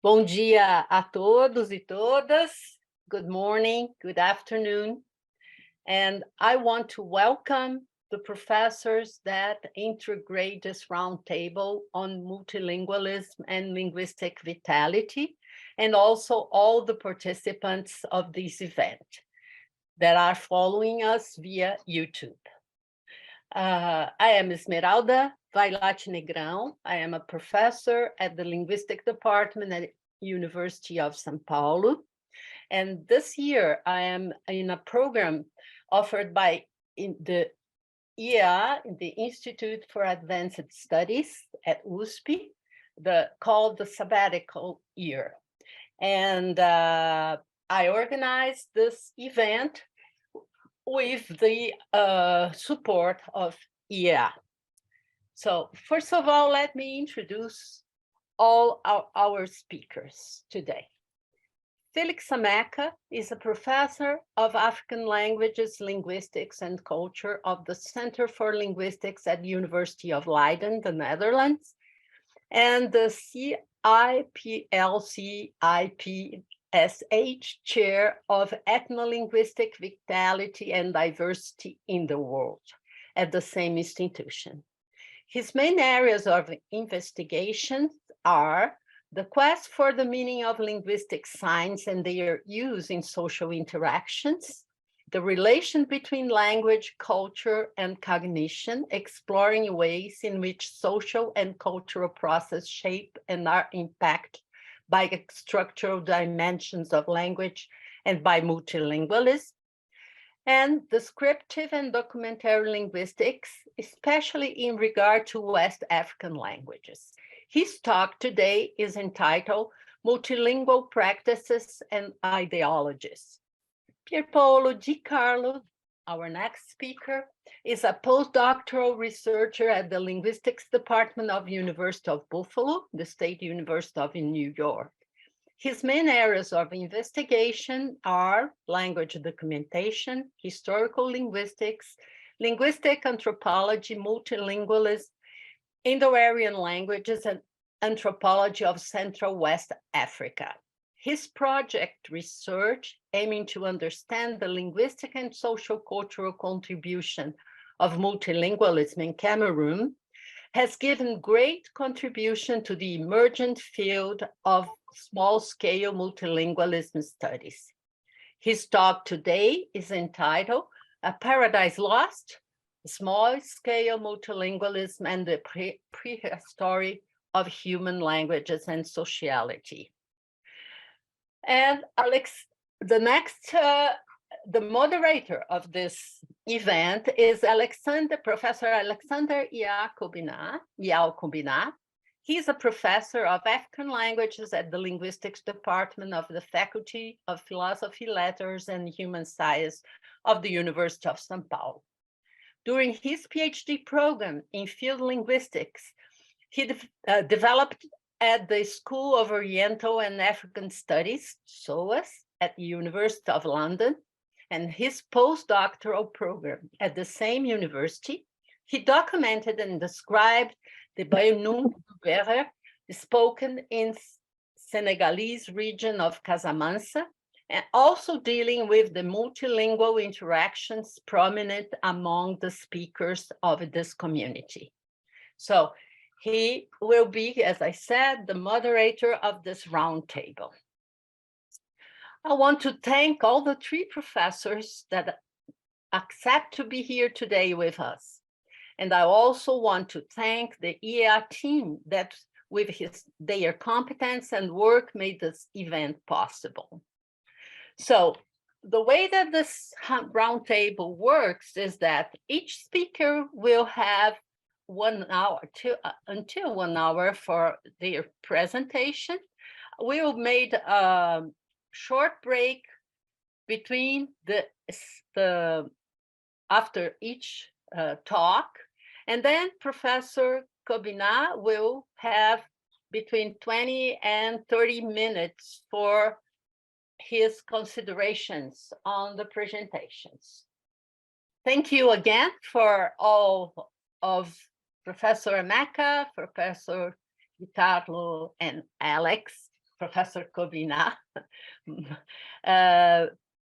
Bom dia a todos e todas. Good morning, good afternoon. And I want to welcome the professors that integrate this roundtable on multilingualism and linguistic vitality, and also all the participants of this event that are following us via YouTube. I am Esmeralda Vailate Negrão. I am a professor at the Linguistic Department at University of São Paulo. And this year I am in a program offered by the IEA, the Institute for Advanced Studies at USP, called the sabbatical year. And I organized this event with the support of IEA. So first of all, let me introduce all our speakers today. Felix Sameka is a professor of African languages, linguistics, and culture of the Center for Linguistics at the University of Leiden, the Netherlands, and the CIPLC-IPSH Chair of Ethnolinguistic Vitality and Diversity in the World at the same institution. His main areas of investigation are the quest for the meaning of linguistic signs and their use in social interactions, the relation between language, culture, and cognition, exploring ways in which social and cultural processes shape and are impacted by structural dimensions of language and by multilingualism, and descriptive and documentary linguistics, especially in regard to West African languages. His talk today is entitled Multilingual Practices and Ideologies. Pierpaolo Di Carlo, our next speaker, is a postdoctoral researcher at the Linguistics Department of University of Buffalo, the State University of New York. His main areas of investigation are language documentation, historical linguistics, linguistic anthropology, multilingualism, Indo-Aryan languages, and anthropology of Central West Africa. His project research, aiming to understand the linguistic and social cultural contribution of multilingualism in Cameroon, has given great contribution to the emergent field of small-scale multilingualism studies. His talk today is entitled A Paradise Lost, Small-Scale Multilingualism and the Prehistory of Human Languages and Sociality. And the moderator of this event is Professor Alexander Yaokobina. He's a professor of African languages at the Linguistics Department of the Faculty of Philosophy, Letters, and Human Science of the University of São Paulo. During his PhD program in field linguistics, he developed at the School of Oriental and African Studies, SOAS, at the University of London, and his postdoctoral program at the same university. He documented and described the Bayounou Berer, spoken in Senegalese region of Casamance, and also dealing with the multilingual interactions prominent among the speakers of this community. So he will be, as I said, the moderator of this roundtable. I want to thank all the three professors that accept to be here today with us. And I also want to thank the IEA team that with their competence and work made this event possible. So the way that this roundtable works is that each speaker will have 1 hour until 1 hour for their presentation. We will make a short break between after each talk, and then Professor Kobina will have between 20 and 30 minutes for his considerations on the presentations. Thank you again for all of Professor Amaka, Professor Ricardo and Alex, Professor Covina,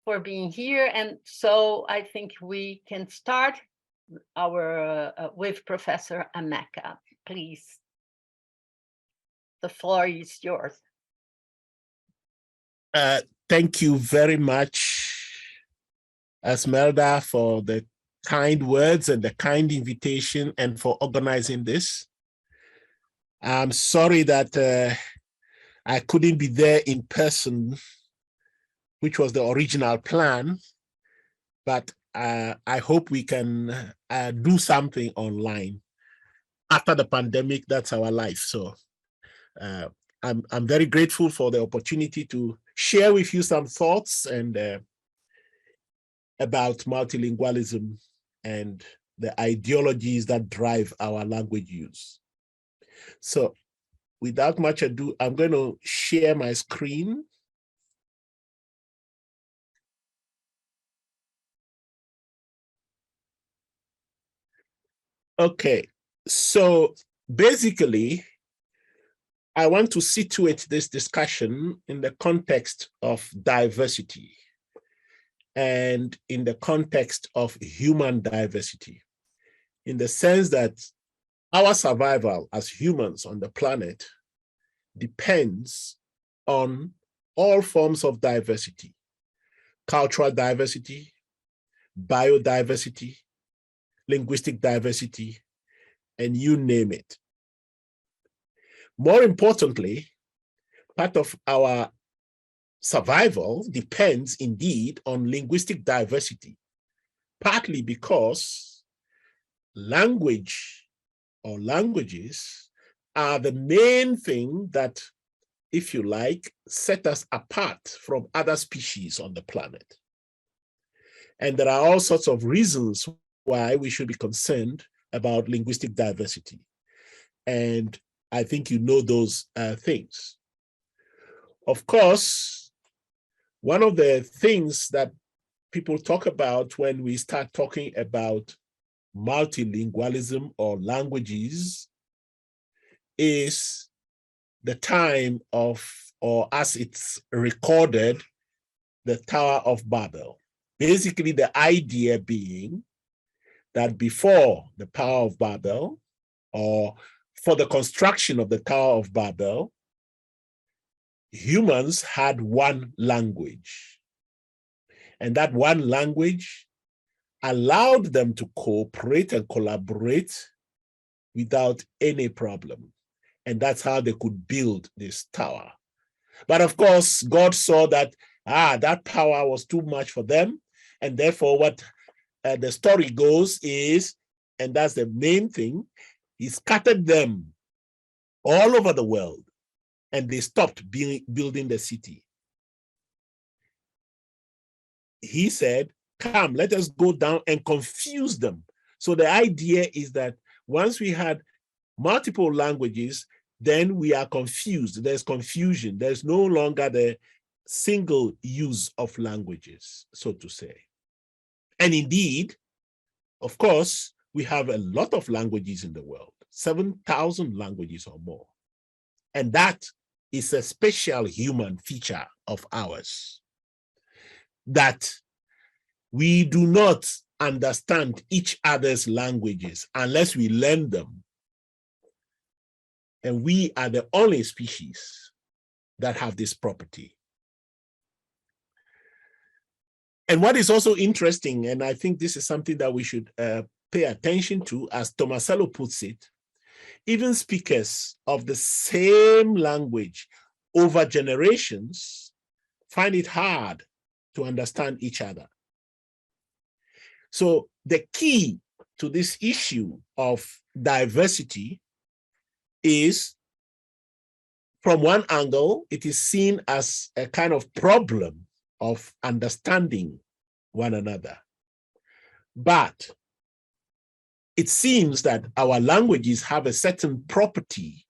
for being here. And so I think we can start with Professor Ameka, please. The floor is yours. Thank you very much, Esmeralda, for the kind words and the kind invitation and for organizing this. I'm sorry that I couldn't be there in person, which was the original plan, but I hope we can do something online. After the pandemic, that's our life. So I'm very grateful for the opportunity to share with you some thoughts and about multilingualism and the ideologies that drive our language use. So without much ado, I'm going to share my screen. Okay, so basically, I want to situate this discussion in the context of diversity and in the context of human diversity, in the sense that our survival as humans on the planet depends on all forms of diversity: cultural diversity, biodiversity, linguistic diversity, and you name it. More importantly, part of our survival depends indeed on linguistic diversity, partly because language or languages are the main thing that, if you like, set us apart from other species on the planet. And there are all sorts of reasons why we should be concerned about linguistic diversity. And I think you know those things. Of course, one of the things that people talk about when we start talking about multilingualism or languages is the time of, or as it's recorded, the Tower of Babel. Basically, the idea being that before the Tower of Babel, or for the construction of the Tower of Babel, humans had one language. And that one language allowed them to cooperate and collaborate without any problem. And that's how they could build this tower. But of course, God saw that, that power was too much for them. And therefore, what the story goes is, and that's the main thing, he scattered them all over the world, and they stopped building the city. He said, come, let us go down and confuse them. So the idea is that once we had multiple languages, then we are confused. There's confusion. There's no longer the single use of languages, so to say. And indeed, of course, we have a lot of languages in the world, 7,000 languages or more. And that is a special human feature of ours, that we do not understand each other's languages unless we learn them. And we are the only species that have this property. And what is also interesting, and I think this is something that we should pay attention to, as Tomasello puts it, even speakers of the same language over generations find it hard to understand each other. So the key to this issue of diversity is, from one angle, it is seen as a kind of problem of understanding one another. But it seems that our languages have a certain property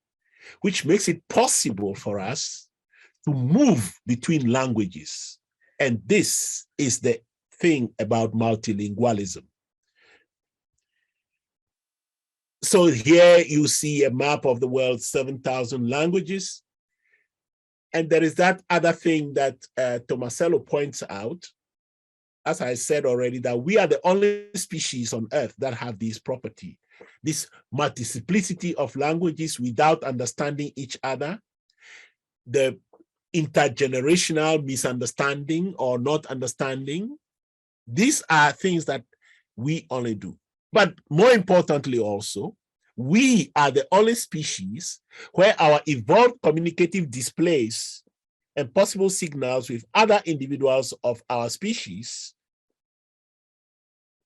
which makes it possible for us to move between languages. And this is the thing about multilingualism. So here you see a map of the world's 7,000 languages. And there is that other thing that Tomasello points out, as I said already, that we are the only species on Earth that have this property, this multiplicity of languages without understanding each other, the intergenerational misunderstanding or not understanding. These are things that we only do. But more importantly also, we are the only species where our evolved communicative displays and possible signals with other individuals of our species,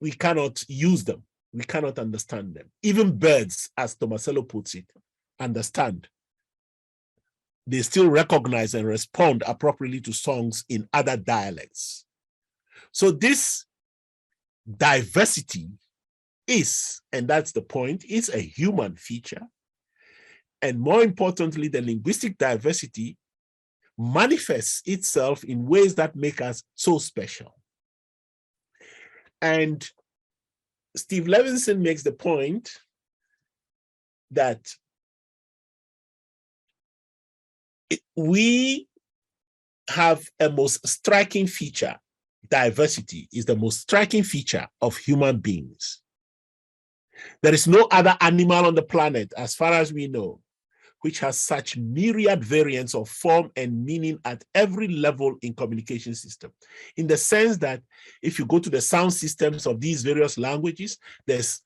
we cannot use them. We cannot understand them. Even birds, as Tomasello puts it, understand. They still recognize and respond appropriately to songs in other dialects. So this diversity is, and that's the point, is a human feature. And more importantly, the linguistic diversity manifests itself in ways that make us so special. And Steve Levinson makes the point that we have a most striking feature. Diversity is the most striking feature of human beings. There is no other animal on the planet, as far as we know, which has such myriad variants of form and meaning at every level in communication system. In the sense that if you go to the sound systems of these various languages, there's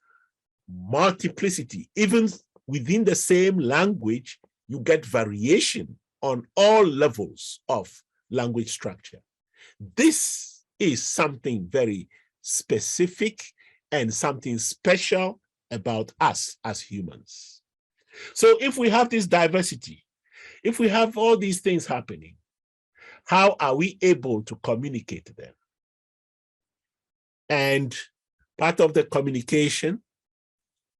multiplicity. Even within the same language, you get variation on all levels of language structure. This is something very specific and something special about us as humans. So if we have this diversity, if we have all these things happening, how are we able to communicate them? And part of the communication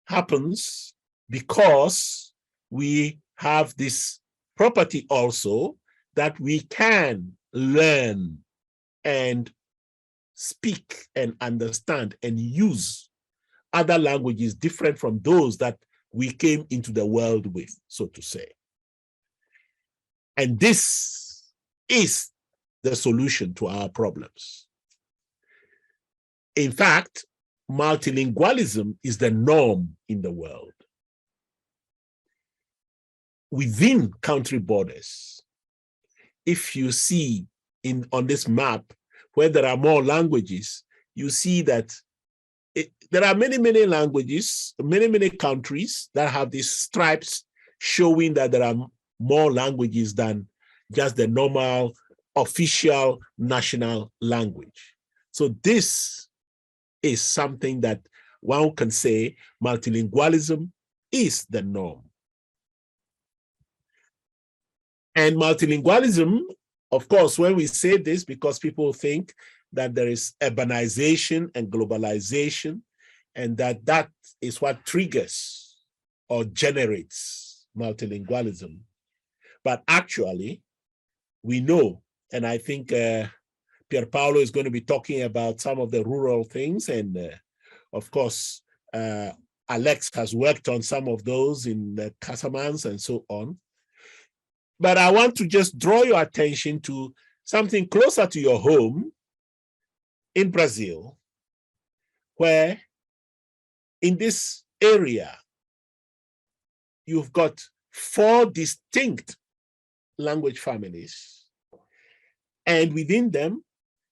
happens because we have this property also that we can learn and speak and understand and use other languages different from those that we came into the world with, so to say. And this is the solution to our problems. In fact, multilingualism is the norm in the world. Within country borders, if you see on this map where there are more languages, you see that there are many, many languages, many, many countries that have these stripes showing that there are more languages than just the normal official national language. So this is something that one can say multilingualism is the norm. And multilingualism, of course, when we say this, because people think that there is urbanization and globalization, and that is what triggers or generates multilingualism. But actually, we know, and I think Pier Paolo is going to be talking about some of the rural things, and of course, Alex has worked on some of those in the Casamance and so on. But I want to just draw your attention to something closer to your home in Brazil, where in this area, you've got 4 distinct language families. And within them,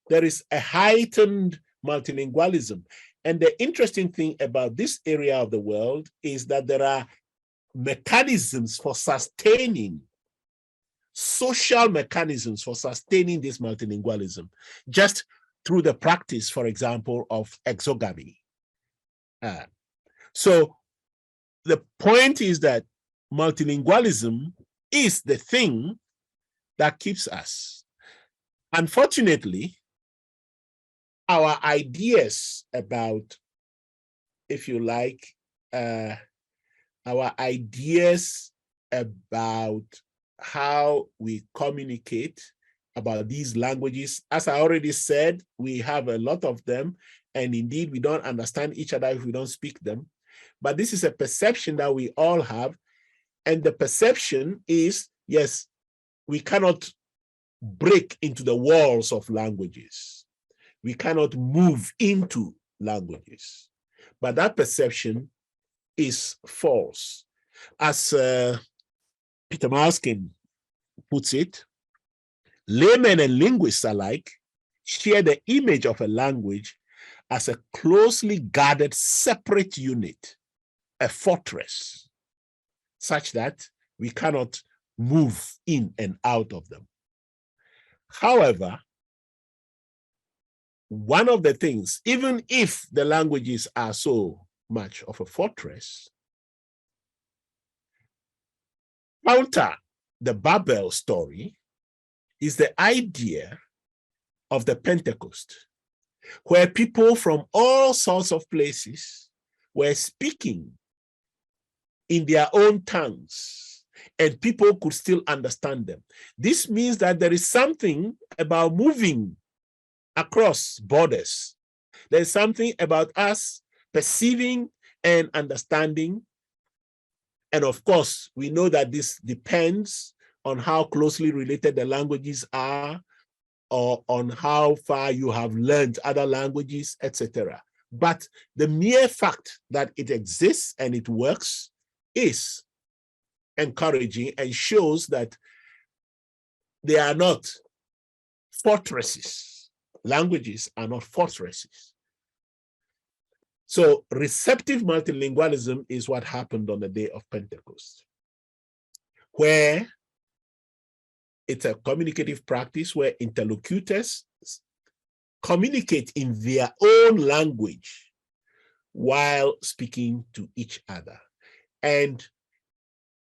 there is a heightened multilingualism. And the interesting thing about this area of the world is that there are mechanisms for sustaining, social mechanisms for sustaining this multilingualism, just through the practice, for example, of exogamy. So the point is that multilingualism is the thing that keeps us. Unfortunately, our ideas about, if you like, our ideas about how we communicate about these languages, as I already said, we have a lot of them, and indeed we don't understand each other if we don't speak them. But this is a perception that we all have. And the perception is, yes, we cannot break into the walls of languages. We cannot move into languages. But that perception is false. As Peter Malskin puts it, laymen and linguists alike share the image of a language as a closely guarded separate unit, a fortress, such that we cannot move in and out of them. However, one of the things, even if the languages are so much of a fortress, counter the Babel story is the idea of the Pentecost, where people from all sorts of places were speaking in their own tongues, and people could still understand them. This means that there is something about moving across borders. There's something about us perceiving and understanding. And of course, we know that this depends on how closely related the languages are, or on how far you have learned other languages, etc. But the mere fact that it exists and it works is encouraging and shows that they are not fortresses. Languages are not fortresses. So receptive multilingualism is what happened on the day of Pentecost, where it's a communicative practice where interlocutors communicate in their own language while speaking to each other. And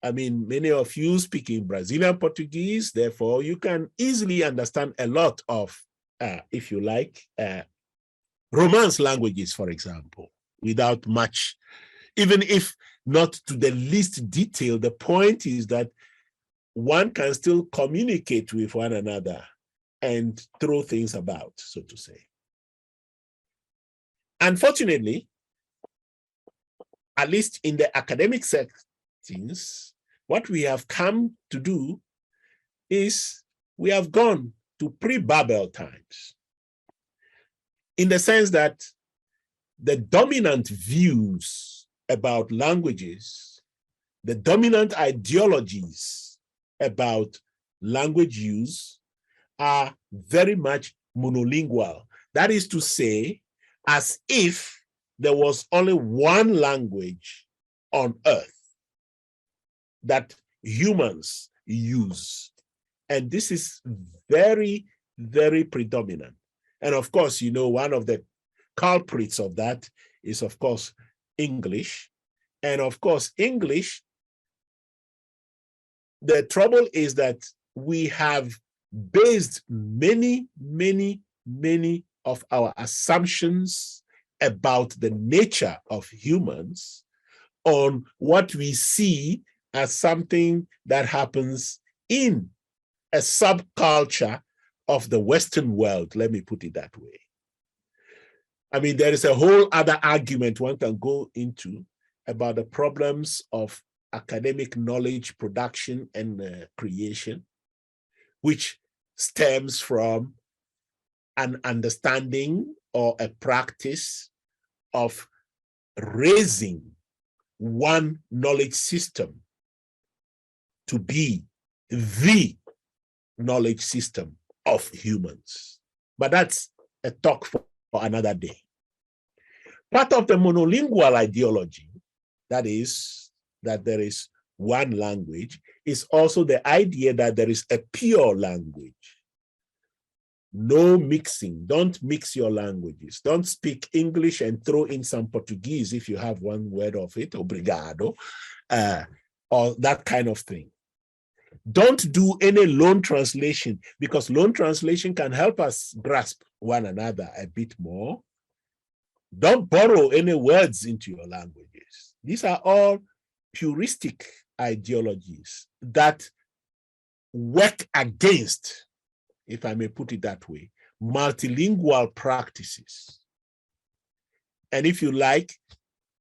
I mean, many of you speak in Brazilian Portuguese, therefore you can easily understand a lot of, if you like, Romance languages, for example, without much, even if not to the least detail. The point is that one can still communicate with one another and throw things about, so to say. Unfortunately, at least in the academic settings, what we have come to do is we have gone to pre-Babel times, in the sense that the dominant views about languages, the dominant ideologies about language use are very much monolingual. That is to say, as if there was only one language on earth that humans use. And this is very, very predominant. And of course, you know, one of the culprits of that is, of course, English. And of course, English, the trouble is that we have based many, many, many of our assumptions about the nature of humans on what we see as something that happens in a subculture of the Western world, let me put it that way. I mean, there is a whole other argument one can go into about the problems of academic knowledge production and creation, which stems from an understanding or a practice of raising one knowledge system to be the knowledge system of humans. But that's a talk for another day. Part of the monolingual ideology, that is, that there is one language, is also the idea that there is a pure language. No mixing. Don't mix your languages. Don't speak English and throw in some Portuguese if you have one word of it, obrigado, or that kind of thing. Don't do any loan translation, because loan translation can help us grasp one another a bit more. Don't borrow any words into your languages. These are all puristic ideologies that work against, if I may put it that way, multilingual practices. And if you like,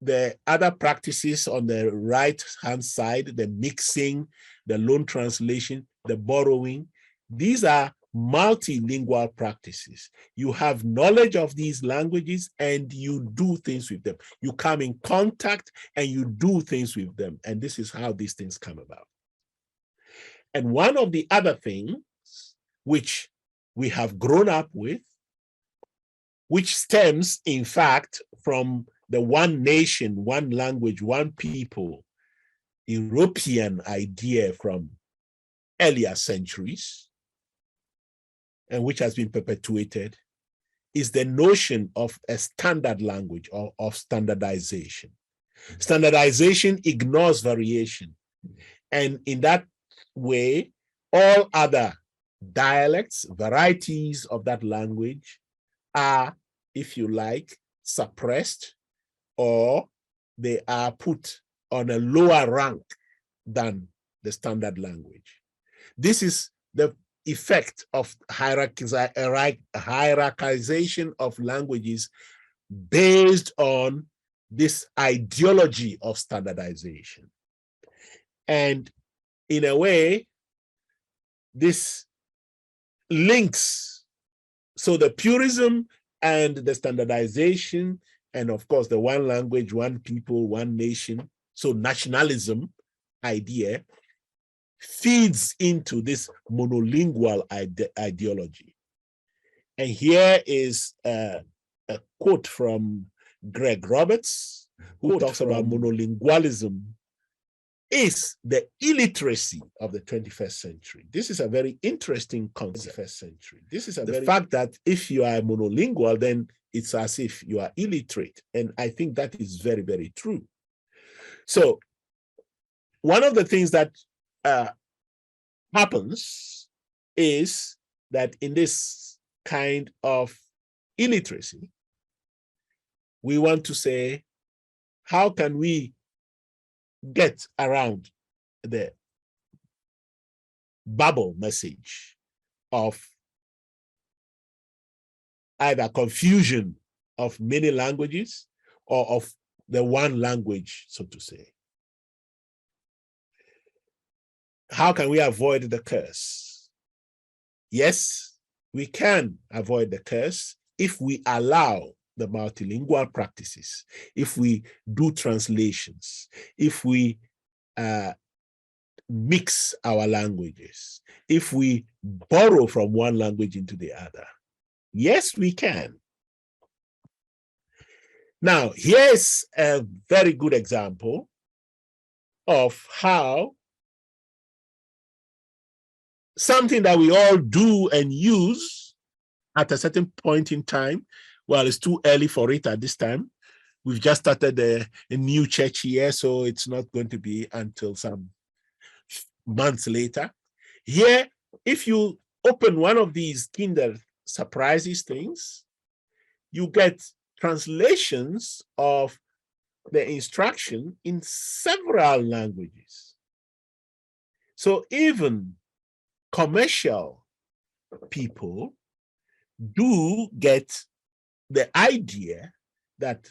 the other practices on the right-hand side, the mixing, the loan translation, the borrowing, these are multilingual practices. You have knowledge of these languages and you do things with them. You come in contact and you do things with them. And this is how these things come about. And one of the other things which we have grown up with, which stems, in fact, from the one nation, one language, one people, European idea from earlier centuries, and which has been perpetuated, is the notion of a standard language or of standardization. Standardization ignores variation. And in that way, all other dialects, varieties of that language are, if you like, suppressed, or they are put on a lower rank than the standard language. This is the effect of hierarchization of languages based on this ideology of standardization. And in a way, this links, so the purism and the standardization, and of course the one language, one people, one nation, so nationalism idea feeds into this monolingual ideology. And here is a quote from Greg Roberts, who talks about monolingualism is the illiteracy of the 21st century. This is a very interesting concept. This is the fact that if you are monolingual, then it's as if you are illiterate. And I think that is very, very true. So one of the things that happens is that in this kind of illiteracy, we want to say, how can we get around the bubble message of either confusion of many languages or of the one language, so to say? How can we avoid the curse? Yes, we can avoid the curse if we allow the multilingual practices, if we do translations, if we mix our languages, if we borrow from one language into the other. Yes, we can. Now, here's a very good example of how something that we all do and use at a certain point in time. Well, it's too early for it at this time. We've just started a new church here, so it's not going to be until some months later. Here, if you open one of these Kinder Surprises things, you get translations of the instruction in several languages. So even commercial people do get the idea that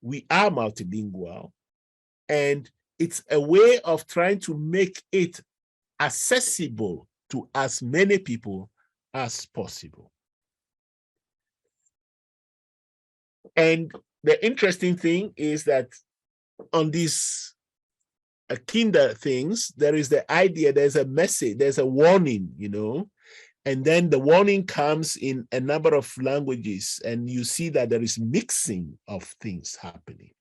we are multilingual, and it's a way of trying to make it accessible to as many people as possible. And the interesting thing is that on these Kinder things, there is the idea, there's a message, there's a warning, you know, and then the warning comes in a number of languages, and you see that there is mixing of things happening.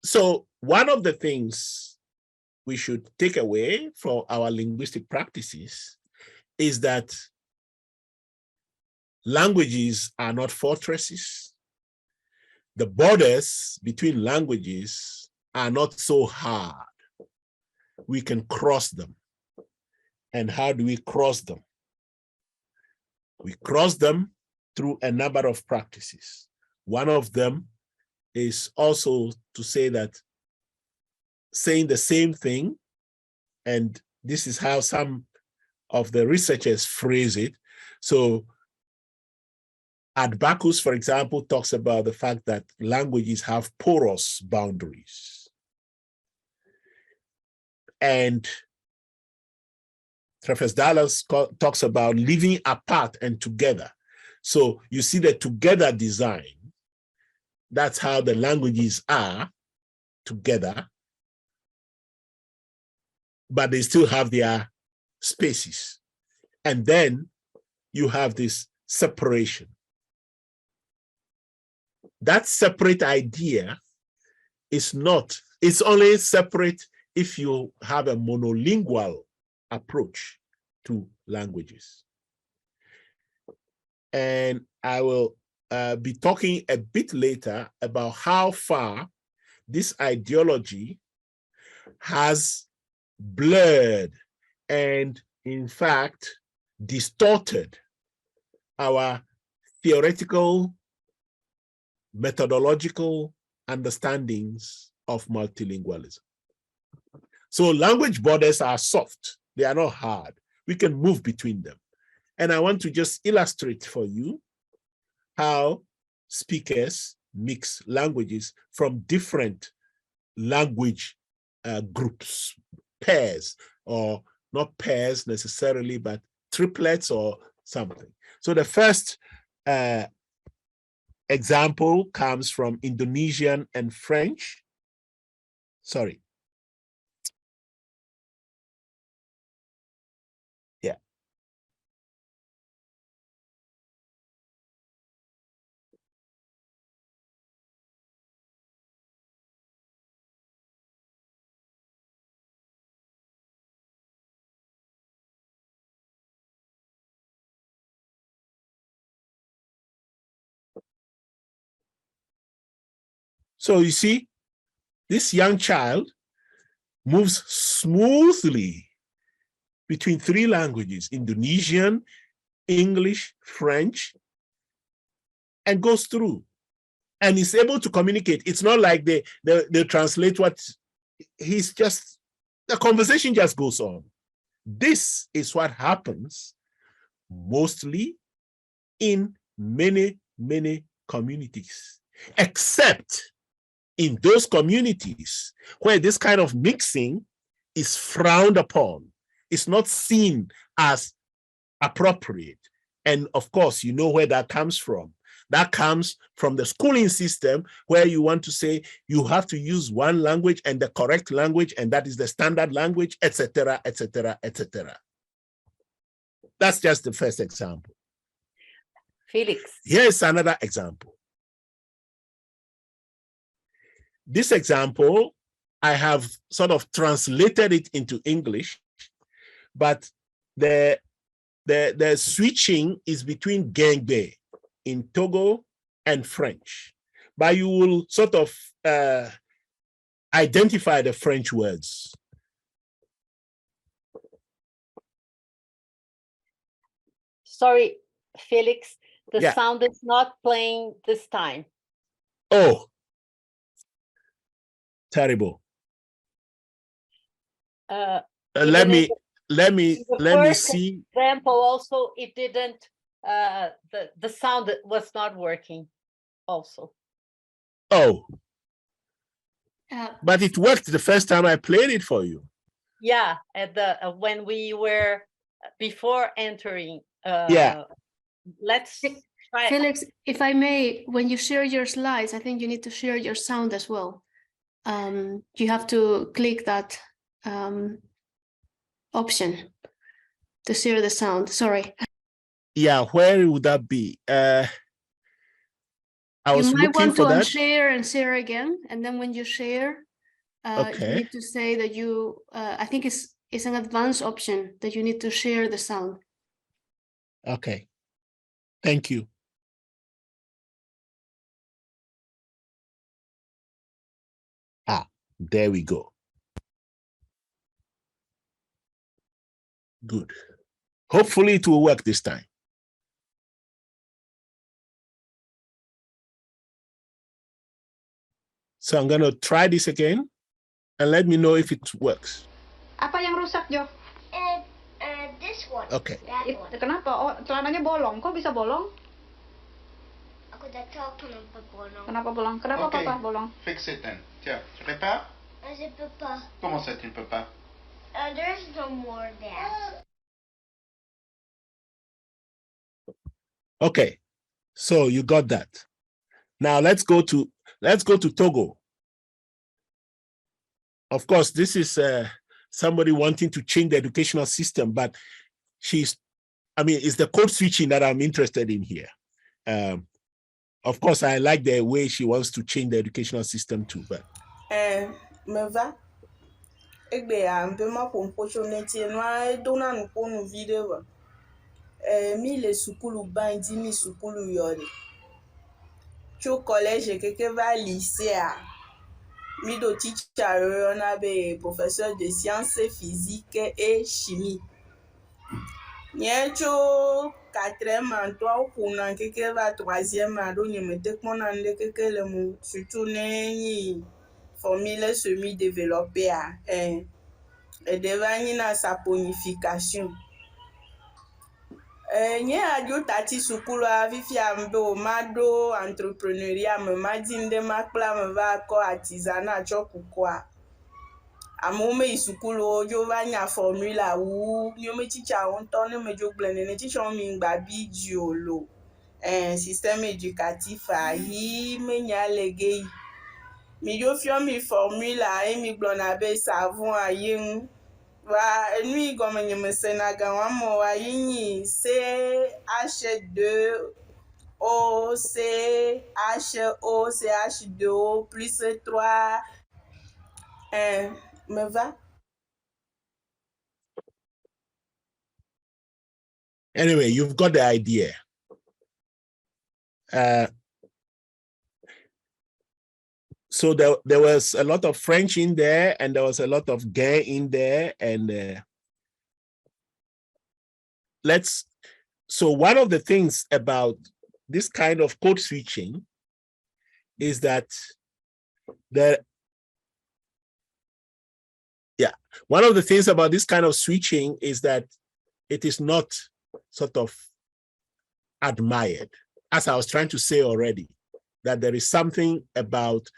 So one of the things we should take away from our linguistic practices is that languages are not fortresses. The borders between languages are not so hard. We can cross them. And how do we cross them? We cross them through a number of practices. One of them is also to say that saying the same thing, and this is how some of the researchers phrase it. So Adbacus, for example, talks about the fact that languages have porous boundaries. And Professor Dallas talks about living apart and together. So you see the together design. That's how the languages are together, but they still have their spaces. And then you have this separation. That separate idea is not, it's only separate if you have a monolingual approach to languages. And I will be talking a bit later about how far this ideology has blurred and, in fact, distorted our theoretical, methodological understandings of multilingualism. So language borders are soft. They are not hard. We can move between them. And I want to just illustrate for you how speakers mix languages from different language groups, pairs, or not pairs necessarily, but triplets or something. So the first example comes from Indonesian and French. Sorry. Yeah. So you see, this young child moves smoothly between three languages, Indonesian, English, French, and goes through and is able to communicate. It's not like they translate what he's just, the conversation just goes on. This is what happens mostly in many, many communities, except in those communities where this kind of mixing is frowned upon. It's not seen as appropriate. And of course, you know where that comes from. That comes from the schooling system, where you want to say you have to use one language and the correct language, and that is the standard language, etc., etc., etc. That's just the first example. Felix. Here's another example. This example, I have sort of translated it into English, but the switching is between Gengbe in Togo and French. But you will sort of identify the French words. Sorry, Felix, the sound is not playing this time. Oh. Terrible. Let me see. Example also, it didn't. The sound was not working. Also. Oh. But it worked the first time I played it for you. Yeah, at the when we were before entering. Yeah. Let's try. Felix, if I may, when you share your slides, I think you need to share your sound as well. You have to click that option to share the sound. Sorry. Yeah, where would that be? I was you might looking want for to that. Unshare and share again, and then when you share, Okay. you need to say that you. I think it's an advanced option that you need to share the sound. Okay. Thank you. Ah, there we go. Good. Hopefully it will work this time. So I'm going to try this again and let me know if it works. Apa yang rusak, Jo? This one. Okay. That one. Kenapa? Oh, celananya bolong. Kok bisa bolong? Kenapa bolong? Kenapa Ok. papa bolong? Fix it then. Tiens, tu répares? Je peux pas. Comment ça, tu ne peux pas? There's no more there. Okay, so you got that. Now let's go to Togo. Of course, this is somebody wanting to change the educational system, but it's the code switching that I'm interested in here. Of course, I like the way she wants to change the educational system too, but. Me va. Ik ben un peu ma opportunité noa dona no pono video. Mi le sukulu bandi mi sukulu yori. Cho collège que va lycée a. Mi do teacher on a be professeur de sciences physiques et chimie. Niecho 4e an toi pour nan que va 3e an do ni me te konande que le mu surtout ni formule semi-développée et devant sa ponification. Nye adio tati sukulu avifi ambe mado entrepreneuriat me madinde makla me va ko artisanat chokukwa. Amume isukulu jo vanya formula wu nyome chicha ontone me jo blende ne chicha mi ngbabi jiolo. Système éducatif ayi me nyalege. Mi yo fio mi formula e mi blonabe savon ayin wa nui comme ni me senaga wa mo wa yini CH2 O CHO CH2 plus 3 me va. Anyway, you've got the idea. So there was a lot of French in there, and there was a lot of gay in there, and so one of the things about this kind of code switching is that one of the things about this kind of switching is that it is not sort of admired. As I was trying to say already, that there is something about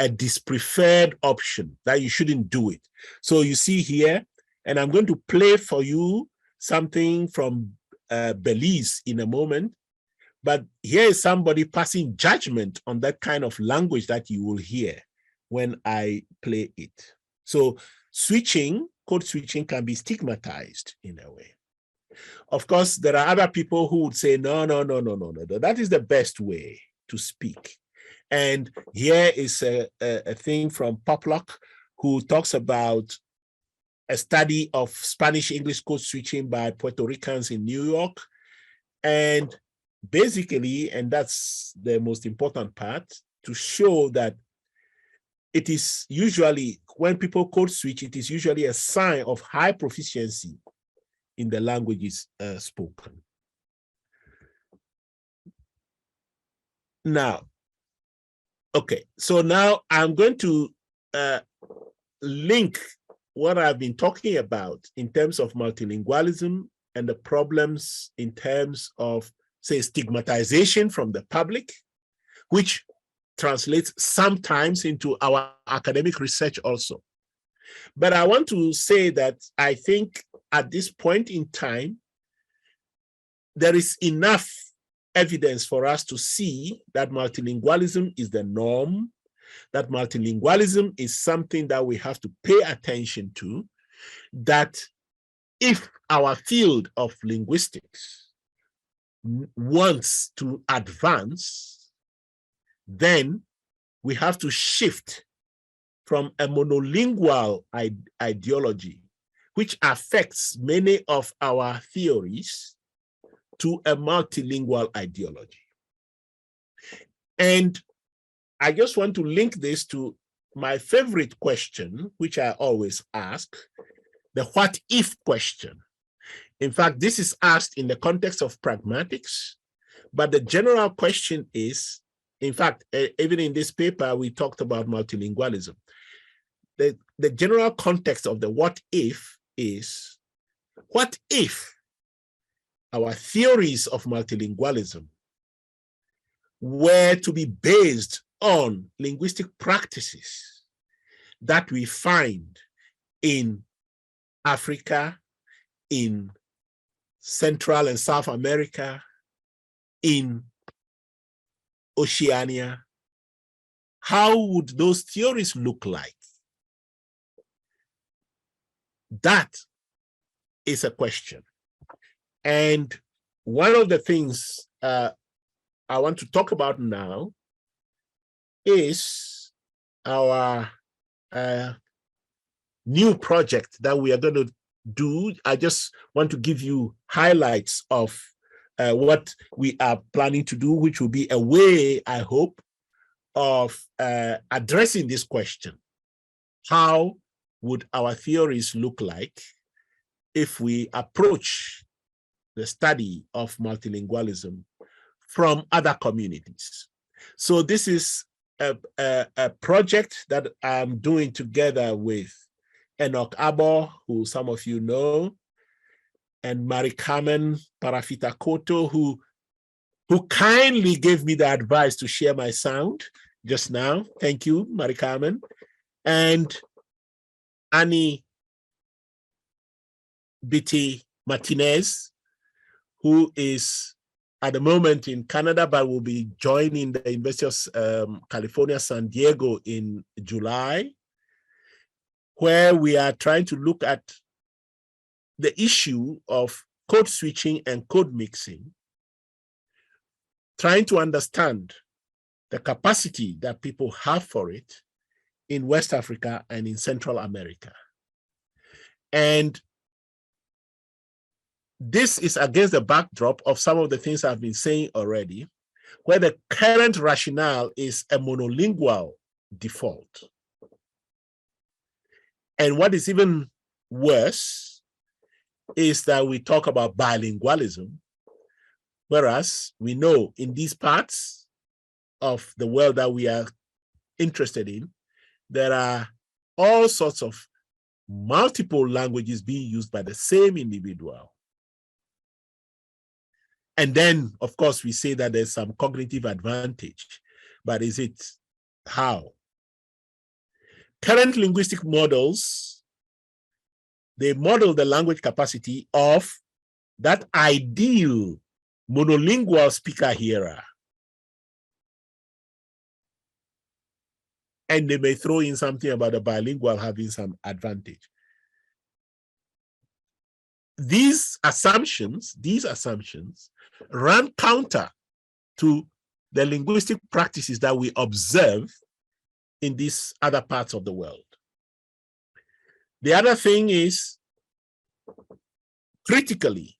a dispreferred option that you shouldn't do it. So you see here, and I'm going to play for you something from Belize in a moment, but here is somebody passing judgment on that kind of language that you will hear when I play it. So code switching can be stigmatized in a way. Of course, there are other people who would say, no, that is the best way to speak. And here is a thing from Poplock, who talks about a study of Spanish-English code switching by Puerto Ricans in New York. And basically, and that's the most important part, to show that it is usually, when people code switch, it is usually a sign of high proficiency in the languages spoken. Now, okay, so now I'm going to link what I've been talking about in terms of multilingualism and the problems in terms of, say, stigmatization from the public, which translates sometimes into our academic research also. But I want to say that I think at this point in time, there is enough evidence for us to see that multilingualism is the norm, that multilingualism is something that we have to pay attention to, that if our field of linguistics wants to advance, then we have to shift from a monolingual ideology, which affects many of our theories, to a multilingual ideology. And I just want to link this to my favorite question, which I always ask, the what if question. In fact, this is asked in the context of pragmatics, but the general question is, in fact, even in this paper, we talked about multilingualism. The general context of the what if is, what if our theories of multilingualism were to be based on linguistic practices that we find in Africa, in Central and South America, in Oceania, how would those theories look like? That is a question. And one of the things I want to talk about now is our new project that we are going to do. I just want to give you highlights of what we are planning to do, which will be a way, I hope, of addressing this question. How would our theories look like if we approach the study of multilingualism from other communities? So this is a project that I'm doing together with Enoch Abor, who some of you know, and Mari-Carmen Parafita-Koto, who kindly gave me the advice to share my sound just now. Thank you, Mari-Carmen. And Annie Biti Martinez, who is at the moment in Canada, but will be joining the University of California, San Diego in July, where we are trying to look at the issue of code switching and code mixing, trying to understand the capacity that people have for it in West Africa and in Central America. And this is against the backdrop of some of the things I've been saying already, where the current rationale is a monolingual default. And what is even worse is that we talk about bilingualism, whereas we know in these parts of the world that we are interested in, there are all sorts of multiple languages being used by the same individual. And then, of course, we say that there's some cognitive advantage, but is it how? Current linguistic models, they model the language capacity of that ideal monolingual speaker-hearer. And they may throw in something about the bilingual having some advantage. These assumptions run counter to the linguistic practices that we observe in these other parts of the world. The other thing is, critically,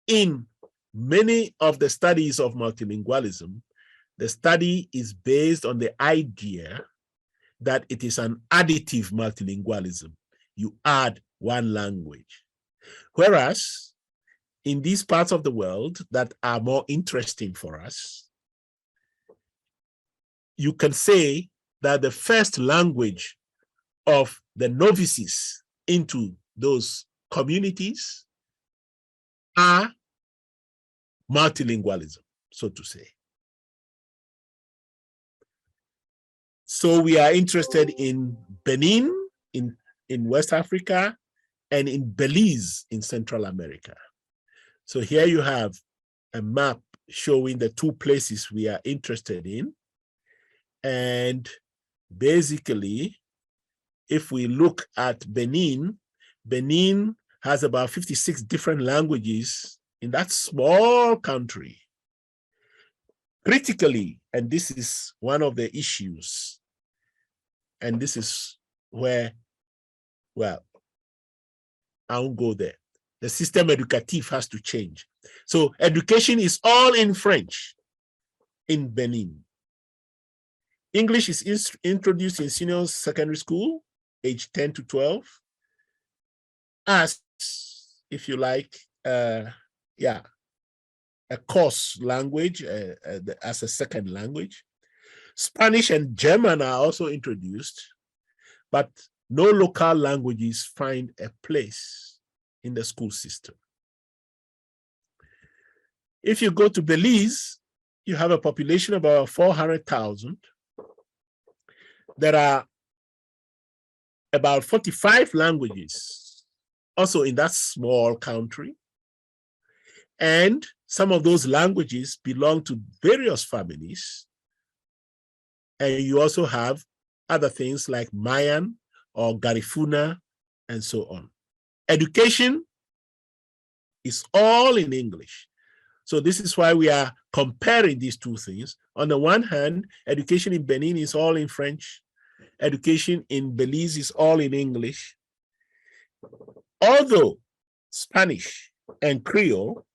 in many of the studies of multilingualism, the study is based on the idea that it is an additive multilingualism. You add one language. Whereas in these parts of the world that are more interesting for us, you can say that the first language of the novices into those communities are multilingualism, so to say. So we are interested in Benin in West Africa and in Belize in Central America. So here you have a map showing the two places we are interested in. And basically, if we look at Benin, Benin has about 56 different languages in that small country. Critically, and this is one of the issues, and this is where, well, I won't go there. The system educative has to change. So education is all in French in Benin. English is introduced in senior secondary school, age 10 to 12, as, if you like, a course language as a second language. Spanish and German are also introduced, but no local languages find a place in the school system. If you go to Belize, you have a population of about 400,000. There are about 45 languages also in that small country. And some of those languages belong to various families. And you also have other things like Mayan or Garifuna and so on. Education is all in English. So this is why we are comparing these two things. On the one hand, education in Benin is all in French. Education in Belize is all in English. Although Spanish and Creole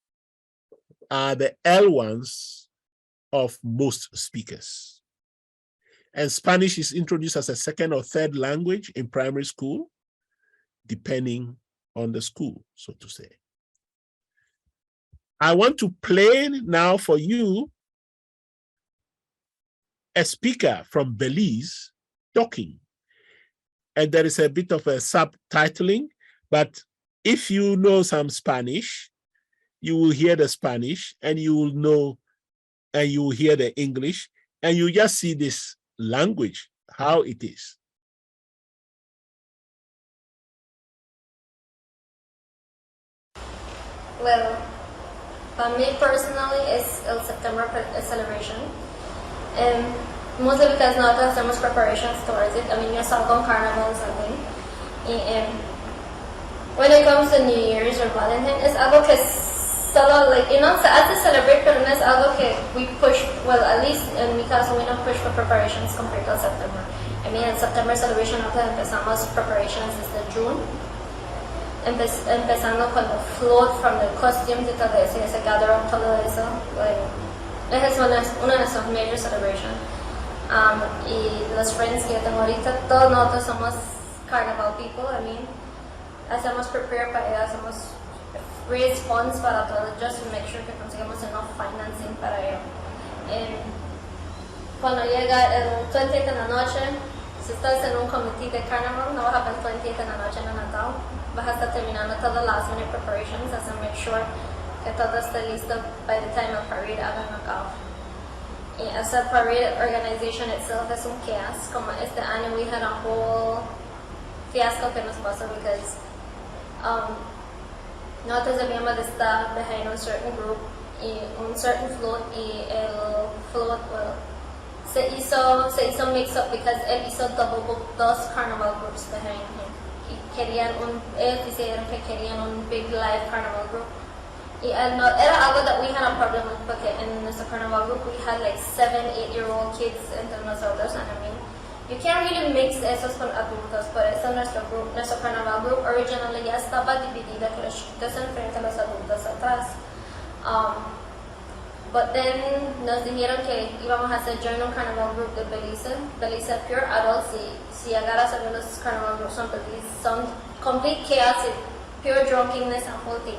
are the L1s of most speakers. And Spanish is introduced as a second or third language in primary school, depending on the school, so to say. I want to play now for you a speaker from Belize talking. And there is a bit of a subtitling, but if you know some Spanish, you will hear the Spanish and you will know, and you will hear the English, and you just see this language, how it is. Well, for me personally, it's El September celebration. And mostly because now there's so much preparations towards it. I mean, you saw on Carnival or something. And when it comes to New Year's or Valentine, it's algo que solo, like, you know, as to celebrate, pero no es algo que we push, well, at least in mi caso, we don't push for preparations compared to September. I mean, in September celebration, nosotros empezamos preparations desde June. Empezando con the float from the costumes y todo eso, y se gather up todo eso. Like, esa es una de nuestras major celebrations. Y los friends que yo tengo ahorita, todos nosotros somos carnival people. I mean, hacemos prepare para ello, hacemos raise funds para todo, just to make sure que consigamos enough financing para ello. Cuando llega el 20th en la noche, si estás en un comité de carnival, no vas a ver 20th en la noche en el Natal, vas a estar terminando todas las last minute preparations, as to make sure que todo esté listo by the time el parade hagan acá. Y esa parade organization itself es un chaos. Como este año we had a whole fiasco que nos pasó because nosotros debíamos de estar behind un certain group y un certain float, y el float, well, se hizo mix up because él hizo double book dos carnival groups behind him. Y querían ellos dijeron que querían un big live carnival group. Y no, era algo that we had a problem with porque in nuestro carnival group we had like 7-8-year-old kids entre nosotros, and I mean, you can't really mix esos con adultos. Por eso nuestro carnival group originally ya estaba dividido, que los chiquitos enfrente a los adultos atrás. But then nos dijeron que íbamos a hacer join un carnival group de Belize pure adults. Si agarras a ver los carnival groups son Belize, son complete chaos, pure drunkenness and whole thing.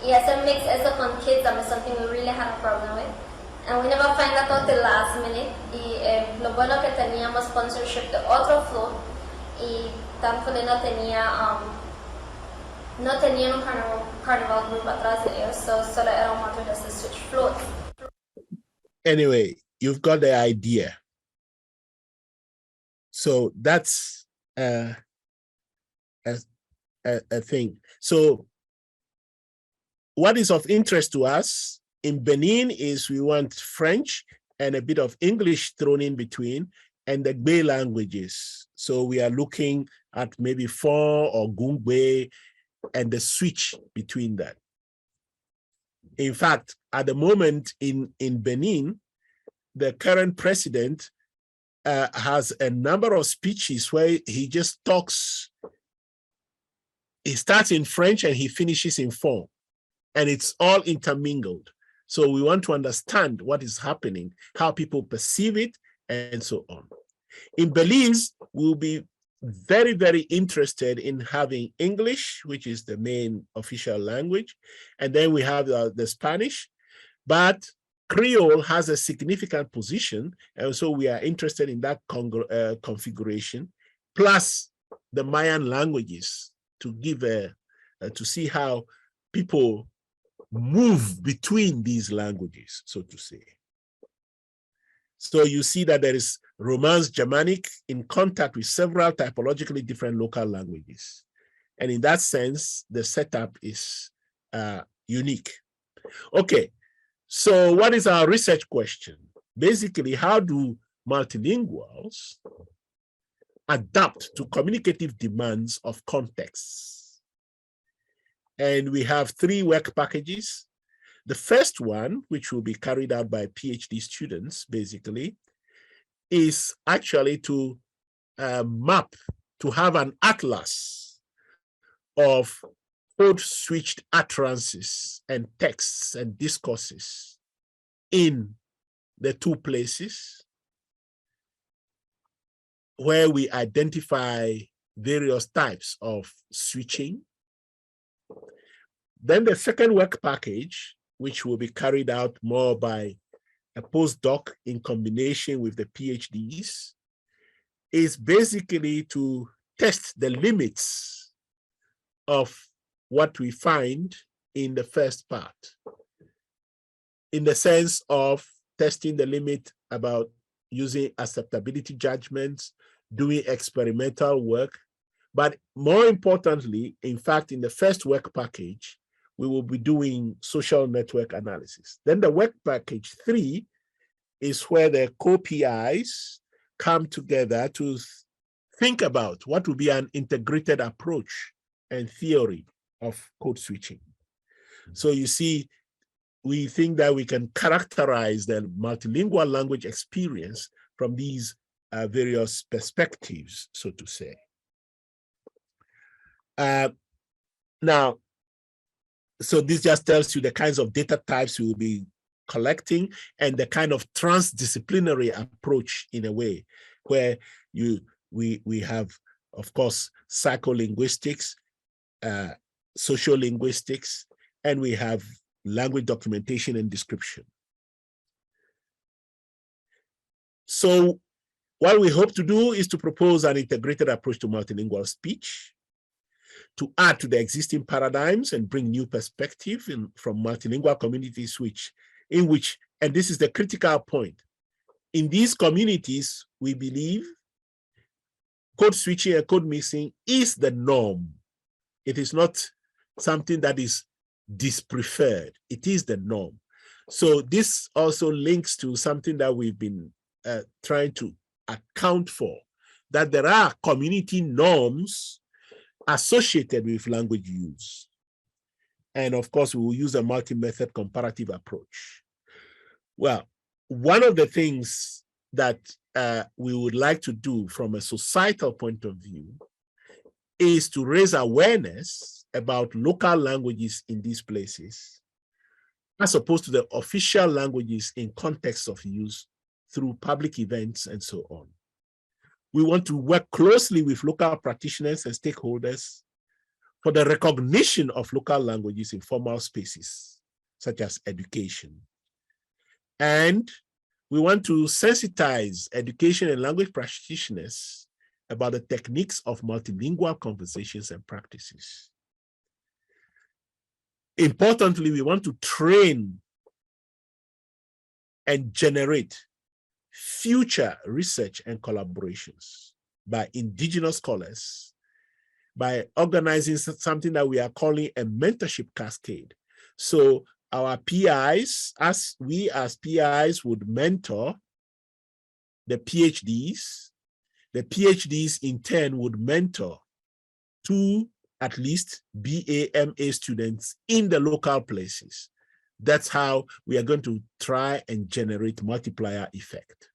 Y hacer mix eso con kids, that was something we really had a problem with. And we never find that out the last minute. Y lo bueno que teníamos sponsorship de otro float, y thankfully no tenían un carnival group atrás de ellos, so solo era un matter de switch float. Anyway, you've got the idea. So that's a thing. So what is of interest to us in Benin is we want French and a bit of English thrown in between, and the Gbe languages. So we are looking at maybe Fon or Gungbe and the switch between that. In fact, at the moment in Benin, the current president has a number of speeches where he just talks. He starts in French and he finishes in Fon. And it's all intermingled. So we want to understand what is happening, how people perceive it, and so on. In Belize, we'll be very, very interested in having English, which is the main official language. And then we have the Spanish, but Creole has a significant position. And so we are interested in that configuration, plus the Mayan languages to give to see how people move between these languages, so to say. So you see that there is Romance Germanic in contact with several typologically different local languages. And in that sense, the setup is unique. Okay, so what is our research question? Basically, how do multilinguals adapt to communicative demands of contexts? And we have 3 work packages. The first one, which will be carried out by PhD students, basically, is actually to map, to have an atlas of code-switched utterances and texts and discourses in the 2 places where we identify various types of switching. Then the second work package, which will be carried out more by a postdoc in combination with the PhDs, is basically to test the limits of what we find in the first part, in the sense of testing the limit about using acceptability judgments, doing experimental work. But more importantly, in fact, in the first work package, we will be doing social network analysis. Then the work package 3 is where the co-PIs come together to think about what will be an integrated approach and theory of code switching. So you see, we think that we can characterize the multilingual language experience from these various perspectives, so to say. Now, so this just tells you the kinds of data types we will be collecting and the kind of transdisciplinary approach, in a way, where we have, of course, psycholinguistics, sociolinguistics, and we have language documentation and description. So what we hope to do is to propose an integrated approach to multilingual speech, to add to the existing paradigms and bring new perspective from multilingual communities in which, and this is the critical point, in these communities, we believe code switching and code mixing is the norm. It is not something that is dispreferred. It is the norm. So this also links to something that we've been trying to account for, that there are community norms associated with language use. And of course, we will use a multi-method comparative approach. Well, one of the things that we would like to do from a societal point of view is to raise awareness about local languages in these places, as opposed to the official languages in context of use through public events and so on. We want to work closely with local practitioners and stakeholders for the recognition of local languages in formal spaces, such as education. And we want to sensitize education and language practitioners about the techniques of multilingual conversations and practices. Importantly, we want to train and generate future research and collaborations by indigenous scholars, by organizing something that we are calling a mentorship cascade. So our PIs, as PIs would mentor the PhDs in turn would mentor 2 at least BA, MA students in the local places. That's how we are going to try and generate multiplier effect.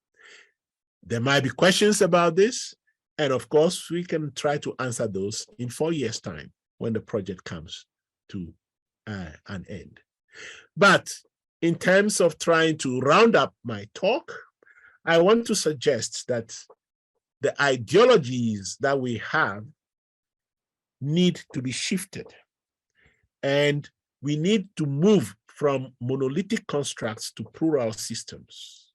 There might be questions about this, and of course, we can try to answer those in 4 years' time when the project comes to an end. But in terms of trying to round up my talk, I want to suggest that the ideologies that we have need to be shifted, and we need to move from monolithic constructs to plural systems.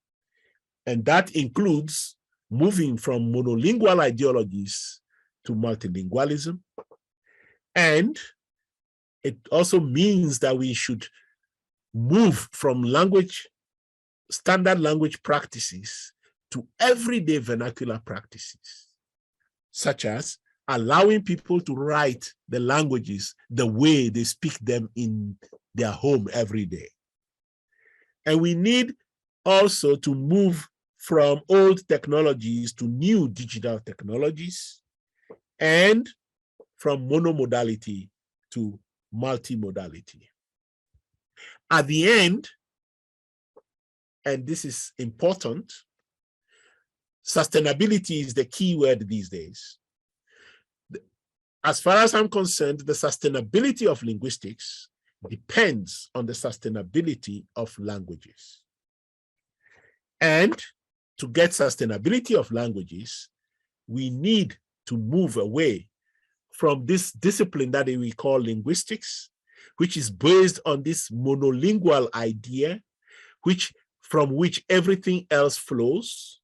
And that includes moving from monolingual ideologies to multilingualism. And it also means that we should move from language standard language practices to everyday vernacular practices, such as allowing people to write the languages the way they speak them in their home every day. And we need also to move from old technologies to new digital technologies, and from monomodality to multimodality. At the end, and this is important, sustainability is the key word these days. As far as I'm concerned, the sustainability of linguistics depends on the sustainability of languages. And to get sustainability of languages, we need to move away from this discipline that we call linguistics, which is based on this monolingual idea, from which everything else flows,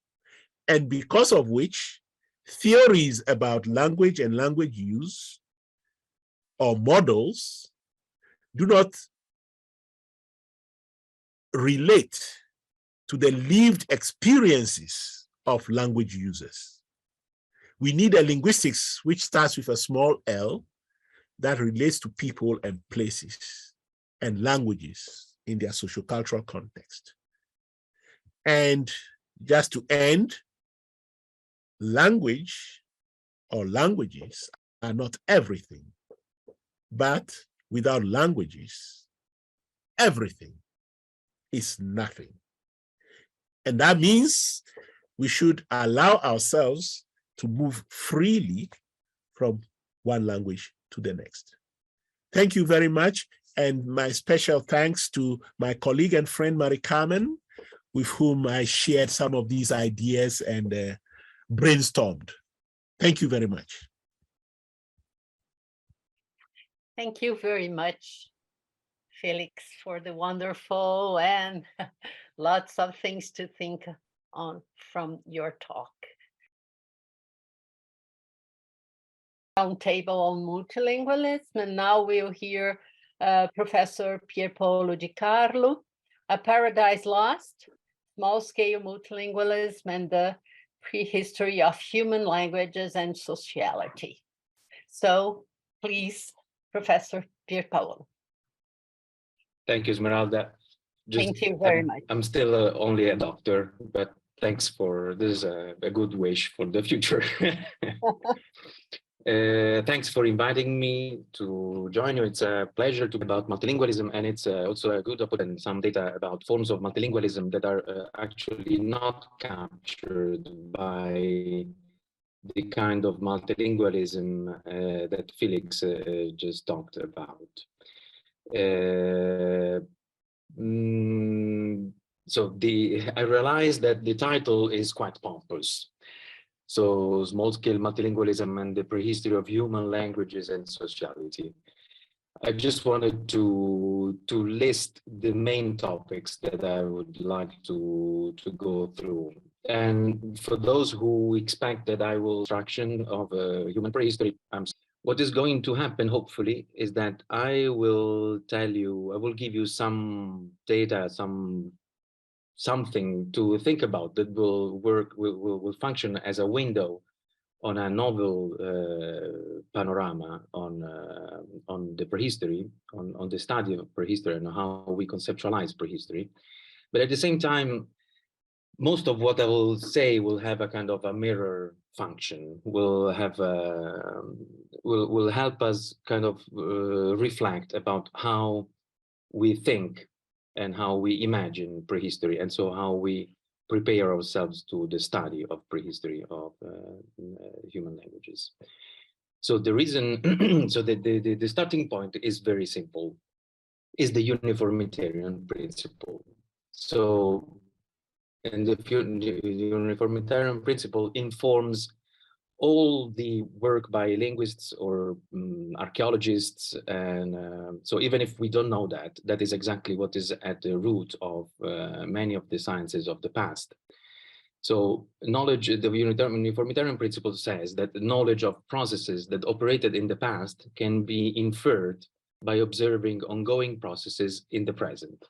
and because of which theories about language and language use or models do not relate to the lived experiences of language users. We need a linguistics which starts with a small l that relates to people and places and languages in their sociocultural context. And just to end, language or languages are not everything, but without languages, everything is nothing. And that means we should allow ourselves to move freely from one language to the next. Thank you very much. And my special thanks to my colleague and friend, Mari Carmen, with whom I shared some of these ideas and brainstormed. Thank you very much. Thank you very much, Felix, for the wonderful and lots of things to think on from your talk. Roundtable on multilingualism, and now we'll hear Professor Pierpaolo Di Carlo, A Paradise Lost, Small-Scale Multilingualism and the Prehistory of Human Languages and Sociality. So please, Professor Pierpaolo. Thank you, Esmeralda. Thank you very much. I'm still only a doctor, but thanks for this a good wish for the future. Thanks for inviting me to join you. It's a pleasure to talk about multilingualism, and it's also a good opportunity some data about forms of multilingualism that are actually not captured by the kind of multilingualism that Felix just talked about. So I realized that the title is quite pompous. So small-scale multilingualism and the prehistory of human languages and sociality. I just wanted to list the main topics that I would like to go through. And for those who expect that I will instruction of human prehistory, what is going to happen, hopefully, is that I will give you some data, something to think about that will function as a window on a novel panorama on the prehistory, on the study of prehistory and how we conceptualize prehistory. But at the same time, most of what I will say will have a kind of a mirror function, will help us kind of reflect about how we think and how we imagine prehistory, and so how we prepare ourselves to the study of prehistory of human languages. So the reason, so the starting point is very simple, is the uniformitarian principle. So, and the uniformitarian principle informs all the work by linguists or archaeologists, and so even if we don't know that, that is exactly what is at the root of many of the sciences of the past. So knowledge, the uniformitarian principle says that the knowledge of processes that operated in the past can be inferred by observing ongoing processes in the present.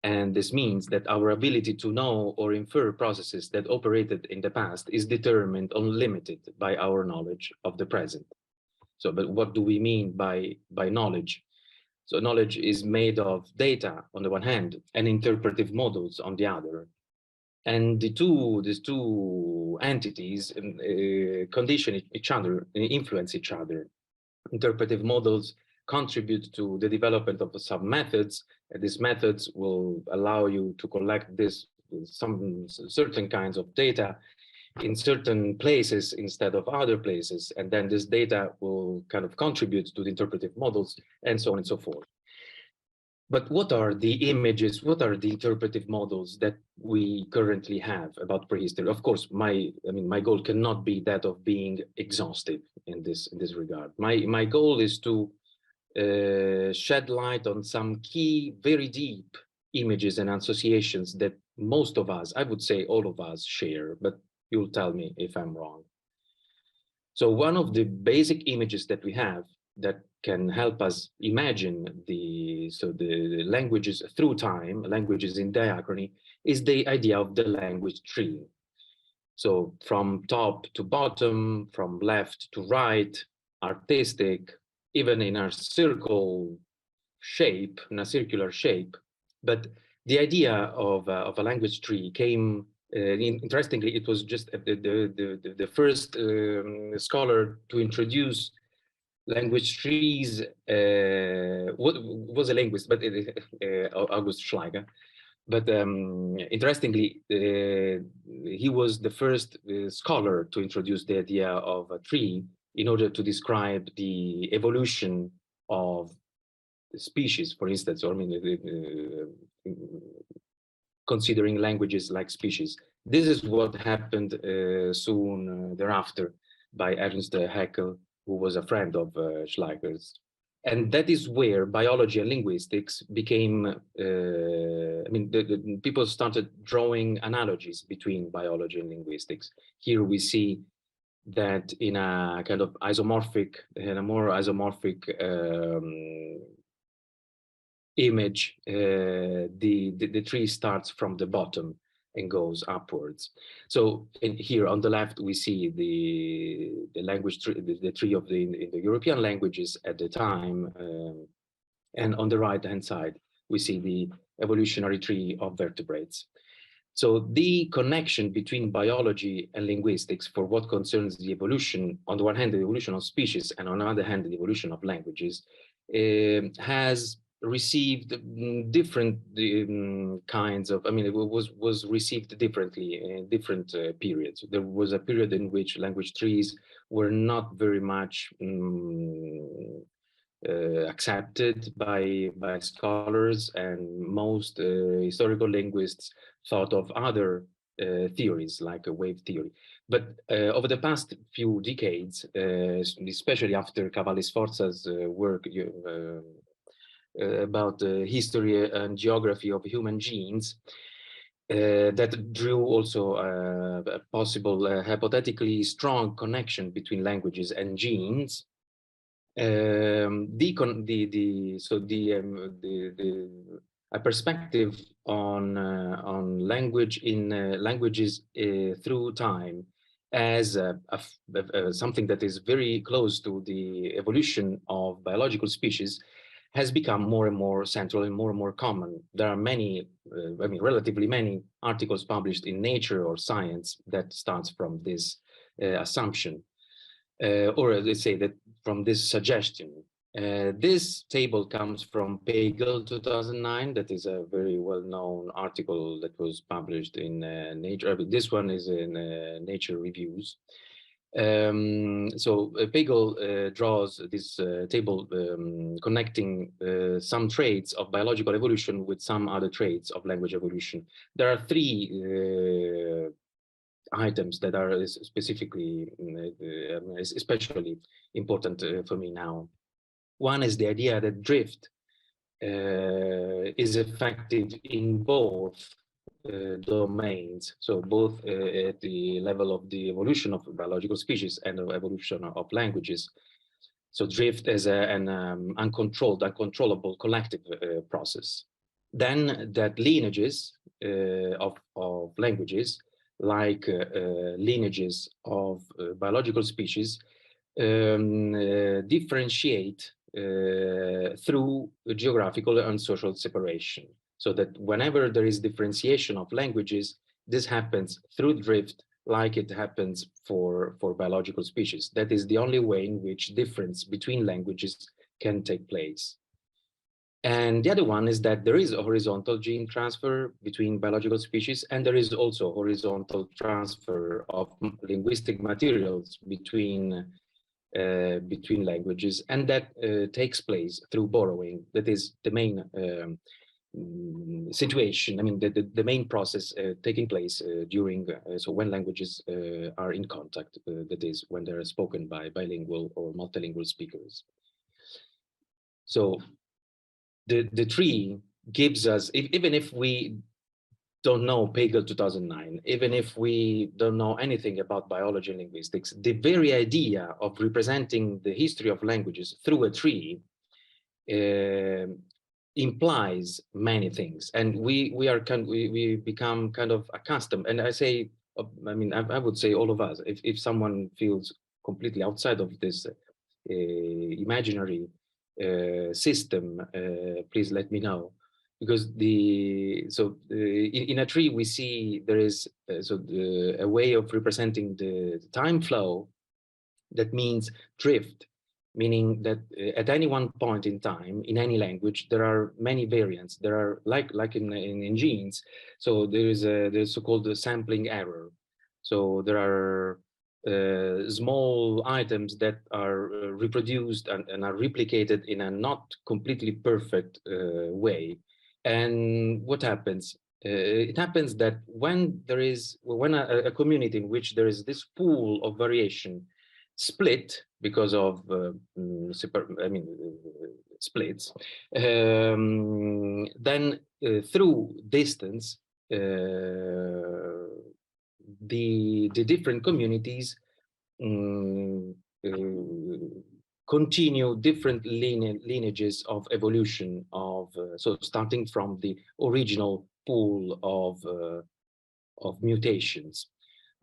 And this means that our ability to know or infer processes that operated in the past is determined or limited by our knowledge of the present. So, but what do we mean by knowledge? So knowledge is made of data on the one hand and interpretive models on the other. And these two entities condition each other, influence each other. Interpretive models contribute to the development of some methods, and these methods will allow you to collect some certain kinds of data in certain places instead of other places, and then this data will kind of contribute to the interpretive models, and so on and so forth. But what are the images, what are the interpretive models that we currently have about prehistory? Of course, my goal cannot be that of being exhaustive in this regard. My goal is to shed light on some key, very deep images and associations that most of us, I would say all of us, share, but you'll tell me if I'm wrong. So one of the basic images that we have that can help us imagine the languages through time, languages in diachrony, is the idea of the language tree. So from top to bottom, from left to right, artistic, even in a circle shape, in a circular shape. But the idea of a language tree came, interestingly, it was just the first scholar to introduce language trees was a linguist, but August Schleicher. But interestingly, he was the first scholar to introduce the idea of a tree in order to describe the evolution of the species, for instance, or considering languages like species. This is what happened soon thereafter by Ernst Haeckel, who was a friend of Schleicher's. And that is where biology and linguistics became, the people started drawing analogies between biology and linguistics. Here we see that in a kind of isomorphic, in a more isomorphic image, the tree starts from the bottom and goes upwards. So here on the left, we see the language tree, the tree of the European languages at the time. And on the right-hand side, we see the evolutionary tree of vertebrates. So the connection between biology and linguistics for what concerns the evolution, on the one hand, the evolution of species, and on the other hand, the evolution of languages, has received different kinds of, it was received differently in different periods. There was a period in which language trees were not very much accepted by scholars, and most historical linguists thought of other theories like a wave theory. But over the past few decades, especially after Cavalli Sforza's work about the history and geography of human genes, that drew also a possible hypothetically strong connection between languages and genes. A perspective on language in languages through time as something that is very close to the evolution of biological species has become more and more central and more common. There are many, relatively many articles published in Nature or Science that starts from this assumption, or let's say that from this suggestion. This table comes from Pagel 2009. That is a very well-known article that was published in Nature. This one is in Nature Reviews. So Pagel draws this table connecting some traits of biological evolution with some other traits of language evolution. There are three items that are specifically, especially important for me now. One is the idea that drift is effective in both domains, so both at the level of the evolution of biological species and the evolution of languages. So drift as an uncontrollable collective process. then that lineages of languages, like lineages of biological species, differentiate through geographical and social separation. So that whenever there is differentiation of languages, this happens through drift, like it happens for biological species. That is the only way in which difference between languages can take place. And the other one is that there is a horizontal gene transfer between biological species, and there is also horizontal transfer of linguistic materials between languages, and that takes place through borrowing. That is the main situation. I mean, the main process taking place during, so when languages are in contact, that is when they're spoken by bilingual or multilingual speakers. So the tree gives us, even if we don't know Pagel 2009, even if we don't know anything about biology and linguistics, the very idea of representing the history of languages through a tree implies many things, and we become kind of accustomed. And I say, I mean, I would say all of us, if someone feels completely outside of this imaginary system, please let me know, because in a tree we see there is a way of representing the time flow. That means drift, meaning that at any one point in time in any language there are many variants. There are like in genes. So there's so-called sampling error. So there are small items that are reproduced and are replicated in a not completely perfect way. And what happens? It happens that when a community in which there is this pool of variation split because of splits, then through distance, the different communities continue different lineages of evolution of so starting from the original pool of mutations.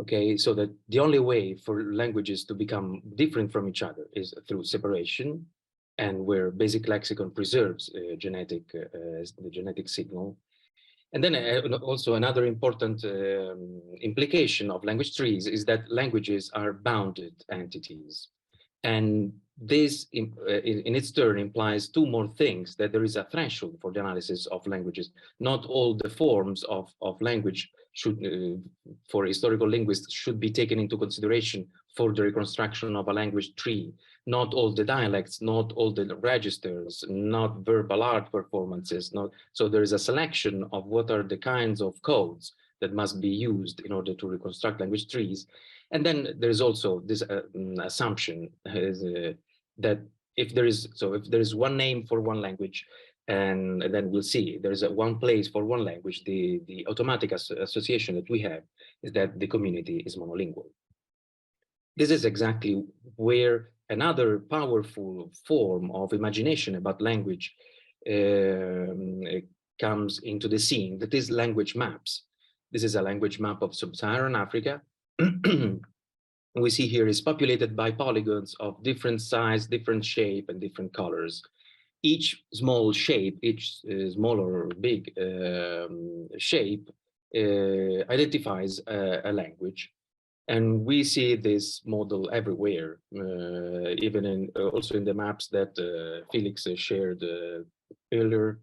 Okay, so that the only way for languages to become different from each other is through separation, and where basic lexicon preserves the genetic signal. And then also another important implication of language trees is that languages are bounded entities. And this, in its turn, implies two more things: that there is a threshold for the analysis of languages. Not all the forms of language should, for historical linguists, should be taken into consideration for the reconstruction of a language tree. Not all the dialects, not all the registers, not verbal art performances. So there is a selection of what are the kinds of codes that must be used in order to reconstruct language trees. And then there is also this assumption that if there is one name for one language, and then we'll see there is one place for one language, the automatic association that we have is that the community is monolingual. This is exactly where another powerful form of imagination about language comes into the scene, that is language maps. This is a language map of sub-Saharan Africa. We see here is populated by polygons of different size, different shape, and different colors. Each small shape, each small or big shape identifies a language. And we see this model everywhere, even also in the maps that Felix shared earlier.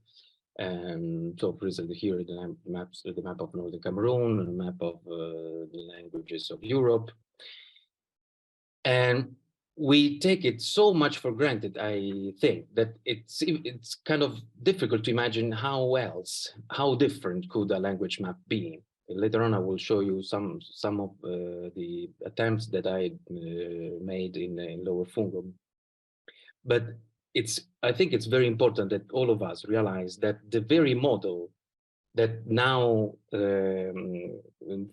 So for example, here the map of Northern Cameroon, and a map of the languages of Europe. And we take it so much for granted, I think, that it's kind of difficult to imagine how different could a language map be. Later on, I will show you some of the attempts that I made in Lower Fungum. But I think it's very important that all of us realize that the very model that now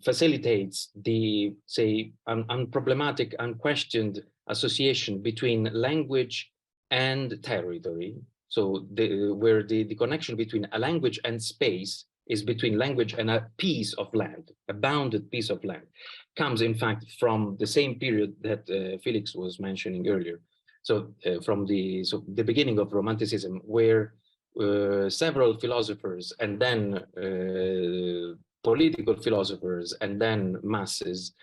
facilitates the, say, unproblematic, unquestioned association between language and territory, So where the connection between a language and space is between language and a piece of land, a bounded piece of land, comes in fact from the same period that Felix was mentioning earlier. So from the beginning of Romanticism, where several philosophers and then political philosophers and then masses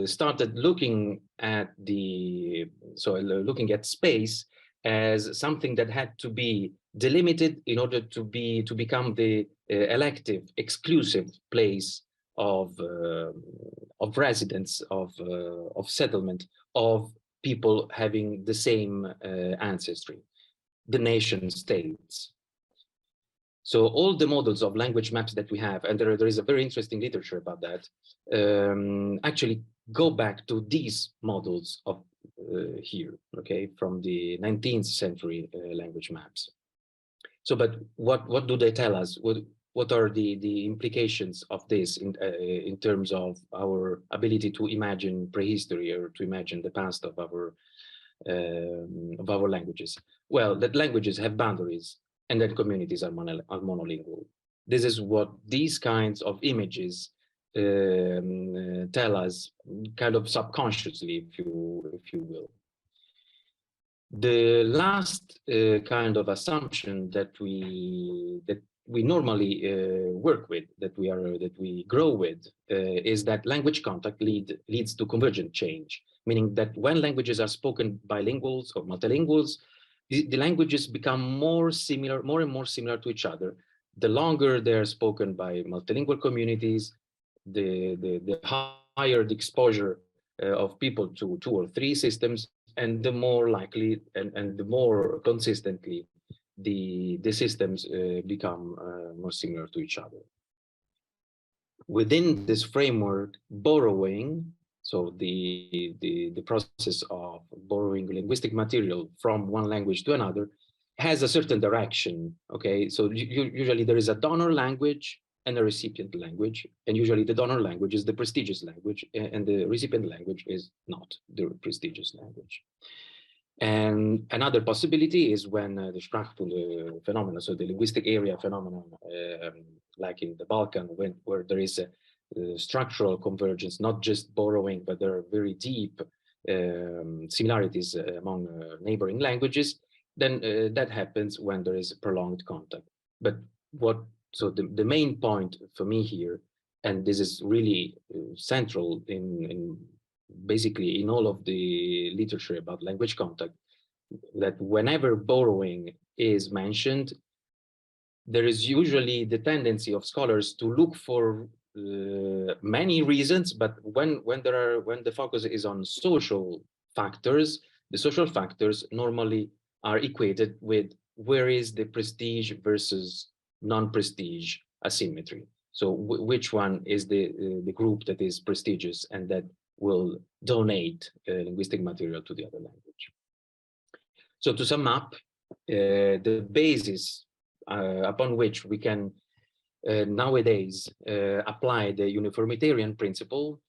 started looking at looking at space as something that had to be delimited in order to become the elective, exclusive place of residence, of settlement, of people having the same ancestry, the nation states. So all the models of language maps that we have, and there is a very interesting literature about that, actually go back to these models of here, okay, from the 19th century language maps. So, but what do they tell us? What are the implications of this in terms of our ability to imagine prehistory or to imagine the past of our languages? Well, that languages have boundaries, and that communities are monolingual. This is what these kinds of images tell us, kind of subconsciously, if you will. The last kind of assumption that we normally work with, that we grow with, is that language contact leads to convergent change, meaning that when languages are spoken bilinguals or multilinguals, the languages become more and more similar to each other. The longer they're spoken by multilingual communities, the higher the exposure of people to 2 or 3 systems, and the more likely and the more consistently the systems become more similar to each other. Within this framework, borrowing, so the process of borrowing linguistic material from one language to another, has a certain direction, okay? So usually there is a donor language and a recipient language, and usually the donor language is the prestigious language, and the recipient language is not the prestigious language. And another possibility is when the Sprachpool phenomenon, so the linguistic area phenomenon, like in the Balkan, where there is a structural convergence, not just borrowing, but there are very deep similarities among neighboring languages, then that happens when there is prolonged contact. But so the main point for me here, and this is really central in basically in all of the literature about language contact, that whenever borrowing is mentioned, there is usually the tendency of scholars to look for many reasons, but when the focus is on social factors, the social factors normally are equated with where is the prestige versus non-prestige asymmetry. So which one is the group that is prestigious and that will donate linguistic material to the other language. So to sum up, the basis upon which we can nowadays apply the uniformitarian principle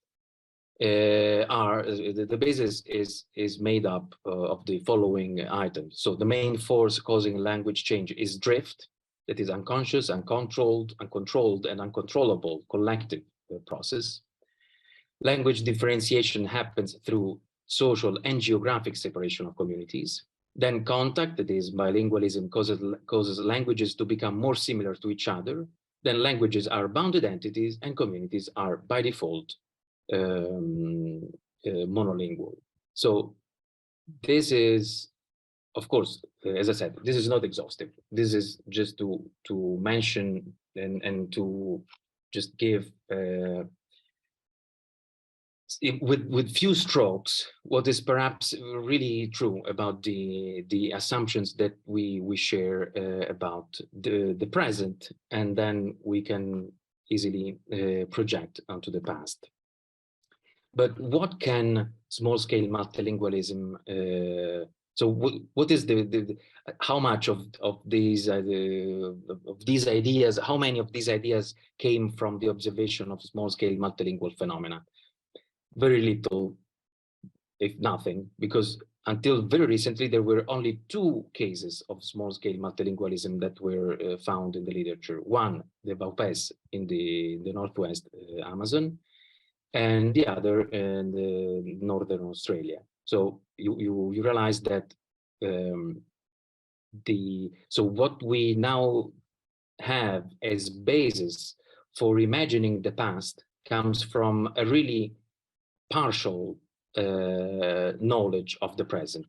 the basis is made up of the following items. So the main force causing language change is drift, that is unconscious, uncontrolled, and uncontrollable collective process. Language differentiation happens through social and geographic separation of communities. Then contact, that is bilingualism, causes languages to become more similar to each other. Then languages are bounded entities and communities are by default monolingual. So this is, of course, as I said, this is not exhaustive. This is just to mention and to just give with few strokes what is perhaps really true about the assumptions that we share about the present, and then we can easily project onto the past. But what can small-scale multilingualism? So what is how much of these ideas? How many of these ideas came from the observation of small-scale multilingual phenomena? Very little, if nothing, because until very recently, there were only 2 cases of small-scale multilingualism that were found in the literature. One, the Vaupés in the Northwest Amazon, and the other in the Northern Australia. So you realize that so what we now have as basis for imagining the past comes from a really partial knowledge of the present.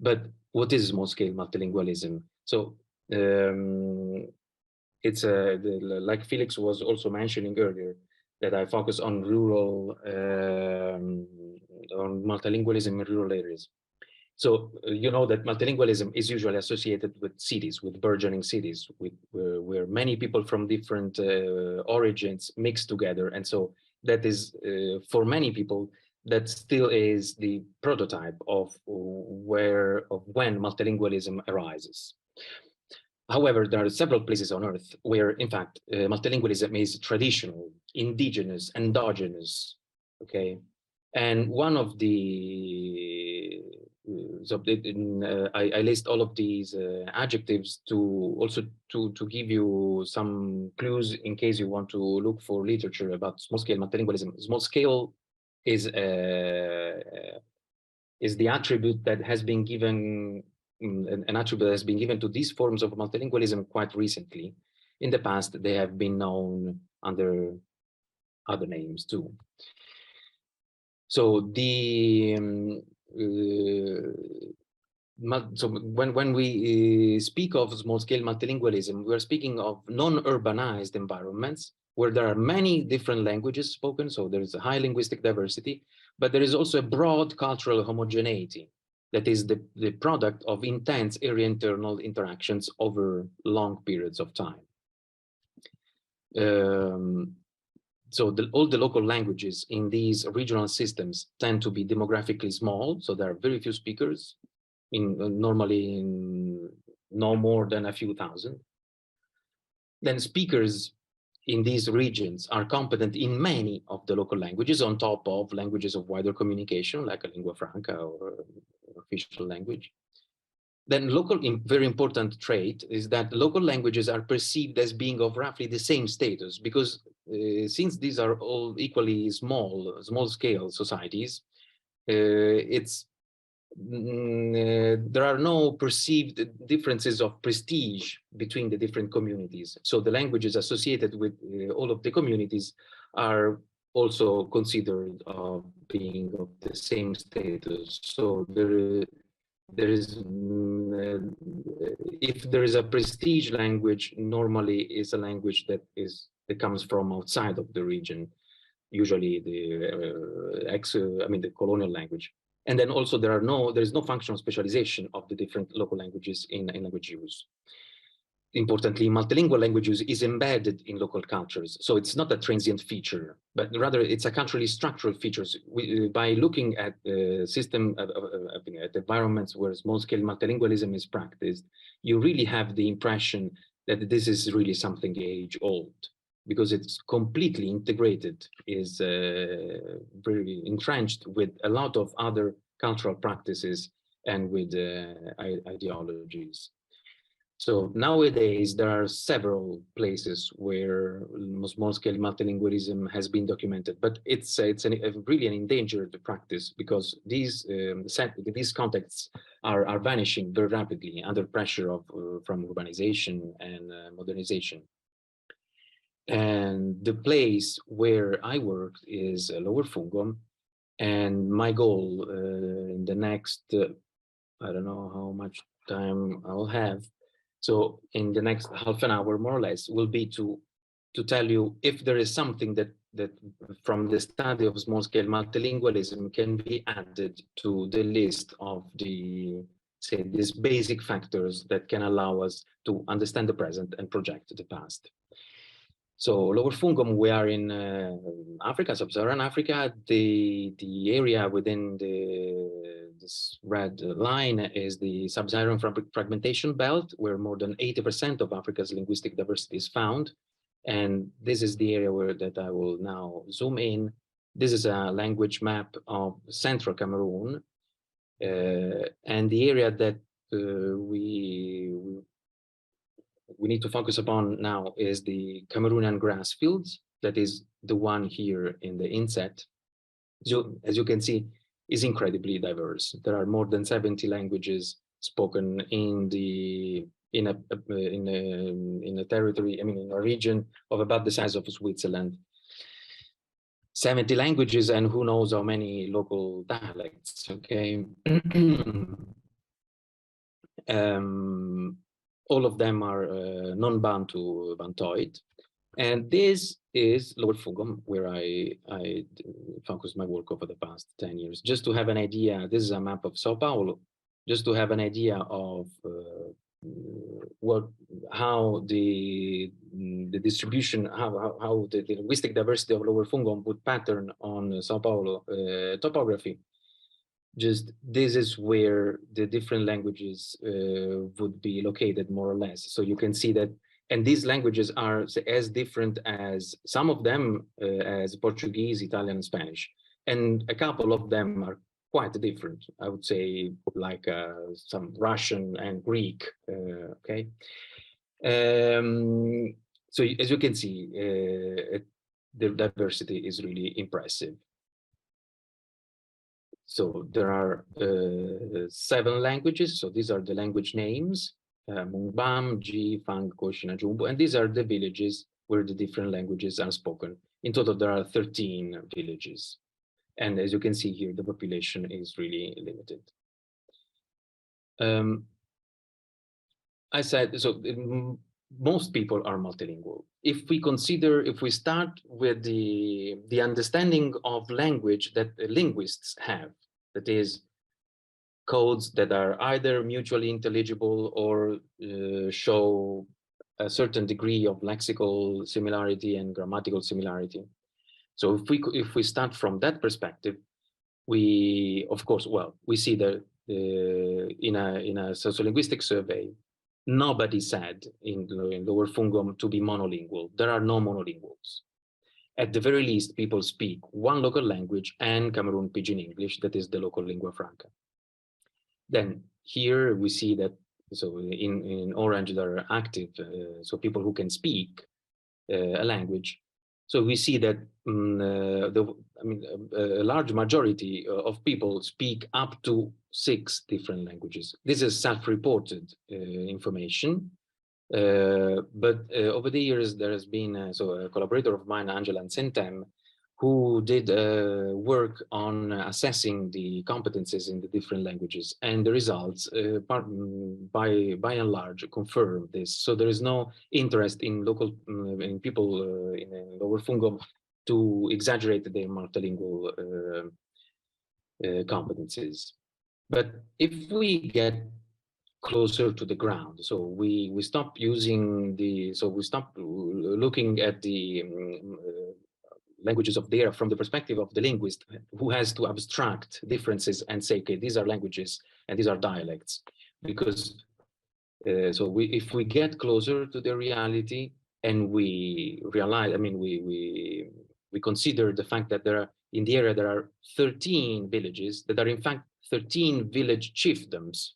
But what is small-scale multilingualism? So it's like Felix was also mentioning earlier, that I focus on rural, on multilingualism in rural areas. So you know that multilingualism is usually associated with cities, with burgeoning cities, where many people from different origins mix together. And so that is, for many people, that still is the prototype of when multilingualism arises. However, there are several places on Earth where, in fact, multilingualism is traditional, indigenous, endogenous, okay? And one of the, I list all of these adjectives to also to give you some clues in case you want to look for literature about small-scale multilingualism. Small-scale is the attribute that has been given, an attribute that has been given to these forms of multilingualism quite recently. In the past, they have been known under other names too. So so when we speak of small-scale multilingualism, we are speaking of non-urbanized environments where there are many different languages spoken, so there is a high linguistic diversity, but there is also a broad cultural homogeneity that is the product of intense area-internal interactions over long periods of time. So all the local languages in these regional systems tend to be demographically small, so there are very few speakers, normally no more than a few thousand. Then speakers in these regions are competent in many of the local languages on top of languages of wider communication, like a lingua franca or official language. Then very important trait is that local languages are perceived as being of roughly the same status, because since these are all equally small-scale societies, there are no perceived differences of prestige between the different communities. So the languages associated with all of the communities are also considered being of the same status. So there is, if there is a prestige language, normally is a language that comes from outside of the region, usually the colonial language. And then also there is no functional specialization of the different local languages in language use. Importantly, multilingual language use is embedded in local cultures. So it's not a transient feature, but rather it's a culturally structural features. By looking at at environments where small-scale multilingualism is practiced, you really have the impression that this is really something age-old, because it's completely integrated, is very entrenched with a lot of other cultural practices and with ideologies. So nowadays, there are several places where small-scale multilingualism has been documented, but it's really an endangered practice, because these contexts are vanishing very rapidly under pressure from urbanization and modernization. And the place where I work is Lower Fungom, and my goal in the next, I don't know how much time I'll have, so in the next half an hour, more or less, will be to tell you if there is something that from the study of small-scale multilingualism can be added to the list of these basic factors that can allow us to understand the present and project the past. So Lower Fungom, we are in Africa, sub-Saharan Africa. The area within this red line is the sub-Saharan fragmentation belt, where more than 80% of Africa's linguistic diversity is found. And this is the area that I will now zoom in. This is a language map of central Cameroon. And the area that we need to focus upon now is the Cameroonian grass fields. That is the one here in the inset. So, as you can see, is incredibly diverse. There are more than 70 languages spoken in a territory, I mean, in a region of about the size of Switzerland. 70 languages and who knows how many local dialects, okay? All of them are non-Bantu, Bantoid. And this is Lower Fungom, where I focused my work over the past 10 years. Just to have an idea, this is a map of Sao Paulo, just to have an idea of how the distribution, how the linguistic diversity of Lower Fungom would pattern on Sao Paulo topography. Just this is where the different languages would be located more or less. So you can see that, and these languages are as different as some of them as Portuguese, Italian, and Spanish. And a couple of them are quite different. I would say like some Russian and Greek, okay? So as you can see, the diversity is really impressive. So there are 7 languages. So these are the language names, Mungbam, Ji, Fang, Koshina, Jumbo, and these are the villages where the different languages are spoken. In total, there are 13 villages. And as you can see here, the population is really limited. I said, so most people are multilingual. If we start with the understanding of language that linguists have, that is codes that are either mutually intelligible or show a certain degree of lexical similarity and grammatical similarity. So if we start from that perspective, we, of course, well, we see that in a sociolinguistic survey, nobody said in Lower Fungom to be monolingual. There are no monolinguals. At the very least, people speak one local language and Cameroon Pidgin English, that is the local lingua franca. Then here we see that, so in orange, there are active, so people who can speak a language. So we see that a large majority of people speak up to 6 different languages. This is self-reported information, but over the years there has been a collaborator of mine, Angela Sentem, who did work on assessing the competences in the different languages, and the results by and large confirm this. So there is no interest in local in people in Lower Fungom to exaggerate their multilingual competencies. But if we get closer to the ground, so we stop using we stop looking at the languages of data from the perspective of the linguist, who has to abstract differences and say, okay, these are languages and these are dialects. Because if we get closer to the reality and we realize, I mean, we consider the fact that in the area there are 13 villages that are in fact 13 village chiefdoms.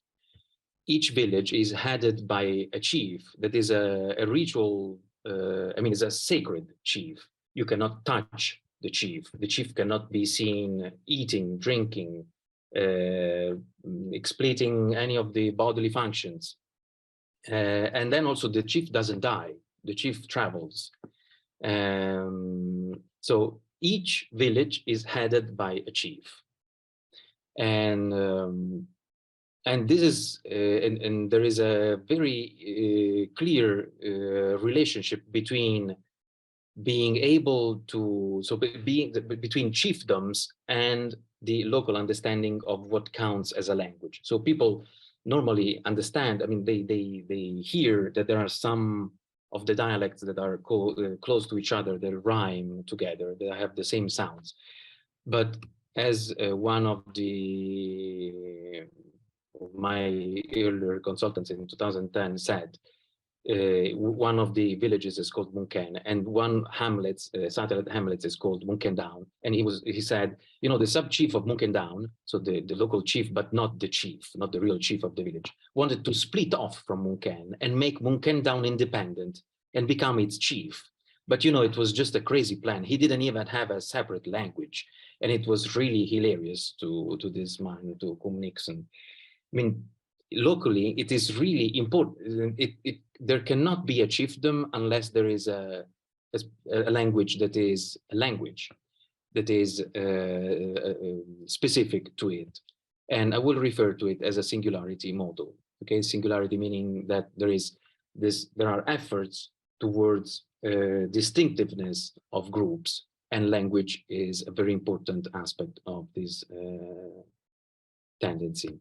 Each village is headed by a chief that is a ritual, is a sacred chief. You cannot touch the chief. The chief cannot be seen eating, drinking, expleting any of the bodily functions. And then also the chief doesn't die. The chief travels. So each village is headed by a chief. And this is, and there is a very clear relationship between being able to, between chiefdoms and the local understanding of what counts as a language. So people normally understand, I mean, they hear that there are some of the dialects that are close to each other, they rhyme together, they have the same sounds. But as one of my earlier consultants in 2010 said, one of the villages is called Munken, and one hamlet, satellite hamlet, is called Munken Down. And he said, you know, the sub-chief of Munken Down, so the local chief, but not the chief, not the real chief of the village, wanted to split off from Munken and make Munken Down independent and become its chief. But, you know, it was just a crazy plan. He didn't even have a separate language. And it was really hilarious to this man, to Cum Nixon. I mean, locally, it is really important. There cannot be a chiefdom unless there is a language that is a language that is specific to it. And I will refer to it as a singularity model. Okay, singularity meaning that there are efforts towards distinctiveness of groups, and language is a very important aspect of this tendency.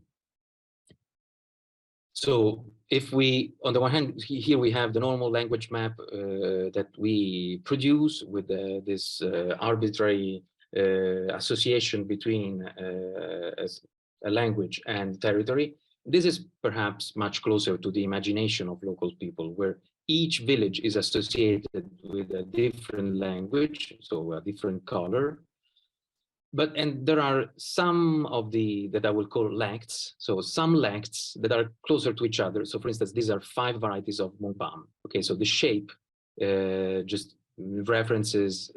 So if we, on the one hand, here we have the normal language map that we produce with this arbitrary association between a language and territory. This is perhaps much closer to the imagination of local people, where each village is associated with a different language, so a different color. And there are some of that I will call lacts. So some lacts that are closer to each other. So for instance, these are 5 varieties of Mungpam. Okay, so the shape just references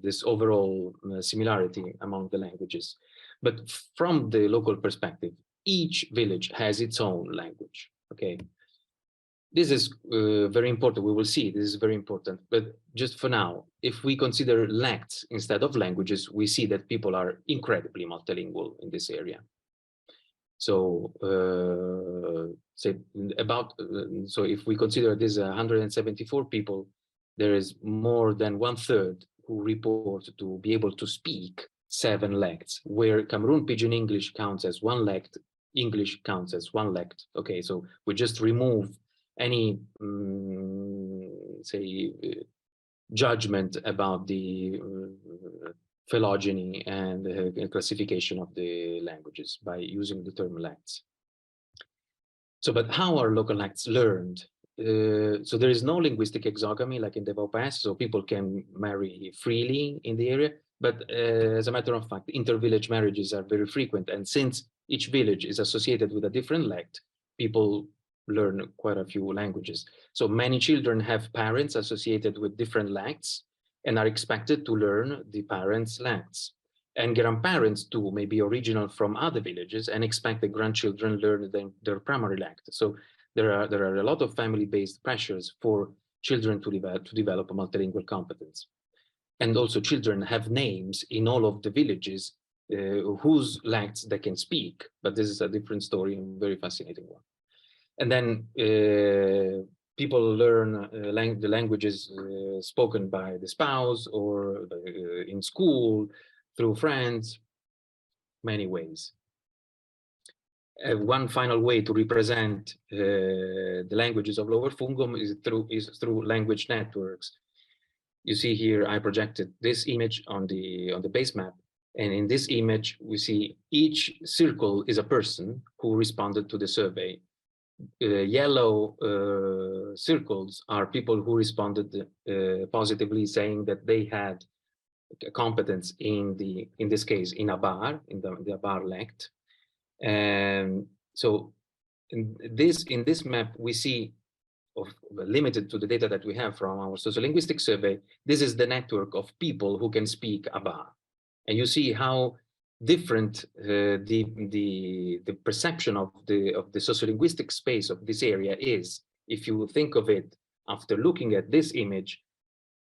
this overall similarity among the languages. But from the local perspective, each village has its own language. Okay. This is very important. We will see this is very important. But just for now, if we consider lacts instead of languages, we see that people are incredibly multilingual in this area. So, so if we consider this 174 people, there is more than 1/3 who report to be able to speak 7 lacts, where Cameroon Pidgin English counts as 1 lact, English counts as 1 lact. Okay, so we just remove any judgment about the phylogeny and classification of the languages by using the term lacts. So, but how are local lacts learned? So there is no linguistic exogamy like in the Vaupas, so people can marry freely in the area. But as a matter of fact, inter-village marriages are very frequent. And since each village is associated with a different lact, people learn quite a few languages. So many children have parents associated with different lacts and are expected to learn the parents' lacts. And grandparents too may be original from other villages and expect the grandchildren learn their primary lact. So there are a lot of family-based pressures for children to develop a multilingual competence. And also children have names in all of the villages whose lacts they can speak, but this is a different story and a very fascinating one. And then people learn the languages spoken by the spouse or in school, through friends, many ways. One final way to represent the languages of Lower Fungom is through language networks. You see here, I projected this image on the base map. And in this image, we see each circle is a person who responded to the survey. Yellow circles are people who responded positively, saying that they had a competence in this case in Abar, in the Abar lact. And so in this map we see, limited to the data that we have from our sociolinguistic survey, this is the network of people who can speak Abar, and you see how different the perception of the sociolinguistic space of this area is if you think of it after looking at this image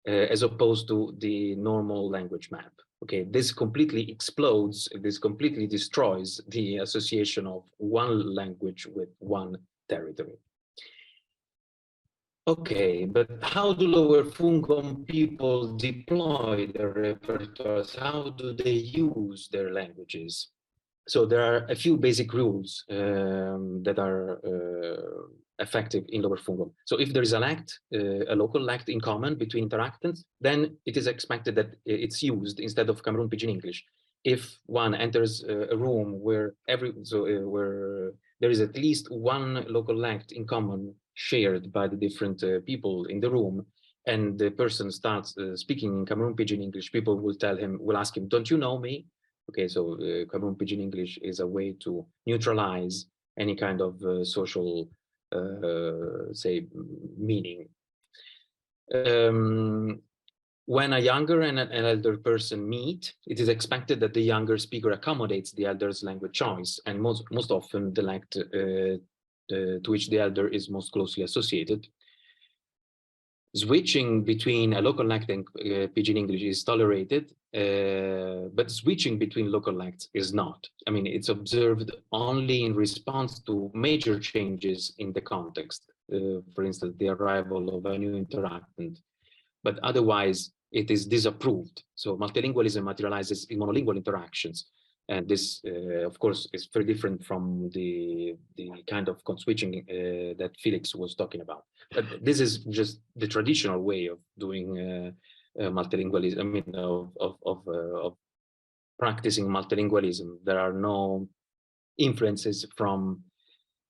as opposed to the normal language map. Okay, this completely explodes, this completely destroys the association of one language with one territory. Okay, but how do Lower Fungom people deploy their repertoires? How do they use their languages? So there are a few basic rules that are effective in Lower Fungom. So if there is a lact, a local lact in common between interactants, then it is expected that it's used instead of Cameroon Pidgin English. If one enters a room where where there is at least one local lact in common shared by the different people in the room, and the person starts speaking in Cameroon Pidgin English, people will ask him, don't you know me? Okay, so Cameroon Pidgin English is a way to neutralize any kind of social, say, meaning. When a younger and an elder person meet, it is expected that the younger speaker accommodates the elder's language choice, and most often the dialect to which the elder is most closely associated. Switching between a local dialect and Pidgin English is tolerated, but switching between local dialects is not. I mean, it's observed only in response to major changes in the context. For instance, the arrival of a new interactant, but otherwise it is disapproved. So multilingualism materializes in monolingual interactions. And this, of course, is very different from the kind of code switching that Felix was talking about. But this is just the traditional way of doing multilingualism. I mean, of practicing multilingualism. There are no influences from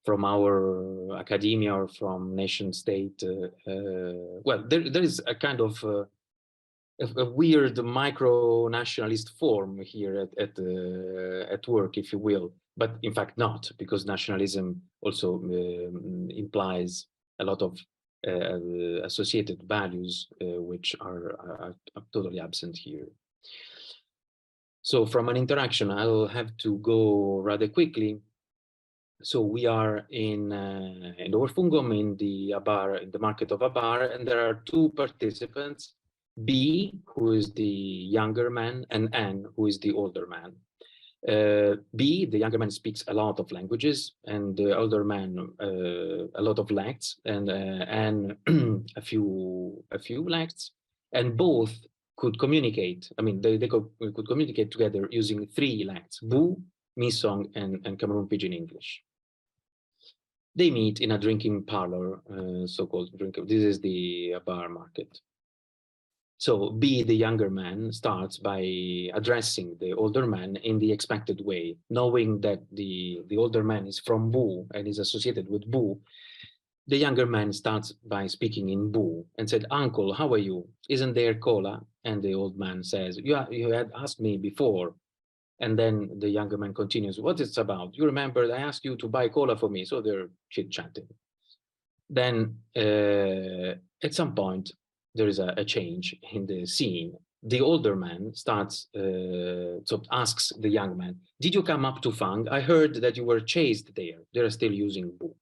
our academia or from nation state. Well, there is a kind of a weird micro-nationalist form here at work, if you will, but in fact not, because nationalism also implies a lot of associated values which are totally absent here. So from an interaction, I'll have to go rather quickly. So we are in Oberfungom, in the market of Abar, and there are two participants, B, who is the younger man, and N, who is the older man. B, the younger man, speaks a lot of languages, and the older man a lot of dialects, and N a few dialects, and both could communicate. I mean, they could communicate together using three dialects: Bu, Misong, and Cameroon Pidgin English. They meet in a drinking parlor, so-called drinking. This is the bar market. So B, the younger man, starts by addressing the older man in the expected way, knowing that the older man is from Bu and is associated with Bu. The younger man starts by speaking in Bu and said, "Uncle, how are you? Isn't there cola?" And the old man says, you had asked me before." And then the younger man continues, "What it's about? You remember I asked you to buy cola for me." So they're chit-chatting. Then at some point, there is a change in the scene. The older man starts, so asks the young man, "Did you come up to Fang? I heard that you were chased there." They're still using Bu.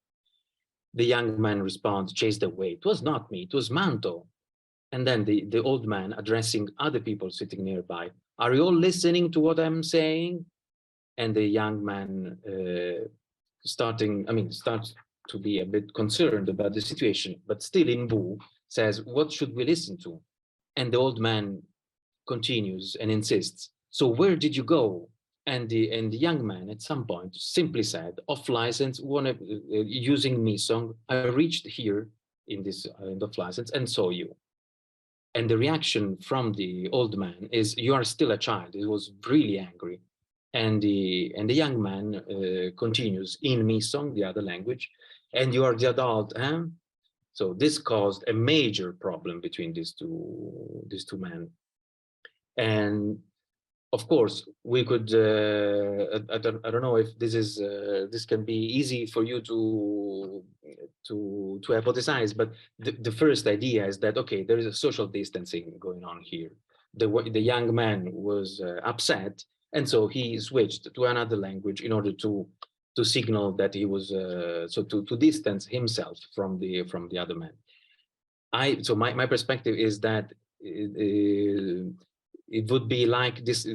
The young man responds, "Chased away. It was not me, it was Manto." And then the old man, addressing other people sitting nearby, "Are you all listening to what I'm saying?" And the young man starts to be a bit concerned about the situation, but still in Bu, says, "What should we listen to?" And the old man continues and insists, "So where did you go?" And the young man at some point simply said, "Off license, using Misong, I reached here in this off license and saw you." And the reaction from the old man is, "You are still a child." He was really angry. And the young man continues in Misong, the other language, "And you are the adult, huh?" So this caused a major problem between these two men. And of course, we could, I don't know if this can be easy for you to hypothesize, but the first idea is that, okay, there is a social distancing going on here. The young man was upset, and so he switched to another language in order to signal that he was, to distance himself from the other man. So my perspective is that it would be like this,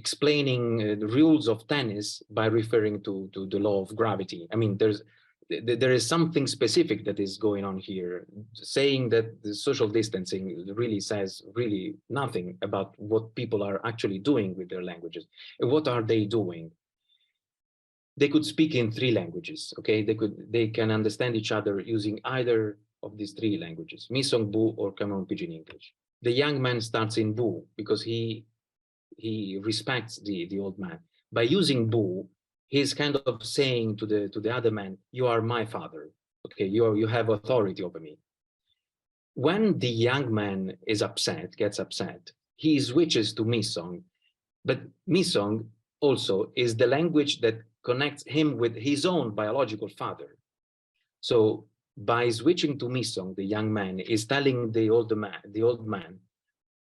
explaining the rules of tennis by referring to the law of gravity. I mean, there is something specific that is going on here. Saying that the social distancing really says really nothing about what people are actually doing with their languages. What are they doing? They could speak in three languages, okay? They can understand each other using either of these three languages, Misong, Bu, or Cameroon Pidgin English. The young man starts in Bu because he respects the old man. By using Bu, he's kind of saying to the other man, "You are my father." Okay, you have authority over me. When the young man is upset, gets upset, he switches to Misong, but Misong also is the language that connects him with his own biological father. So by switching to Misong, the young man is telling the old man,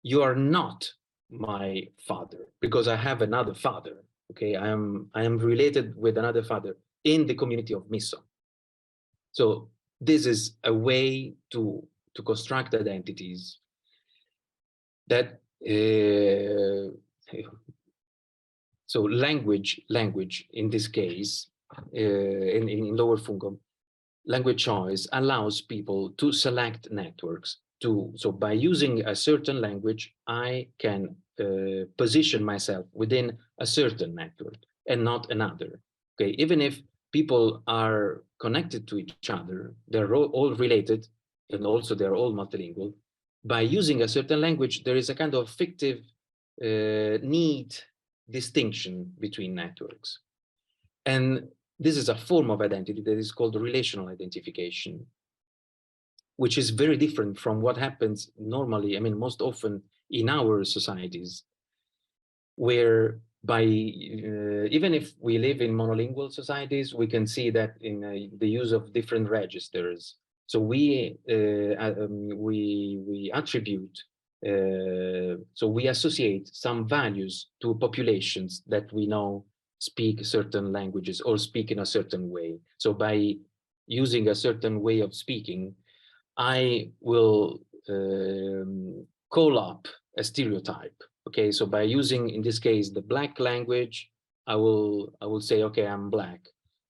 you are not my father because I have another father. Okay, I am related with another father in the community of Misong. So this is a way to construct identities that so language in this case, in Lower Fungom, language choice allows people to select networks. So by using a certain language, I can position myself within a certain network and not another. Okay, even if people are connected to each other, they're all related, and also they're all multilingual. By using a certain language, there is a kind of fictive neat distinction between networks. And this is a form of identity that is called relational identification, which is very different from what happens normally, I mean, most often in our societies, where by, even if we live in monolingual societies, we can see that in the use of different registers. So we attribute, so we associate some values to populations that we know speak certain languages or speak in a certain way. So by using a certain way of speaking, I will call up a stereotype. Okay, so by using, in this case, the black language, I will say, okay, I'm black.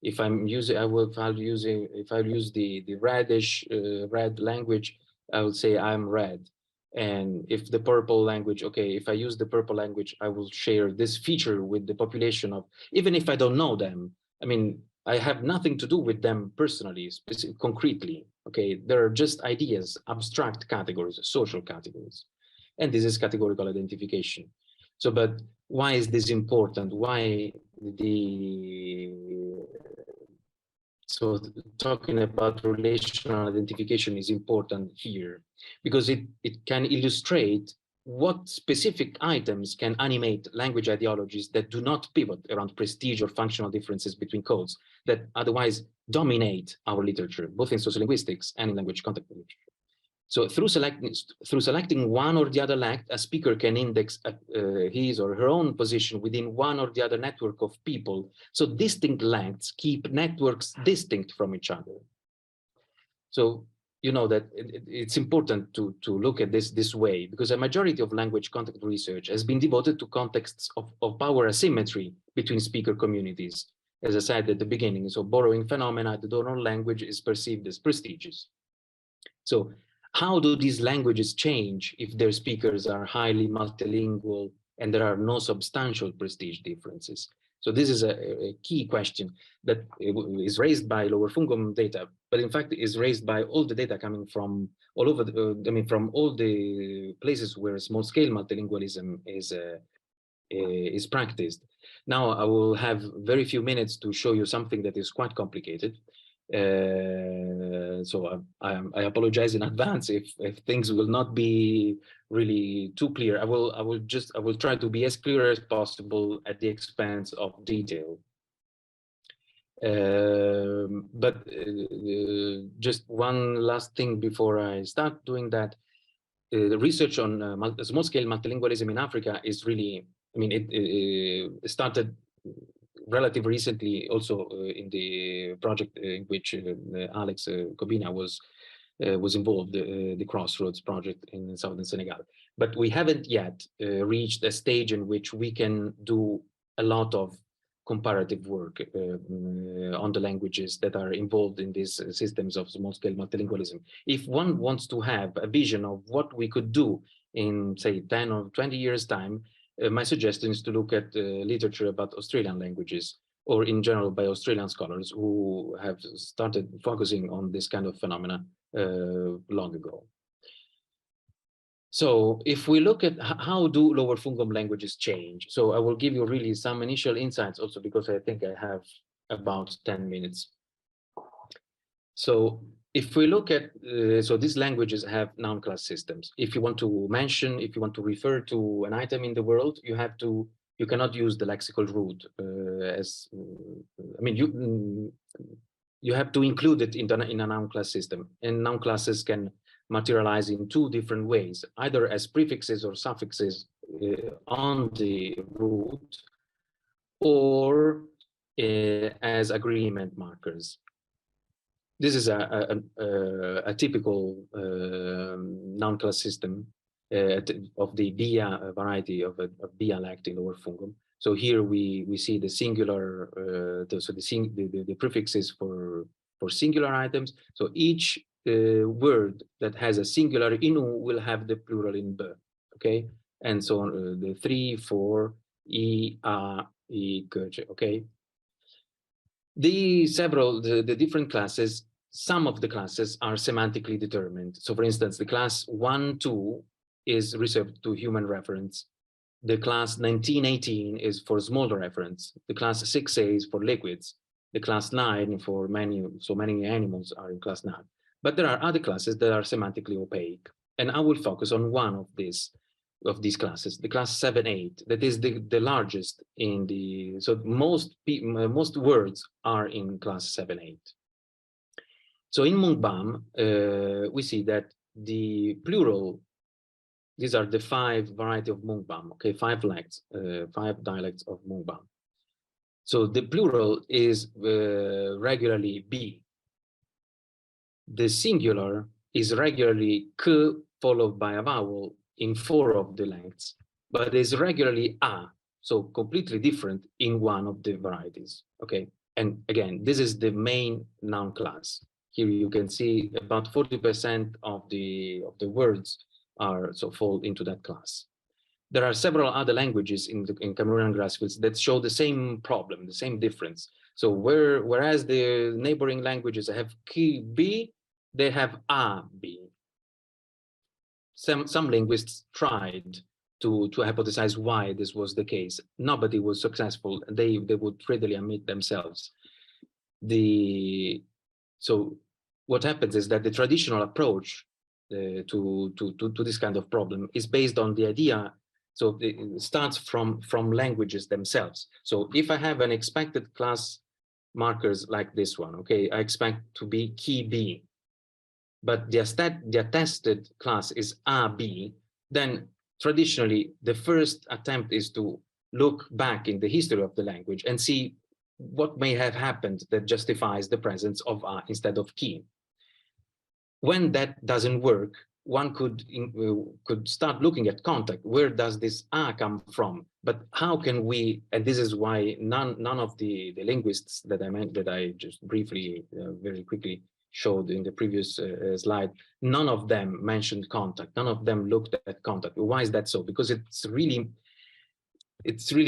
If I'm using, if I use the reddish red language, I will say I'm red. And if the purple language, okay, if I use the purple language, I will share this feature with the population of, even if I don't know them. I mean, I have nothing to do with them personally, concretely. Okay, they're just ideas, abstract categories, social categories. And this is categorical identification. So, but why is this important? Why so talking about relational identification is important here, because it can illustrate what specific items can animate language ideologies that do not pivot around prestige or functional differences between codes that otherwise dominate our literature, both in sociolinguistics and in language context literature. So through selecting one or the other lect, a speaker can index his or her own position within one or the other network of people. So distinct lects keep networks distinct from each other. So you know that it's important to look at this way, because a majority of language context research has been devoted to contexts of power asymmetry between speaker communities. As I said at the beginning, so borrowing phenomena, the donor language is perceived as prestigious. So how do these languages change if their speakers are highly multilingual and there are no substantial prestige differences? So this is a key question that is raised by Lower Fungom data, but in fact is raised by all the data coming from all over, from all the places where small-scale multilingualism is practiced. Now I will have very few minutes to show you something that is quite complicated. So I apologize in advance if things will not be really too clear. I will try to be as clear as possible at the expense of detail. But just one last thing before I start doing that. The research on small-scale multilingualism in Africa is really, I mean, it started relatively recently, also in the project in which Alex Kobina was involved, the Crossroads project in southern Senegal. But we haven't yet reached a stage in which we can do a lot of comparative work on the languages that are involved in these systems of small-scale multilingualism. If one wants to have a vision of what we could do in, say, 10 or 20 years' time, my suggestion is to look at literature about Australian languages, or in general by Australian scholars who have started focusing on this kind of phenomena long ago. So if we look at how do Lower Fungom languages change, so I will give you really some initial insights also, because I think I have about 10 minutes. So if we look at, so these languages have noun class systems. If you want to mention, if you want to refer to an item in the world, you have to, you cannot use the lexical root I mean, you have to include it in a noun class system, and noun classes can materialize in two different ways, either as prefixes or suffixes on the root, or as agreement markers. This is a typical noun class system of the Bia variety of dialect in Lower Fungum. So here we see the singular, the prefixes for singular items. So each word that has a singular inu will have the plural in b. Okay, and so on, the 3, 4, I, a, I, g, okay. The different classes, some of the classes are semantically determined. So for instance, the class 1, 2 is reserved to human reference. The class 1918 is for small reference. The class 6A is for liquids. The class 9 for many, so many animals are in class 9. But there are other classes that are semantically opaque. And I will focus on one of these classes, the class 7-8, that is the largest in the, so most words are in class 7-8. So in Mungbam, we see that the plural, these are the 5 variety of Mungbam, okay, 5 dialects of Mungbam. So the plural is regularly B. The singular is regularly K followed by a vowel in 4 of the lengths, but is regularly A, so completely different in one of the varieties, okay? And again, this is the main noun class. Here you can see about 40% of the words are fall into that class. There are several other languages in Cameroonian grassfields that show the same problem, the same difference. So whereas the neighboring languages have Ki B, they have A B. Some linguists tried to hypothesize why this was the case. Nobody was successful. They would readily admit themselves. So what happens is that the traditional approach to this kind of problem is based on the idea. So it starts from languages themselves. So if I have an expected class markers like this one, okay, I expect to be key B, but the attested class is AB, then traditionally the first attempt is to look back in the history of the language and see what may have happened that justifies the presence of A instead of key. When that doesn't work, one could start looking at contact. Where does this A come from? But how can we, and this is why none of the linguists that I just briefly, very quickly showed in the previous slide, none of them mentioned contact. None of them looked at contact. Why is that so? Because it's really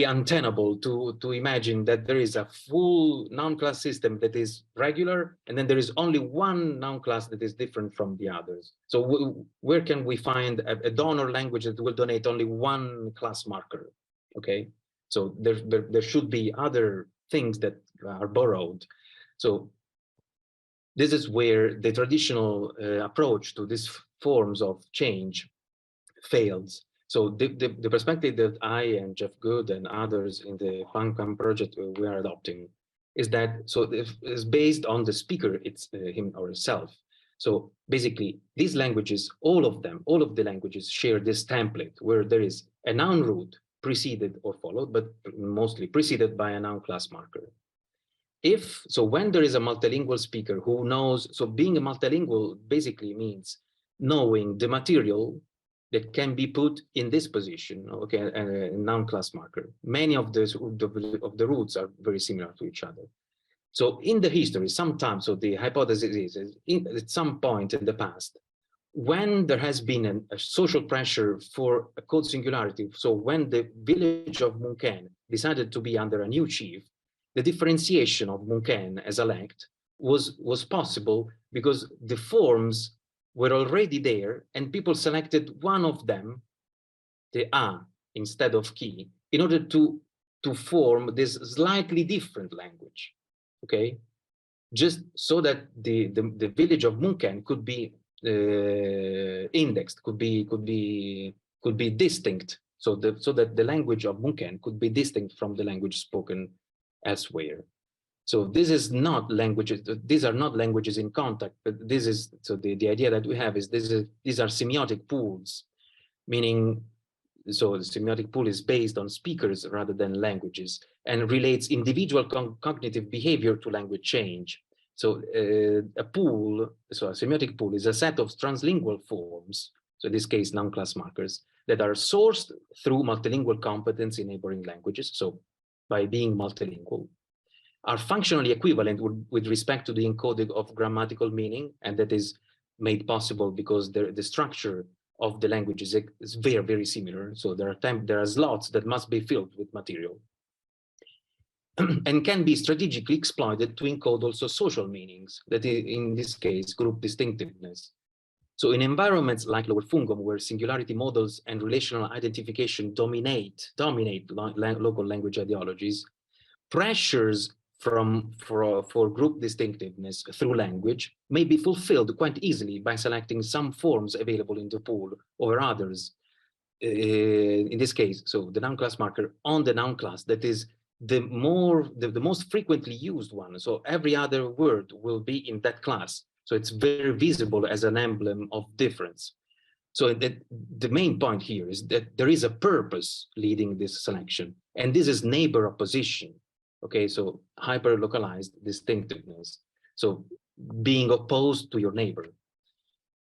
untenable to imagine that there is a full noun class system that is regular, and then there is only one noun class that is different from the others. So where can we find a donor language that will donate only one class marker? Okay, so there should be other things that are borrowed. So this is where the traditional approach to these forms of change fails. So the perspective that I and Jeff Good and others in the FunCam project we are adopting is that, so it's based on the speaker, it's him or herself. So basically these languages, all of the languages share this template where there is a noun root preceded or followed, but mostly preceded by a noun class marker. So when there is a multilingual speaker who knows, so being a multilingual basically means knowing the material that can be put in this position, okay, a noun class marker. Many of the roots are very similar to each other. So in the history, sometimes, so the hypothesis is at some point in the past, when there has been a social pressure for a code singularity, so when the village of Munken decided to be under a new chief, the differentiation of Munken as a lect was possible because the forms were already there and people selected one of them, the A instead of ki, in order to form this slightly different language, okay? just so that the village of Munken could be indexed, could be distinct, so that the language of Munken could be distinct from the language spoken elsewhere. So this is not languages, these are not languages in contact, but this is, so the idea that we have is these are semiotic pools, meaning, so the semiotic pool is based on speakers rather than languages, and relates individual cognitive behavior to language change. So a pool, so a semiotic pool is a set of translingual forms, so in this case noun-class markers, that are sourced through multilingual competence in neighboring languages, so by being multilingual, are functionally equivalent with respect to the encoding of grammatical meaning, and that is made possible because the structure of the language is very, very similar. So there are slots that must be filled with material and can be strategically exploited to encode also social meanings, that is, in this case, group distinctiveness. So in environments like Lower Fungom, where singularity models and relational identification dominate local language ideologies, pressures for group distinctiveness through language may be fulfilled quite easily by selecting some forms available in the pool over others. In this case, so the noun class marker on the noun class that is the most frequently used one. So every other word will be in that class. So it's very visible as an emblem of difference. So the main point here is that there is a purpose leading this selection, and this is neighbor opposition. Okay, so hyper-localized distinctiveness. So being opposed to your neighbor.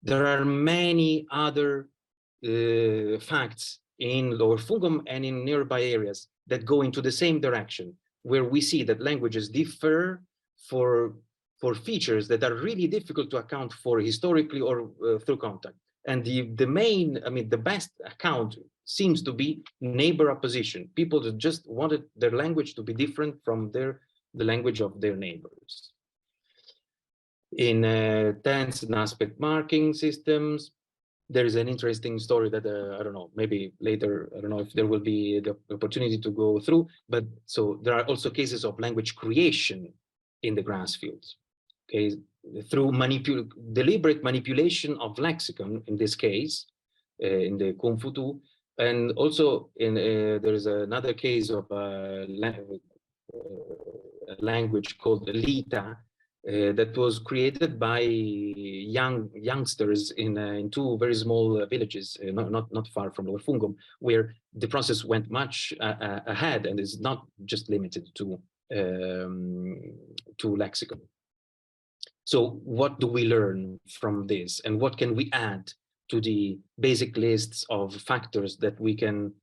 There are many other facts in Lower Fungom and in nearby areas that go into the same direction, where we see that languages differ for features that are really difficult to account for historically or through contact. And the main, I mean, the best account seems to be neighbor opposition. People that just wanted their language to be different from the language of their neighbors. In tense and aspect marking systems, there is an interesting story that I don't know, maybe later, I don't know if there will be the opportunity to go through, but so there are also cases of language creation in the grass fields. Okay, through deliberate manipulation of lexicon, in this case, in the Kungfutu, and also in there is another case of a language called Lita that was created by youngsters in two very small villages, not far from Lower Fungom, where the process went much ahead and is not just limited to lexicon. So what do we learn from this, and what can we add to the basic lists of factors that we can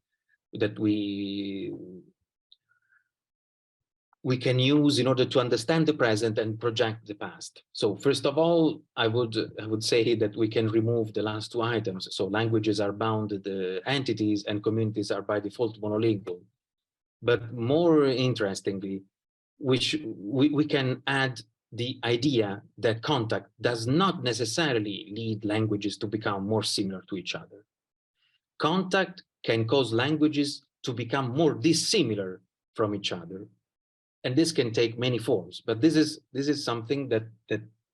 use in order to understand the present and project the past? So first of all, I would say that we can remove the last two items. So languages are bounded entities and communities are by default monolingual. But more interestingly, we can add the idea that contact does not necessarily lead languages to become more similar to each other. Contact can cause languages to become more dissimilar from each other. And this can take many forms, but this is something that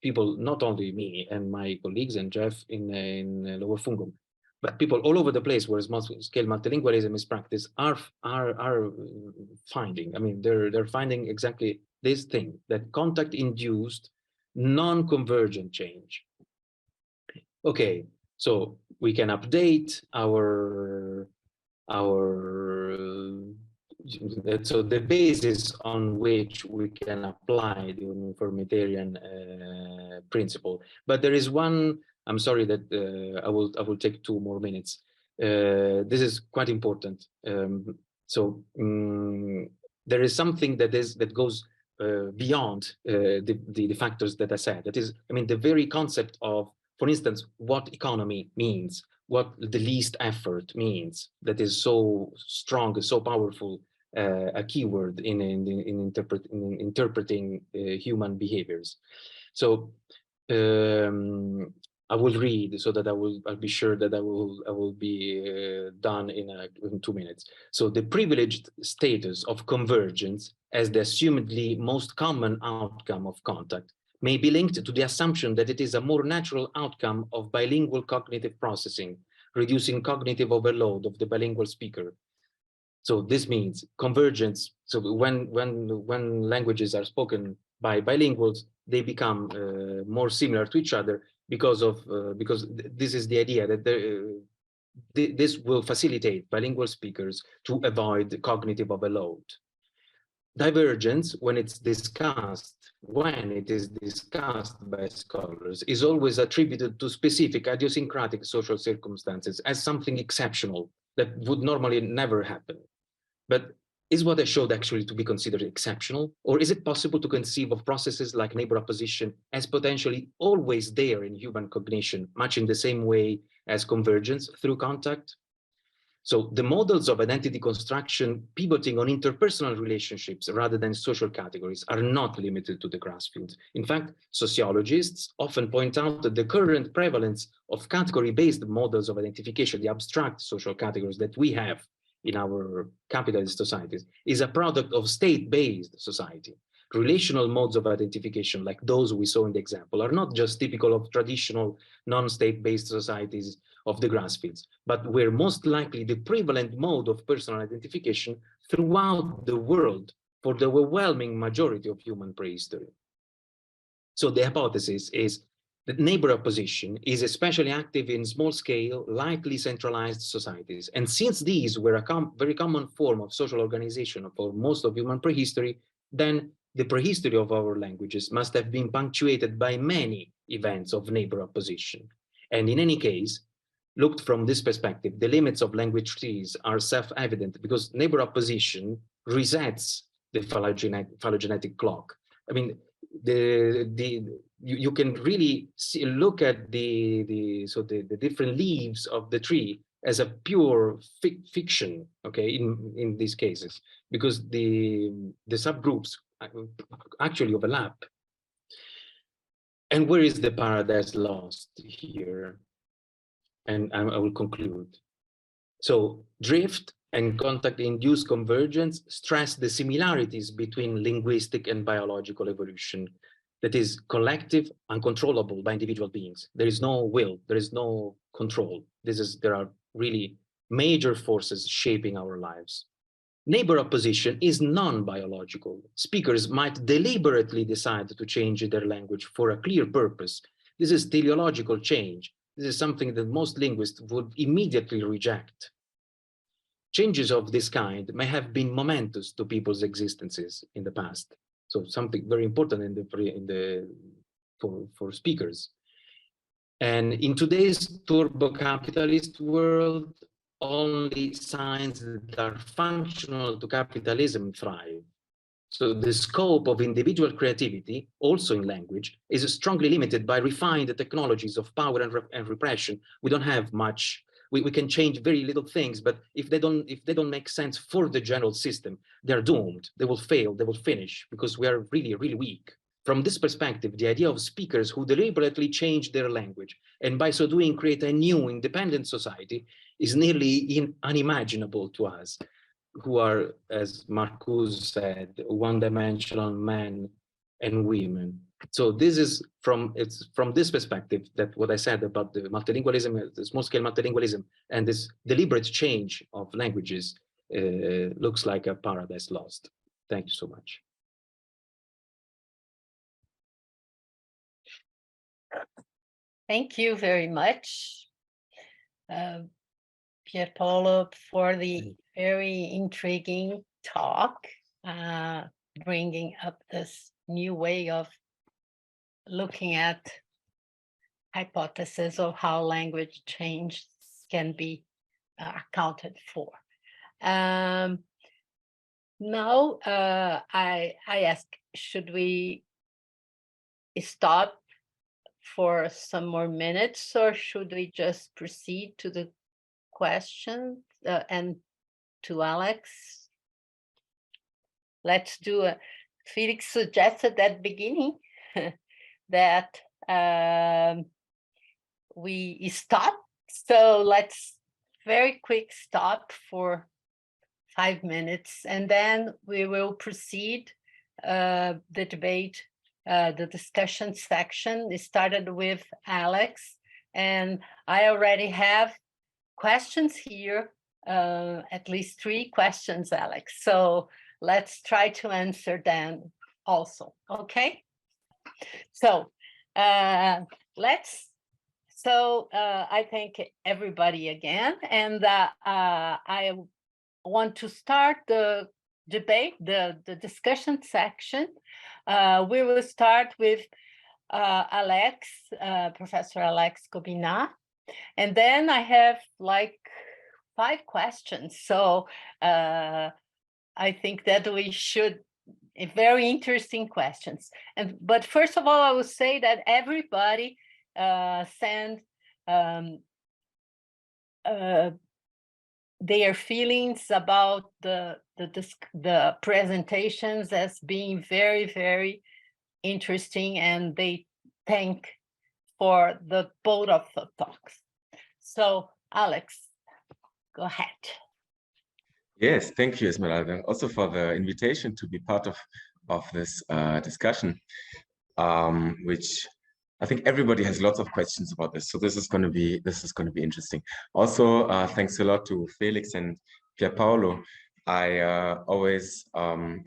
people, not only me and my colleagues and Jeff in Lower Fungom, but people all over the place where small-scale multilingualism is practiced are finding. I mean, they're finding exactly this thing, that contact-induced non-convergent change. Okay, so we can update so the basis on which we can apply the uniformitarian principle. But there is one, I'm sorry that I will take 2 more minutes. This is quite important. There is something that goes beyond the factors that I said. That is, I mean, the very concept of, for instance, what economy means, what the least effort means, that is so strong, so powerful a keyword in interpreting human behaviors. So I will read so that I'll be sure that I will be done in 2 minutes. So the privileged status of convergence as the assumedly most common outcome of contact may be linked to the assumption that it is a more natural outcome of bilingual cognitive processing, reducing cognitive overload of the bilingual speaker. So this means convergence. So when languages are spoken by bilinguals, they become more similar to each other because this is the idea that this will facilitate bilingual speakers to avoid cognitive overload. Divergence, when it is discussed by scholars, is always attributed to specific idiosyncratic social circumstances as something exceptional that would normally never happen. But is what I showed actually to be considered exceptional? Or is it possible to conceive of processes like neighbor opposition as potentially always there in human cognition, much in the same way as convergence through contact? So the models of identity construction pivoting on interpersonal relationships rather than social categories are not limited to the grass fields. In fact, sociologists often point out that the current prevalence of category-based models of identification, the abstract social categories that we have in our capitalist societies, is a product of state-based society. Relational modes of identification, like those we saw in the example, are not just typical of traditional non-state-based societies of the grass fields, but were most likely the prevalent mode of personal identification throughout the world for the overwhelming majority of human prehistory. So the hypothesis is that neighbor opposition is especially active in small-scale, lightly centralized societies. And since these were a very common form of social organization for most of human prehistory, then the prehistory of our languages must have been punctuated by many events of neighbor opposition. And in any case, looked from this perspective, the limits of language trees are self-evident because neighbor opposition resets the phylogenetic clock. I mean, you can really look at the different leaves of the tree as a pure fiction, okay, in these cases, because the subgroups actually overlap. And where is the paradise lost here? And I will conclude. So drift and contact-induced convergence stress the similarities between linguistic and biological evolution that is collective, uncontrollable by individual beings. There is no will, there is no control. There are really major forces shaping our lives. Neighbor opposition is non-biological. Speakers might deliberately decide to change their language for a clear purpose. This is teleological change. This is something that most linguists would immediately reject. Changes of this kind may have been momentous to people's existences in the past. So something very important for speakers. And in today's turbo-capitalist world, only signs that are functional to capitalism thrive. So the scope of individual creativity, also in language, is strongly limited by refined technologies of power and repression. We don't have much. We can change very little things, but if they don't make sense for the general system, they're doomed. They will fail. They will finish because we are really, really weak. From this perspective, the idea of speakers who deliberately change their language and by so doing create a new independent society is nearly unimaginable to us, who are, as Marcuse said, one-dimensional men and women. So this is from this perspective that what I said about the multilingualism, the small-scale multilingualism, and this deliberate change of languages looks like a paradise lost. Thank you so much. Thank you very much, Pierpaolo, for the very intriguing talk, bringing up this new way of looking at hypotheses of how language change can be accounted for. Now, I ask, should we stop for some more minutes, or should we just proceed to the questions and to Alex? Let's do a, Felix suggested at the beginning that we stop. So let's very quick stop for 5 minutes, and then we will proceed the debate the discussion section. It started with Alex, and I already have questions here, at least 3 questions, Alex. So let's try to answer them also, okay? So I thank everybody again, and I want to start the debate, the discussion section. We will start with Alex, Professor Alex Gobinat, and then I have like 5 questions. So I think that we should, very interesting questions. But first of all, I will say that everybody send their feelings about the presentations as being very, very interesting, and they thank for the both of the talks. So Alex, go ahead. Yes, thank you, Esmeralda, also for the invitation to be part of this discussion, which I think everybody has lots of questions about this. So this is going to be interesting. Also, thanks a lot to Felix and Pier Paolo. I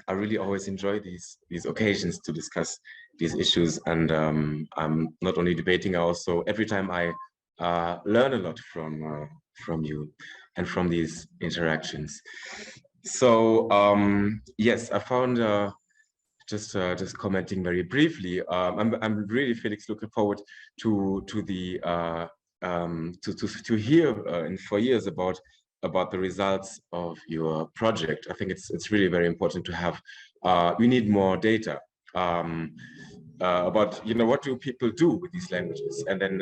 really always enjoy these occasions to discuss these issues, and I'm not only debating, also every time I learn a lot from you and from these interactions. So yes, I found just commenting very briefly. I'm really, Felix, looking forward to hear in 4 years about the results of your project. I think it's really very important to have. We need more data about what do people do with these languages, and then.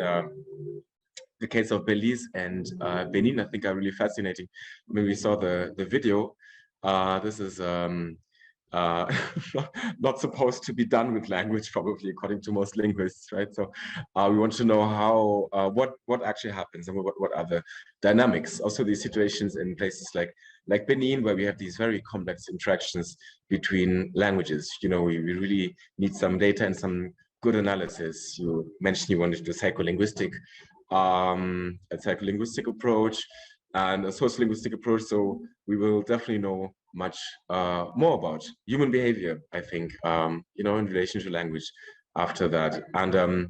The case of Belize and Benin, I think, are really fascinating. When we saw the video, this is not supposed to be done with language, probably, according to most linguists, right? So we want to know how what actually happens and what are the dynamics. Also, these situations in places like Benin, where we have these very complex interactions between languages. We really need some data and some good analysis. You mentioned you wanted to do psycholinguistic. A psycholinguistic approach and a sociolinguistic approach, so we will definitely know much more about human behavior, I think, in relation to language after that. And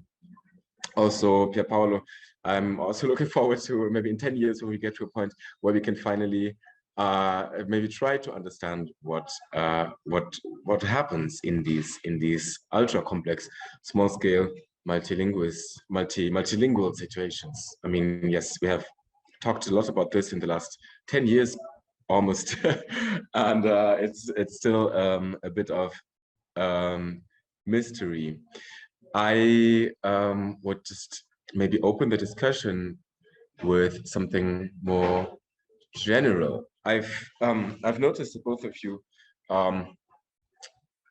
also, Pier Paolo, I'm also looking forward to maybe in 10 years when we get to a point where we can finally maybe try to understand what happens in these ultra complex, small scale multilingual situations. I mean, yes, we have talked a lot about this in the last 10 years, almost, and it's still a bit of mystery. I would just maybe open the discussion with something more general. I've noticed that both of you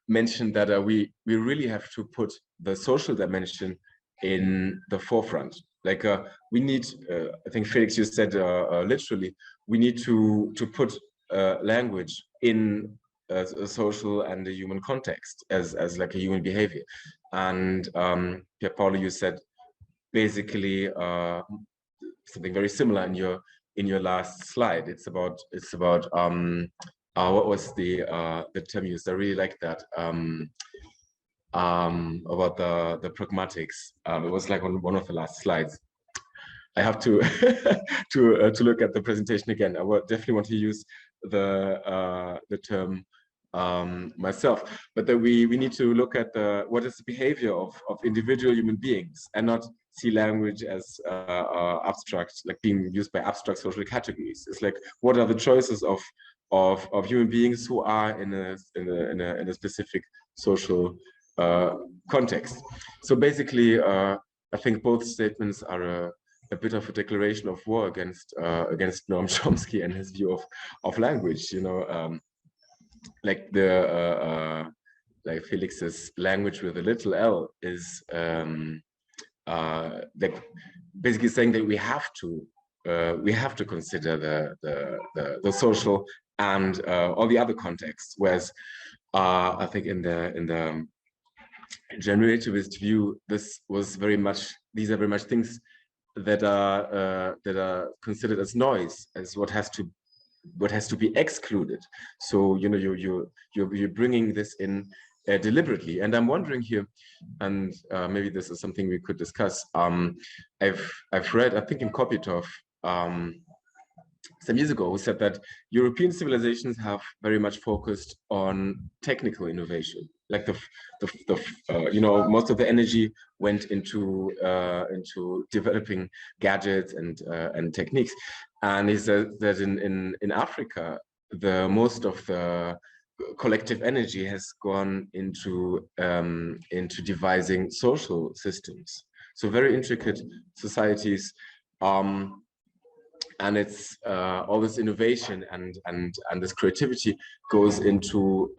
mentioned that we really have to put the social dimension in the forefront. Like we need, I think Felix, you said literally, we need to put language in a social and a human context as like a human behavior. And Pier Paolo, you said basically something very similar in your last slide. It's about what was the term used? I really like that. About the pragmatics. It was like on one of the last slides. I have to to look at the presentation again. I would definitely want to use the term myself, but that we need to look at what is the behavior of individual human beings, and not see language as abstract, like being used by abstract social categories. It's like, what are the choices of human beings who are in a specific social context. So basically, I think both statements are a bit of a declaration of war against Noam Chomsky and his view of language. Like like Felix's language with a little L is like basically saying that we have to consider the social and all the other contexts. Whereas I think in the generativist view, this was very much, these are very much things that are considered as noise, as what has to be excluded. So you're bringing this in deliberately. And I'm wondering here, and maybe this is something we could discuss. I've read, I think in Kopitov, some years ago, who said that European civilizations have very much focused on technical innovation. Like most of the energy went into developing gadgets and techniques. And he said that in Africa, most of the collective energy has gone into devising social systems. So very intricate societies. And it's all this innovation and this creativity goes into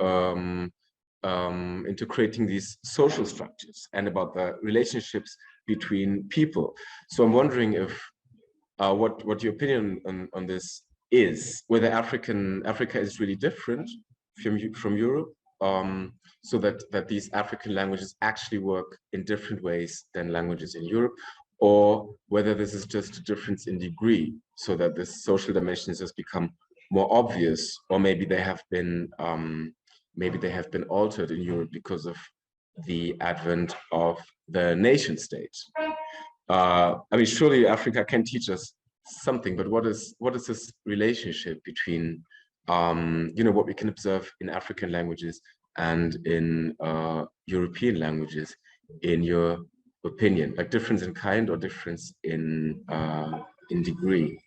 creating these social structures and about the relationships between people. So I'm wondering if what your opinion on this is, whether Africa is really different from Europe, so that these African languages actually work in different ways than languages in Europe, or whether this is just a difference in degree, so that this social dimensions has become more obvious, or maybe they have been altered in Europe because of the advent of the nation state. I mean, surely Africa can teach us something, but what is this relationship between what we can observe in African languages and in European languages, in your opinion, like difference in kind or difference in degree?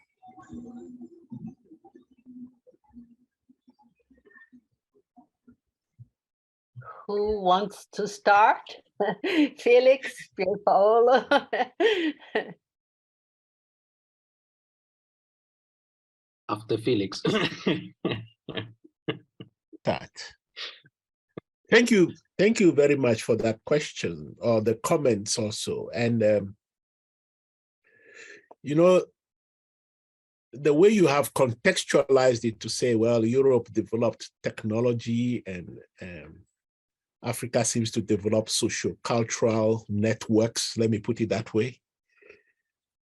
Who wants to start? Felix, Pier Paolo. After Felix. Thank you very much for that question, or the comments also. And the way you have contextualized it to say, well, Europe developed technology and Africa seems to develop sociocultural networks, let me put it that way.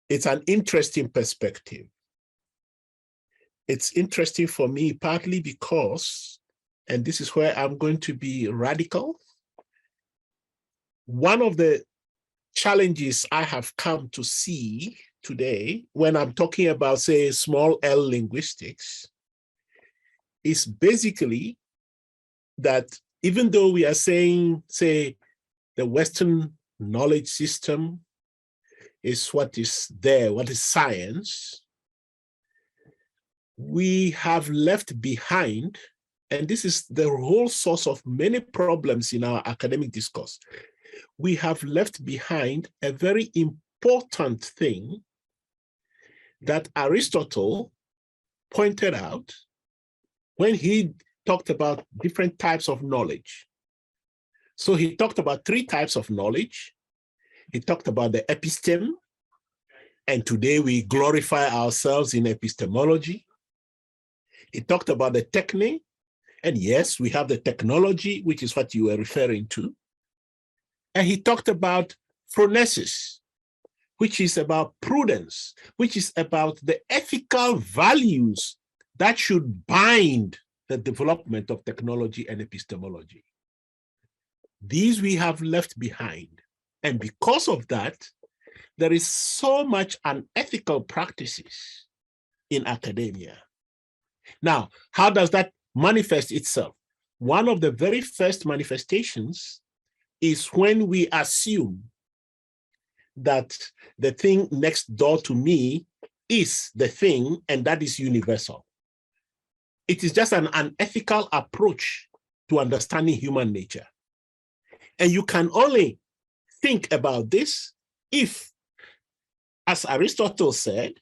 It's an interesting perspective. It's interesting for me partly because, and this is where I'm going to be radical, one of the challenges I have come to see today when I'm talking about, say, small L linguistics is basically that even though we are saying, say, the Western knowledge system is what is there, what is science, we have left behind, and this is the whole source of many problems in our academic discourse, we have left behind a very important thing that Aristotle pointed out when he talked about different types of knowledge. So he talked about 3 types of knowledge. He talked about the episteme, and today we glorify ourselves in epistemology. He talked about the techne, and yes, we have the technology, which is what you were referring to. And he talked about phronesis, which is about prudence, which is about the ethical values that should bind the development of technology and epistemology. These we have left behind. And because of that, there is so much unethical practices in academia. Now, how does that manifest itself? One of the very first manifestations is when we assume that the thing next door to me is the thing, and that is universal. It is just an unethical approach to understanding human nature. And you can only think about this if, as Aristotle said,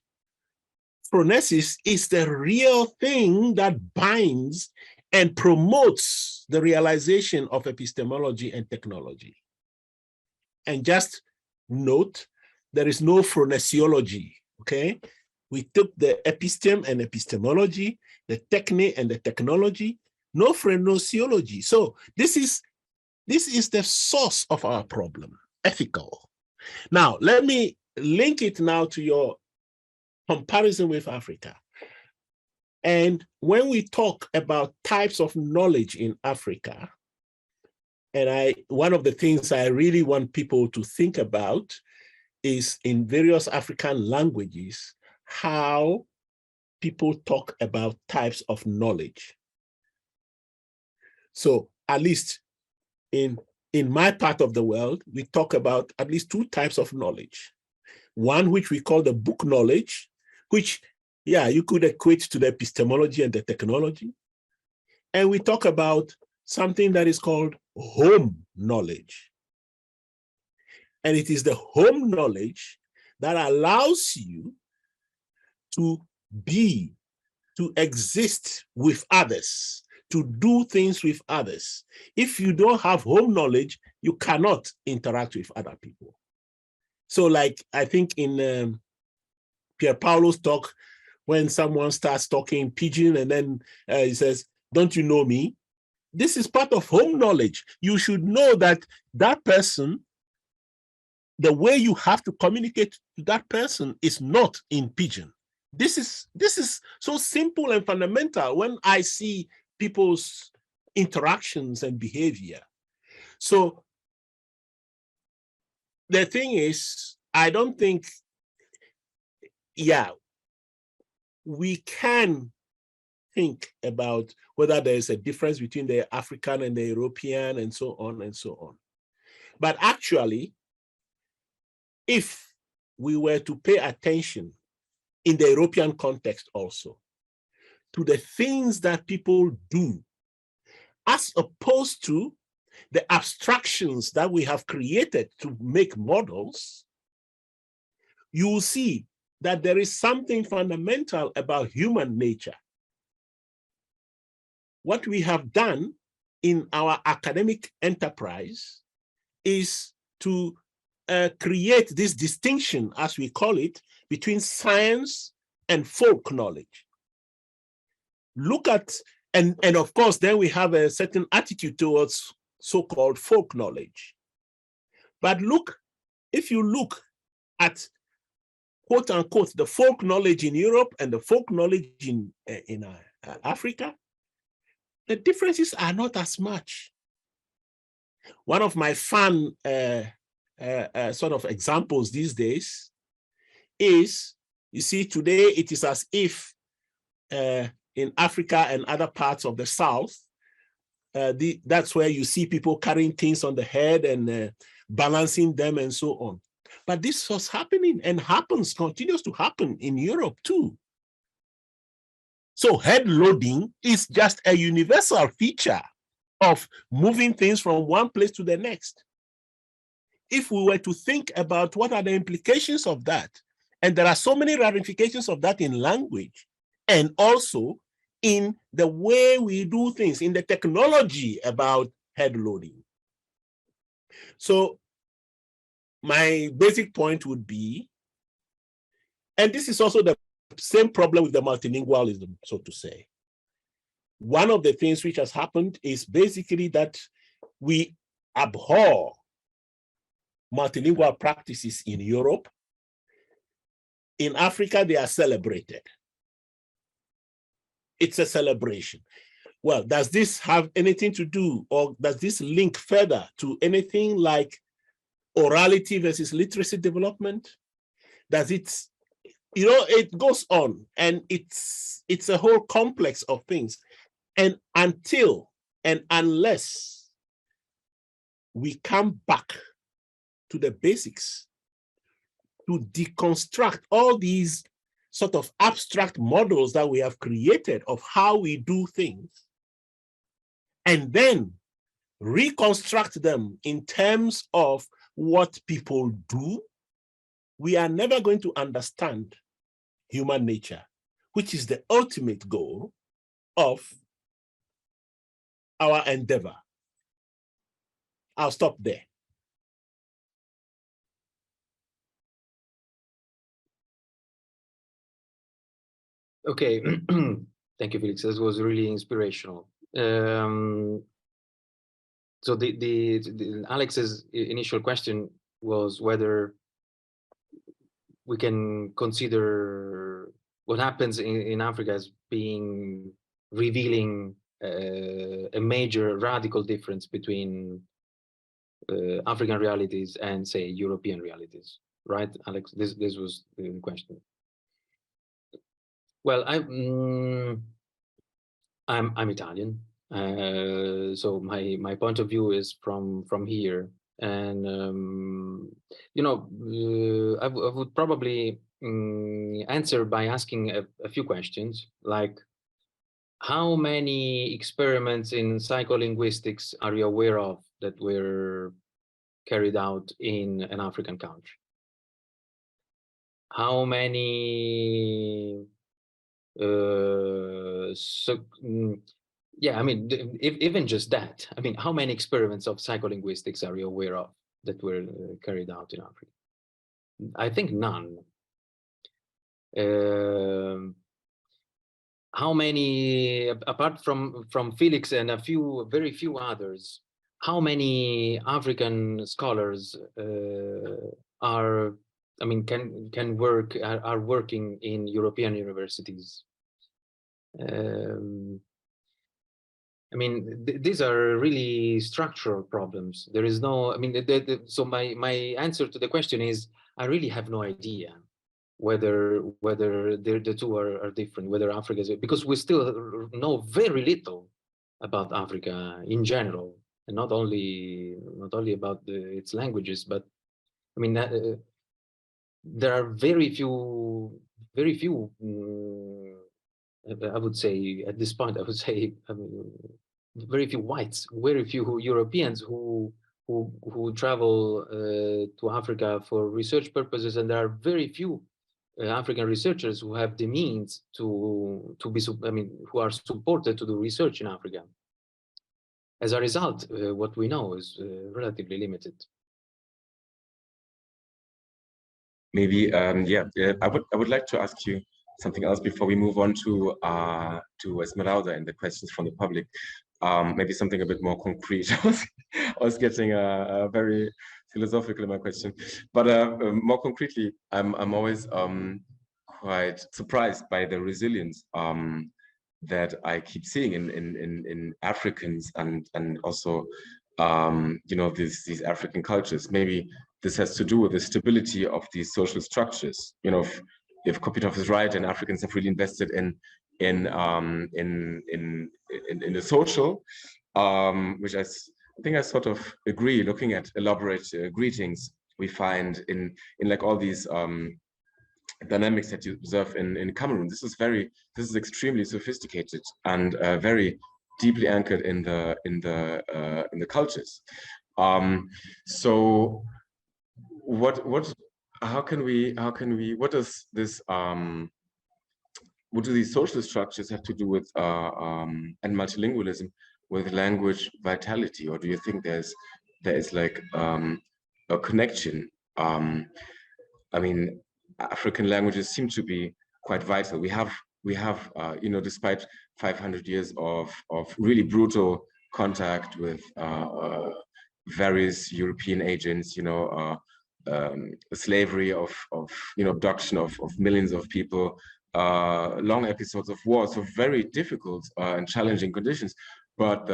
phronesis is the real thing that binds and promotes the realization of epistemology and technology. And just note, there is no phronesiology, okay? We took the episteme and epistemology, the techne and the technology, no phronesiology. So this is This is the source of our problem, ethical. Now, let me link it now to your comparison with Africa. And when we talk about types of knowledge in Africa, and one of the things I really want people to think about is in various African languages, how people talk about types of knowledge. So at least in my part of the world, we talk about at least two types of knowledge. One which we call the book knowledge, which, yeah, you could equate to the epistemology and the technology. And we talk about something that is called home knowledge. And it is the home knowledge that allows you to be, to exist with others, to do things with others. If you don't have home knowledge, you cannot interact with other people. So like, I think in Pier Paolo's talk, when someone starts talking pidgin and then he says, "Don't you know me?" This is part of home knowledge. You should know that that person, the way you have to communicate to that person is not in pidgin. This is so simple and fundamental when I see people's interactions and behavior. So the thing is, I don't think, yeah, we can think about whether there is a difference between the African and the European and so on and so on. But actually, if we were to pay attention in the European context also to the things that people do, as opposed to the abstractions that we have created to make models, you will see that there is something fundamental about human nature. What we have done in our academic enterprise is to create this distinction, as we call it, between science and folk knowledge. Look at, and of course, then we have a certain attitude towards so-called folk knowledge. But look, if you look at, quote unquote, the folk knowledge in Europe and the folk knowledge in Africa, the differences are not as much. One of my fun sort of examples these days is, you see, today it is as if in Africa and other parts of the South, that's where you see people carrying things on the head and balancing them and so on. But this was happening and happens, continues to happen in Europe too. So head loading is just a universal feature of moving things from one place to the next. If we were to think about what are the implications of that, and there are so many ramifications of that in language, and also in the way we do things, in the technology about head loading. So my basic point would be, and this is also the same problem with the multilingualism, so to say. One of the things which has happened is basically that we abhor multilingual practices in Europe. In Africa, they are celebrated. It's a celebration. Well, does this have anything to do, or does this link further to anything like orality versus literacy development? Does it, you know, it goes on, and it's a whole complex of things. And until and unless we come back to the basics, to deconstruct all these sort of abstract models that we have created of how we do things, and then reconstruct them in terms of what people do, we are never going to understand human nature, which is the ultimate goal of our endeavor. I'll stop there. Okay, thank you, Felix. This was really inspirational. so the Alex's initial question was whether we can consider what happens in Africa as being revealing a major radical difference between African realities and, say, European realities, right, Alex? This was the question. Well, I'm Italian, so my point of view is from here, and you know, I would probably answer by asking a few questions, like, how many experiments in psycholinguistics are you aware of that were carried out in an African country? How many yeah, I mean, even just that, I mean, how many experiments of psycholinguistics are you aware of that were carried out in Africa? I think none. How many, apart from Felix and very few others, how many African scholars are working in European universities? I mean, these are really structural problems. There is no, I mean, so my answer to the question is, I really have no idea whether the two are different, whether Africa is, because we still know very little about Africa in general, and not only about its languages, but I mean, there are very few I would say at this point, I would say very few whites, very few Europeans who travel to Africa for research purposes, and there are very few African researchers who have the means to be, I mean, who are supported to do research in Africa. As a result, what we know is relatively limited. Maybe, yeah, I would like to ask you something else before we move on to Esmeralda and the questions from the public. Maybe something a bit more concrete. I was getting very philosophical in my question, but more concretely, I'm always quite surprised by the resilience that I keep seeing in Africans and also you know, these African cultures. Maybe this has to do with the stability of these social structures. You know, if Kopitov is right, and Africans have really invested in the social, which I think I sort of agree. Looking at elaborate greetings, we find in like all these dynamics that you observe in Cameroon. This is extremely sophisticated and very deeply anchored in the cultures. So how can we what does this what do these social structures have to do with and multilingualism, with language vitality, or do you think there is like a connection? I mean, African languages seem to be quite vital. We have you know, despite 500 years of really brutal contact with various European agents, you know, slavery of you know, abduction of millions of people, long episodes of war, so very difficult and challenging conditions. But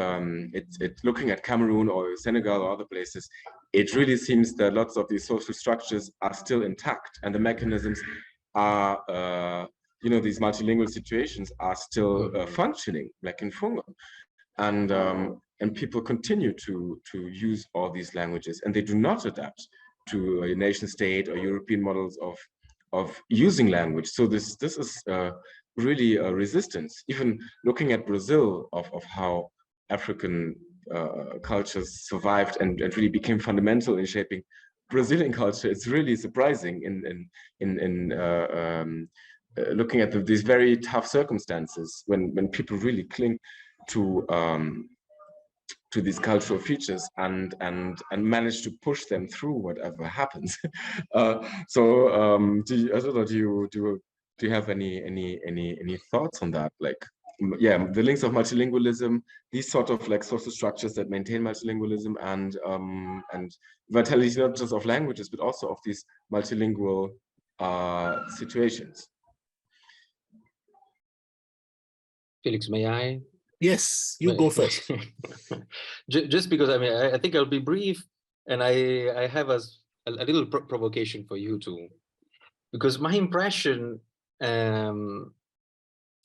it's looking at Cameroon or Senegal or other places, it really seems that lots of these social structures are still intact, and the mechanisms are you know, these multilingual situations are still functioning like in Fungo, and people continue to use all these languages, and they do not adapt to a nation state or European models of using language. So this is really a resistance. Even looking at Brazil, of how African cultures survived and really became fundamental in shaping Brazilian culture, it's really surprising in looking at these very tough circumstances when people really cling to these cultural features and manage to push them through whatever happens. So do you have any thoughts on that? Like, the links of multilingualism, these sort of like social structures that maintain multilingualism and vitality not just of languages, but also of these multilingual situations. Felix, may I? Yes, you go first. Just because I think I'll be brief, and I have a little provocation for you too, because my impression.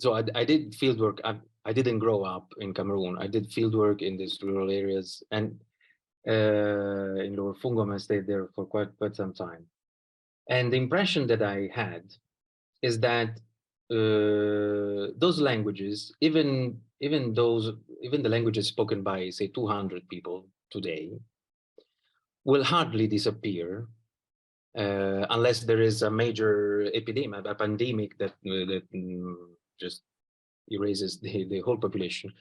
So I did fieldwork. I didn't grow up in Cameroon. I did fieldwork in these rural areas, and in Lower Fungom, I stayed there for quite some time. And the impression that I had is that those languages, even the languages spoken by, say, 200 people today, will hardly disappear unless there is a major epidemic, a pandemic that just erases the whole population.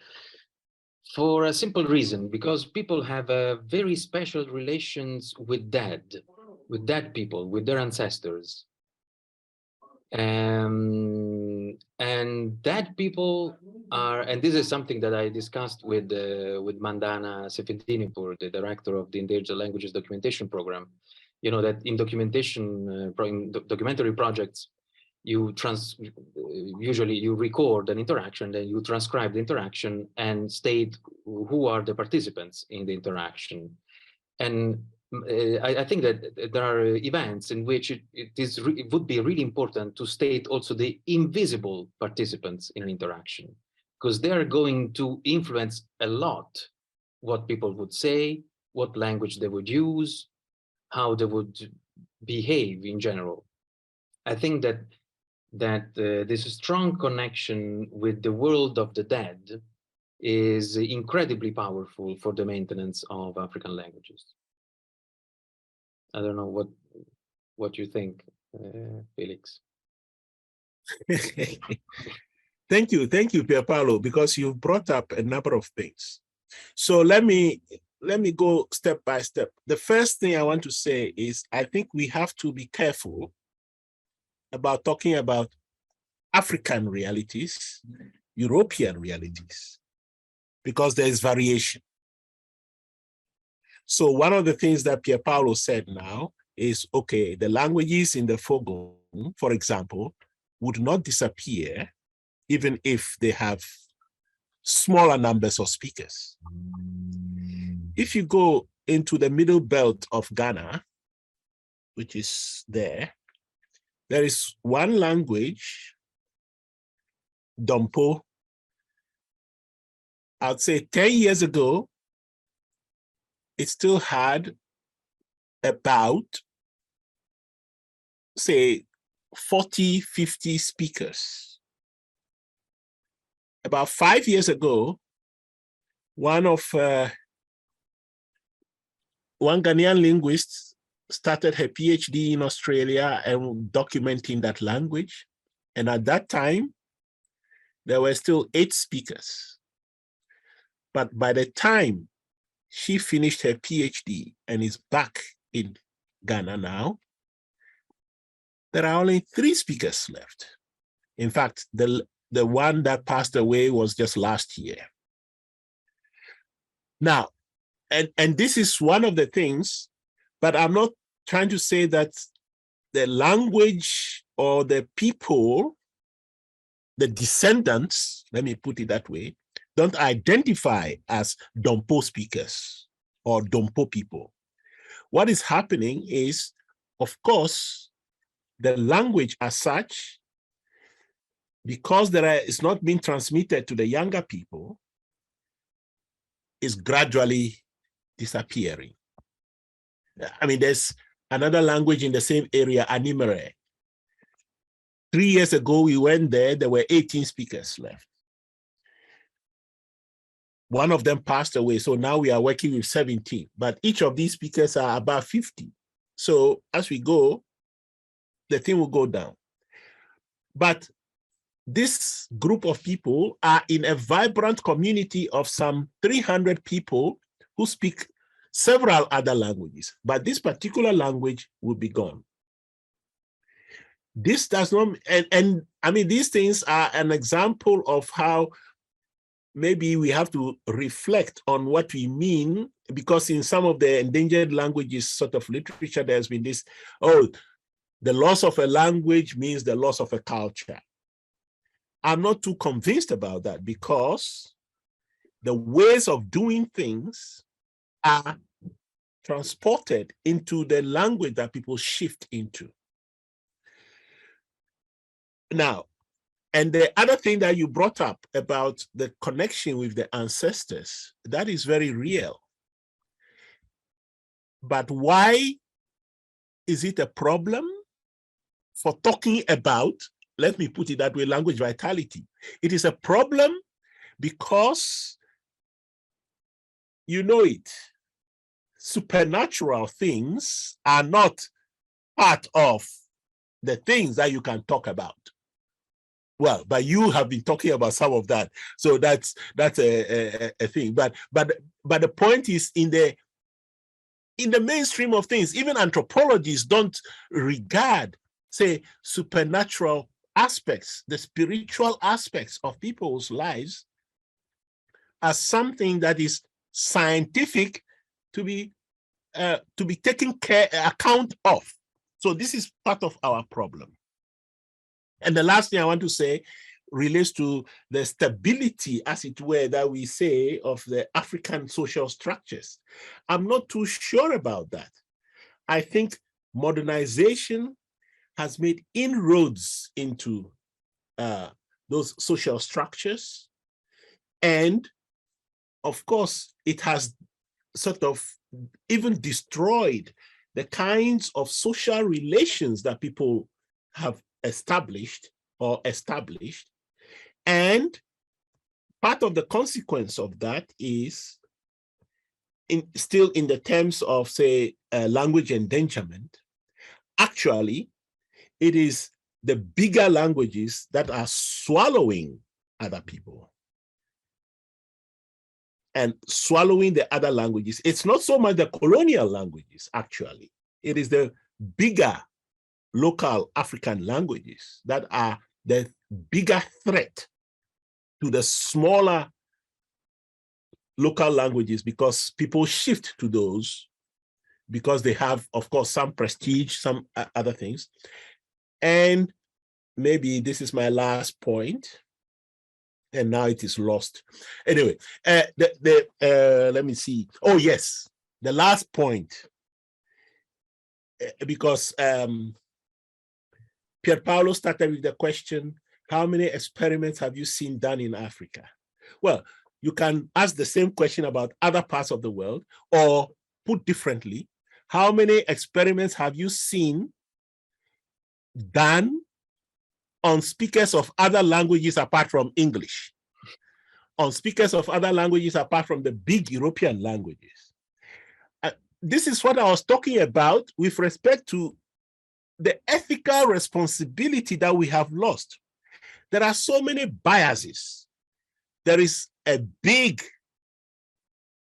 For a simple reason, because people have very special relations with dead people, with their ancestors. And that people are, and this is something that I discussed with Mandana Sefedinipur, the director of the Endangered Languages Documentation Program. You know that in documentary projects, usually you record an interaction, then you transcribe the interaction and state who are the participants in the interaction. And I think that there are events in which it would be really important to state also the invisible participants in an interaction, because they are going to influence a lot what people would say, what language they would use, how they would behave in general. I think that this strong connection with the world of the dead is incredibly powerful for the maintenance of African languages. I don't know what you think, Felix. Thank you, Pier Paolo, because you brought up a number of things. So let me go step by step. The first thing I want to say is I think we have to be careful about talking about African realities, European realities, because there is variation. So one of the things that Pier Paolo said now is, okay, the languages in the Fogo, for example, would not disappear even if they have smaller numbers of speakers. If you go into the middle belt of Ghana, which is there is one language, Dompo. I'd say 10 years ago, it still had about, say, 40, 50 speakers. About 5 years ago, one Ghanaian linguist started her PhD in Australia and documenting that language. And at that time, there were still 8 speakers. But by the time she finished her PhD and is back in Ghana now, there are only 3 speakers left. In fact, the one that passed away was just last year. Now, and this is one of the things, but I'm not trying to say that the language or the people, the descendants, let me put it that way, don't identify as Dompo speakers or Dompo people. What is happening is, of course, the language as such, because it's not being transmitted to the younger people, is gradually disappearing. I mean, there's another language in the same area, Animere. 3 years ago, we went there were 18 speakers left. One of them passed away, so now we are working with 17, but each of these speakers are about 50. So as we go, the thing will go down. But this group of people are in a vibrant community of some 300 people who speak several other languages, but this particular language will be gone. this does not, and I mean, these things are an example of how maybe we have to reflect on what we mean, because in some of the endangered languages sort of literature, there's been this, oh, the loss of a language means the loss of a culture. I'm not too convinced about that, because the ways of doing things are transported into the language that people shift into. Now, and the other thing that you brought up about the connection with the ancestors, that is very real. But why is it a problem for talking about, let me put it that way, language vitality? It is a problem because, you know it, supernatural things are not part of the things that you can talk about. Well, but you have been talking about some of that, so that's a thing. But the point is, in the mainstream of things, even anthropologists don't regard, say, supernatural aspects, the spiritual aspects of people's lives, as something that is scientific to be taken account of. So this is part of our problem. And the last thing I want to say relates to the stability, as it were, that we say of the African social structures. I'm not too sure about that. I think modernization has made inroads into those social structures. And of course, it has sort of even destroyed the kinds of social relations that people have established. And part of the consequence of that is still in the terms of, say, language endangerment. Actually, it is the bigger languages that are swallowing other people and swallowing the other languages. It's not so much the colonial languages, actually. It is the bigger local African languages that are the bigger threat to the smaller local languages, because people shift to those because they have, of course, some prestige, some other things. And maybe this is my last point, and now it is lost. Anyway, let me see. Oh, yes, the last point, because Pier Paolo started with the question, how many experiments have you seen done in Africa? Well, you can ask the same question about other parts of the world, or put differently, how many experiments have you seen done on speakers of other languages apart from English? On speakers of other languages apart from the big European languages? This is what I was talking about with respect to the ethical responsibility that we have lost. There are so many biases. There is a big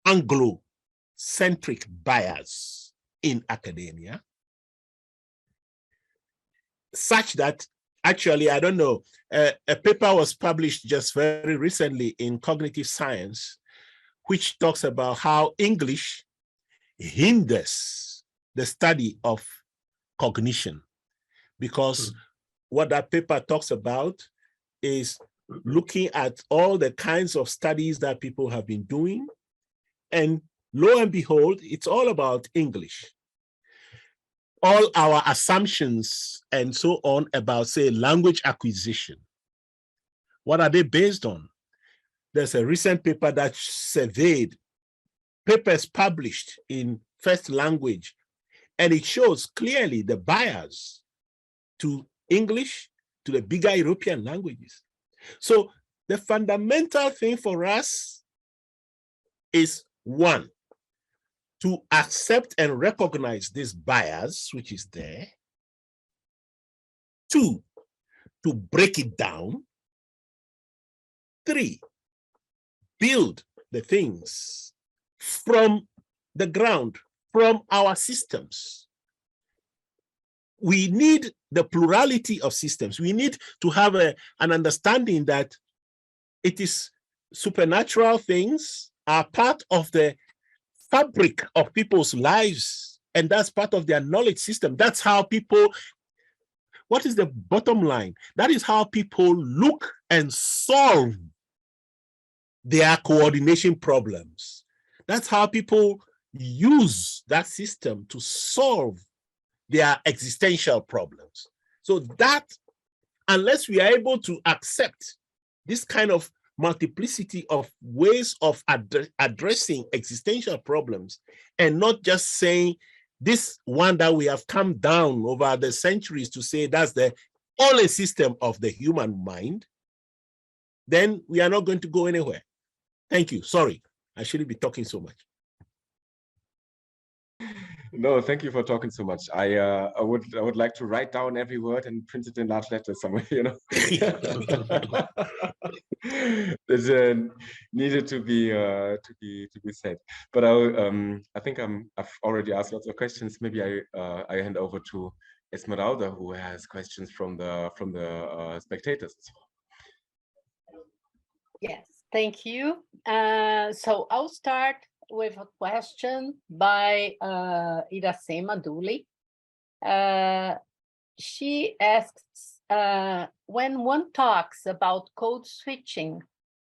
Anglo-centric bias in academia, such that, actually, I don't know, a paper was published just very recently in Cognitive Science, which talks about how English hinders the study of cognition, because what that paper talks about is looking at all the kinds of studies that people have been doing, and lo and behold, it's all about English. All our assumptions and so on about, say, language acquisition, what are they based on? There's a recent paper that surveyed papers published in first language, and it shows clearly the bias to English, to the bigger European languages. So the fundamental thing for us is, one, to accept and recognize this bias, which is there. Two, to break it down. Three, build the things from the ground, from our systems. we need the plurality of systems. We need to have an understanding that it is supernatural things are part of the fabric of people's lives, and that's part of their knowledge system. That's how people, what is the bottom line? That is how people look and solve their coordination problems. That's how people use that system to solve their existential problems. So that, unless we are able to accept this kind of multiplicity of ways of addressing existential problems, and not just saying this one that we have come down over the centuries to say that's the only system of the human mind, then we are not going to go anywhere. Thank you. Sorry, I shouldn't be talking so much. No, thank you for talking so much. I would like to write down every word and print it in large letters somewhere, you know. There's needed to be said. But I think I've already asked lots of questions. Maybe I hand over to Esmeralda, who has questions from the spectators. Yes, thank you. So I'll start with a question by Iracema Dooley. She asks, when one talks about code switching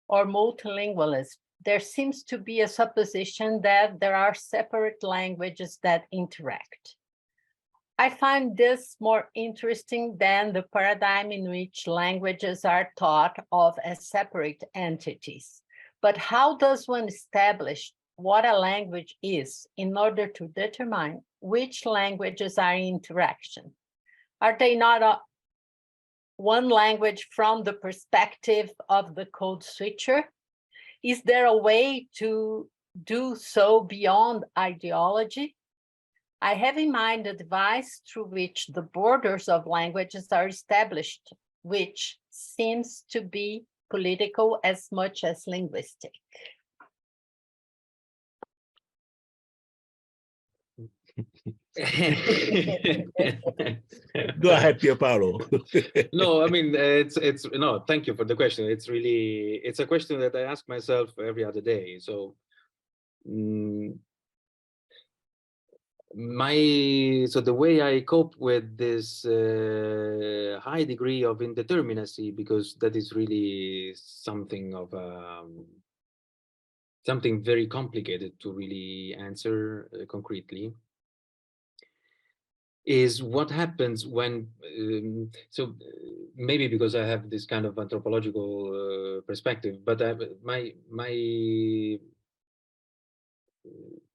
or multilingualism, there seems to be a supposition that there are separate languages that interact. I find this more interesting than the paradigm in which languages are thought of as separate entities. But how does one establish what a language is in order to determine which languages are in interaction? Are they not one language from the perspective of the code switcher? Is there a way to do so beyond ideology? I have in mind a device through which the borders of languages are established, which seems to be political as much as linguistic. Go ahead, Pierpaolo. No, I mean, no, thank you for the question. It's really, it's a question that I ask myself every other day. So the way I cope with this high degree of indeterminacy, because that is really something of something very complicated to really answer concretely, is what happens when, maybe because I have this kind of anthropological perspective, but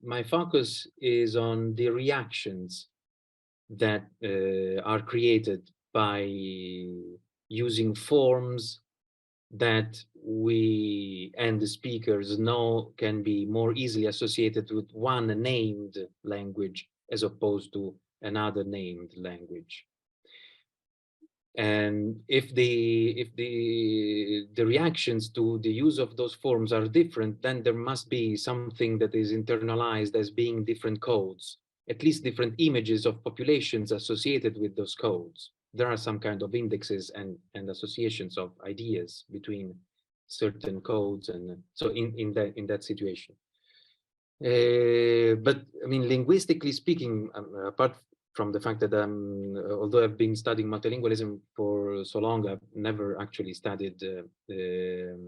my focus is on the reactions that are created by using forms that we and the speakers know can be more easily associated with one named language as opposed to another named language. And if the reactions to the use of those forms are different, then there must be something that is internalized as being different codes, at least different images of populations associated with those codes. There are some kind of indexes and associations of ideas between certain codes, and so in that situation. But I mean, linguistically speaking, apart from the fact that although I've been studying multilingualism for so long, I've never actually studied the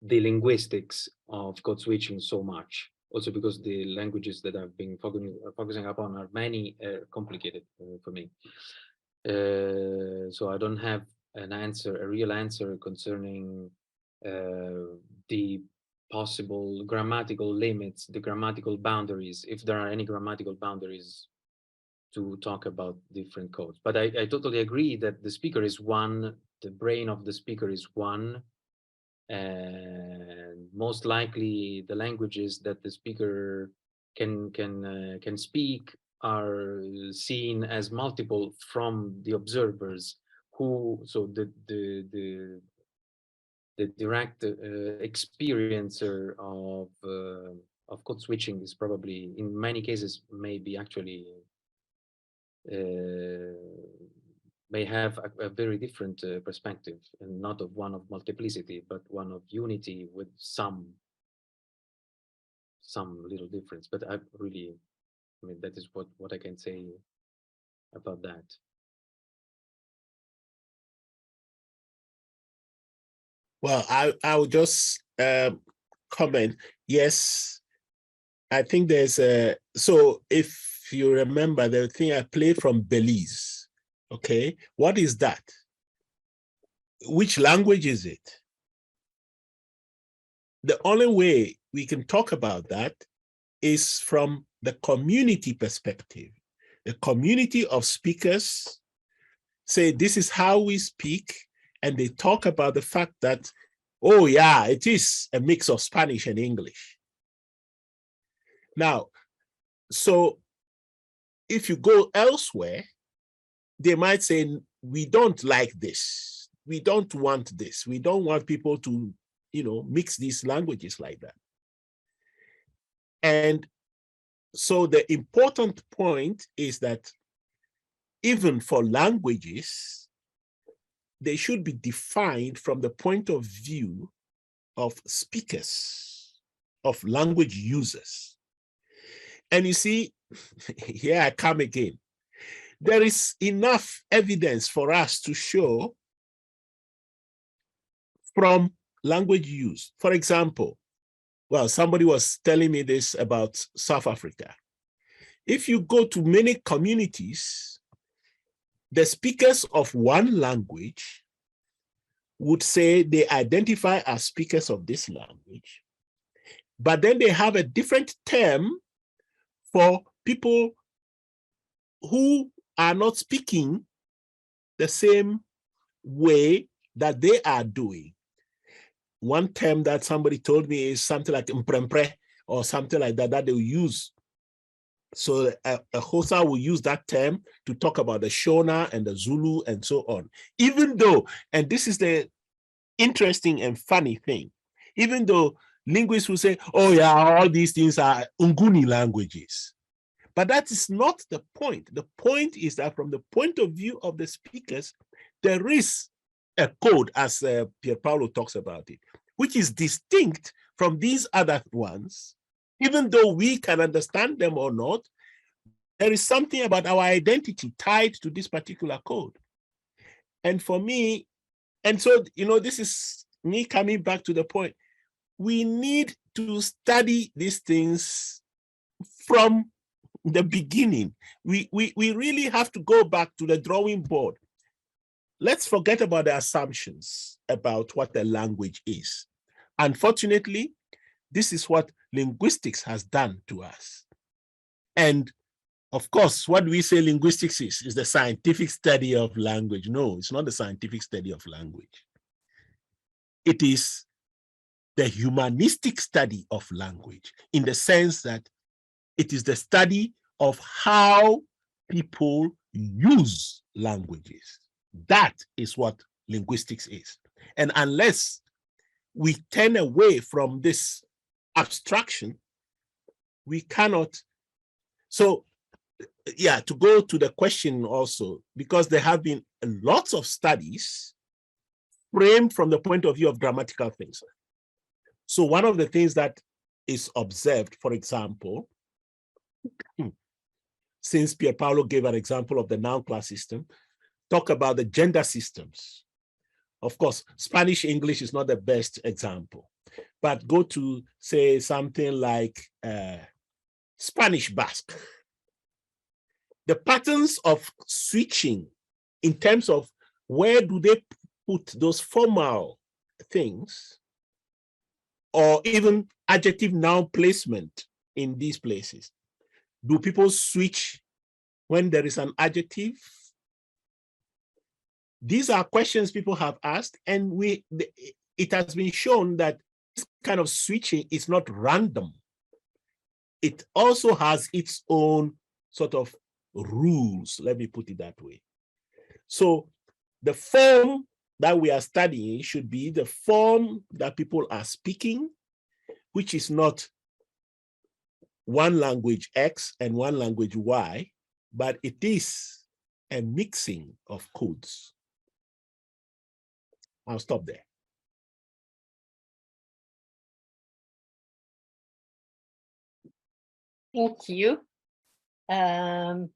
linguistics of code switching so much. Also because the languages that I've been focusing upon are many complicated for me. So I don't have an answer, a real answer concerning the possible grammatical limits, the grammatical boundaries, if there are any grammatical boundaries to talk about different codes. But I totally agree that the speaker is one, the brain of the speaker is one, and most likely the languages that the speaker can speak are seen as multiple from the observers who, so the direct experiencer of code switching is probably in many cases maybe actually may have a very different perspective, and not of one of multiplicity, but one of unity with some little difference. But I mean, that is what I can say about that. Well, I will just comment. Yes, I think there's a, so if you remember the thing I played from Belize, okay, what is that? Which language is it? The only way we can talk about that is from the community perspective. The community of speakers say, this is how we speak, and they talk about the fact that, oh yeah, it is a mix of Spanish and English. Now, so if you go elsewhere, they might say, we don't like this. We don't want this. We don't want people to, you know, mix these languages like that. And so the important point is that even for languages, they should be defined from the point of view of speakers, of language users. And you see, here I come again. There is enough evidence for us to show from language use. For example, well, somebody was telling me this about South Africa. If you go to many communities, the speakers of one language would say they identify as speakers of this language, but then they have a different term for people who are not speaking the same way that they are doing. One term that somebody told me is something like mprempre or something like that, that they'll use. So a Xhosa will use that term to talk about the Shona and the Zulu and so on. Even though, and this is the interesting and funny thing, even though linguists will say, oh yeah, all these things are Nguni languages. But that is not the point. The point is that from the point of view of the speakers, there is a code, as Pier Paolo talks about it, which is distinct from these other ones. Even though we can understand them or not, there is something about our identity tied to this particular code. And for me, and so, you know, this is me coming back to the point, we need to study these things from the beginning. We really have to go back to the drawing board. Let's forget about the assumptions about what the language is. Unfortunately, this is what linguistics has done to us. And of course, what we say linguistics is the scientific study of language. No, it's not the scientific study of language. It is the humanistic study of language, in the sense that it is the study of how people use languages. That is what linguistics is. And unless we turn away from this abstraction, we cannot. So yeah, to go to the question also, because there have been lots of studies framed from the point of view of grammatical things. So one of the things that is observed, for example, since Pier Paolo gave an example of the noun class system, talk about the gender systems. Of course, Spanish English is not the best example, but go to, say, something like Spanish Basque. The patterns of switching in terms of where do they put those formal things, or even adjective noun placement in these places. Do people switch when there is an adjective? These are questions people have asked, and it has been shown that this kind of switching is not random. It also has its own sort of rules, let me put it that way. So the form that we are studying should be the form that people are speaking, which is not one language X and one language Y, but it is a mixing of codes. I'll stop there. Thank you. I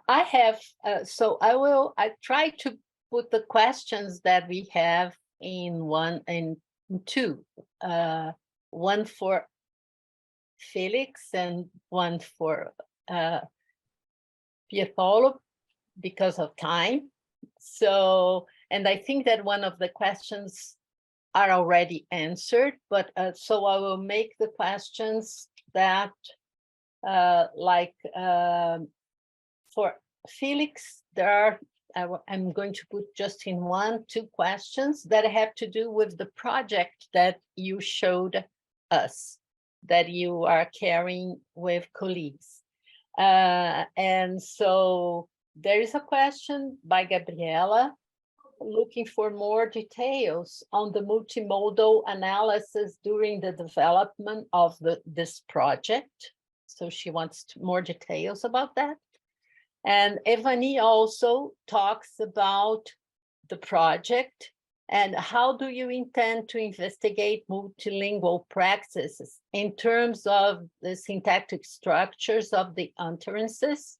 have, so I try to put the questions that we have in one and two, one for Felix and one for Pierpaolo because of time. So, and I think that one of the questions are already answered, but so I will make the questions that for Felix, there are, I'm going to put just in two questions that have to do with the project that you showed us, that you are carrying with colleagues. And so there is a question by Gabriela looking for more details on the multimodal analysis during the development of this project. So she wants more details about that. And Evani also talks about the project and how do you intend to investigate multilingual practices in terms of the syntactic structures of the utterances.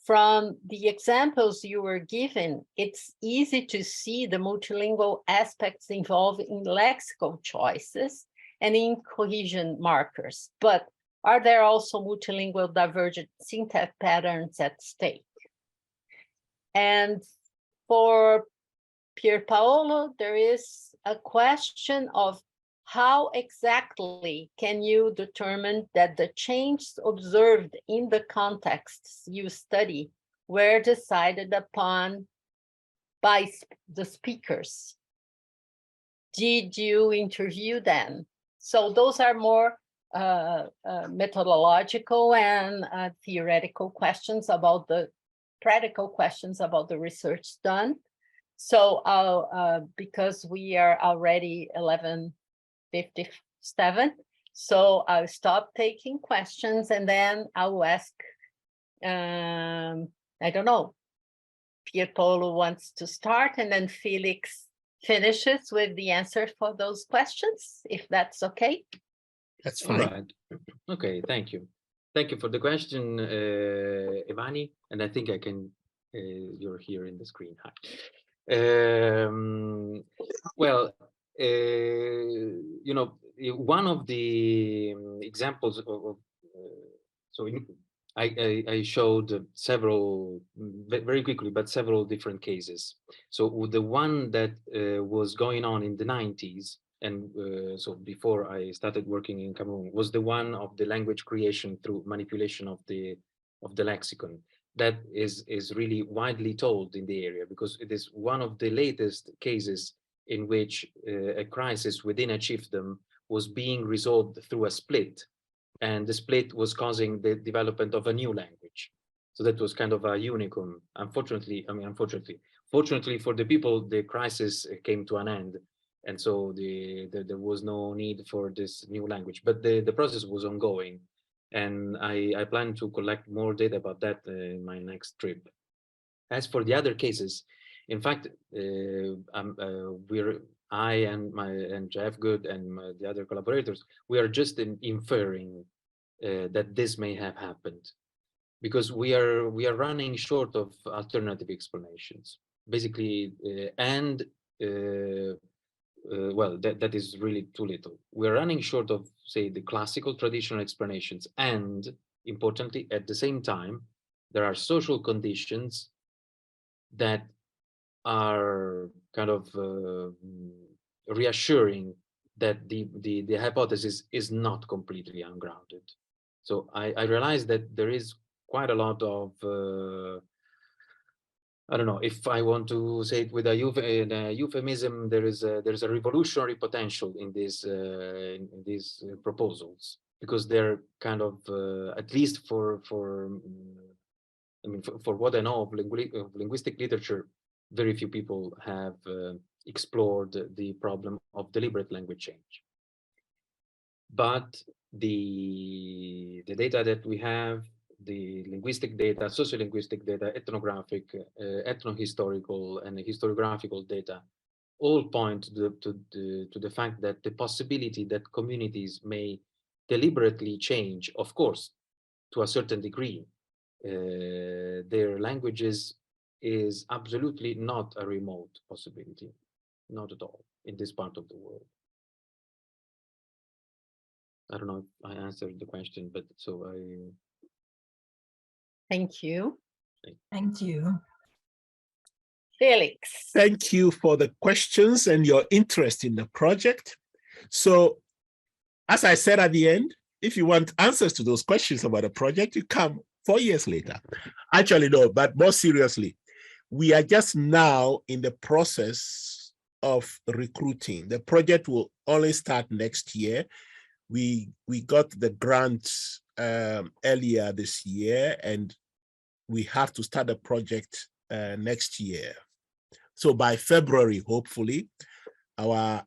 From the examples you were given, it's easy to see the multilingual aspects involved in lexical choices and in cohesion markers, but are there also multilingual divergent syntax patterns at stake? And for Pierpaolo, there is a question of how exactly can you determine that the changes observed in the contexts you study were decided upon by the speakers? Did you interview them? So those are more methodological and theoretical questions about the practical questions about the research done. So because we are already 11:57, so I'll stop taking questions and then I'll ask, I don't know, Pierpaolo wants to start and then Felix finishes with the answer for those questions, if that's okay. That's fine. Right. Okay, thank you. Thank you for the question, Evani, and I think I can, you're here in the screen. Hi. Well, you know, one of the examples of so I showed several, very quickly, but several different cases. So the one that was going on in the 90s, and so before I started working in Cameroon, was the one of the language creation through manipulation of the lexicon. That is really widely told in the area because it is one of the latest cases in which a crisis within a chiefdom was being resolved through a split, and the split was causing the development of a new language. So that was kind of a unicum. Unfortunately, fortunately for the people, the crisis came to an end. And so there was no need for this new language, but the process was ongoing. And I plan to collect more data about that in my next trip. As for the other cases, in fact, I and Jeff Good and the other collaborators, we are just inferring that this may have happened, because we are running short of alternative explanations, basically, well, that is really too little. We're running short of, say, the classical traditional explanations, and importantly, at the same time, there are social conditions that are kind of reassuring that the hypothesis is not completely ungrounded. So I realized that there is quite a lot of I don't know if I want to say it with a euphemism. There is a revolutionary potential in these proposals, because they're kind of at least for what I know of linguistic literature, very few people have explored the problem of deliberate language change. But the data that we have, the linguistic data, sociolinguistic data, ethnographic, ethnohistorical, and historiographical data all point to the fact that the possibility that communities may deliberately change, of course, to a certain degree, their languages is absolutely not a remote possibility, not at all, in this part of the world. I don't know if I answered the question, but so I... Thank you. Thank you. Felix. Thank you for the questions and your interest in the project. So, as I said at the end, if you want answers to those questions about the project, you come 4 years later. Actually, no, but more seriously, we are just now in the process of recruiting. The project will only start next year. We got the grant earlier this year, and we have to start the project next year. So by February, hopefully, our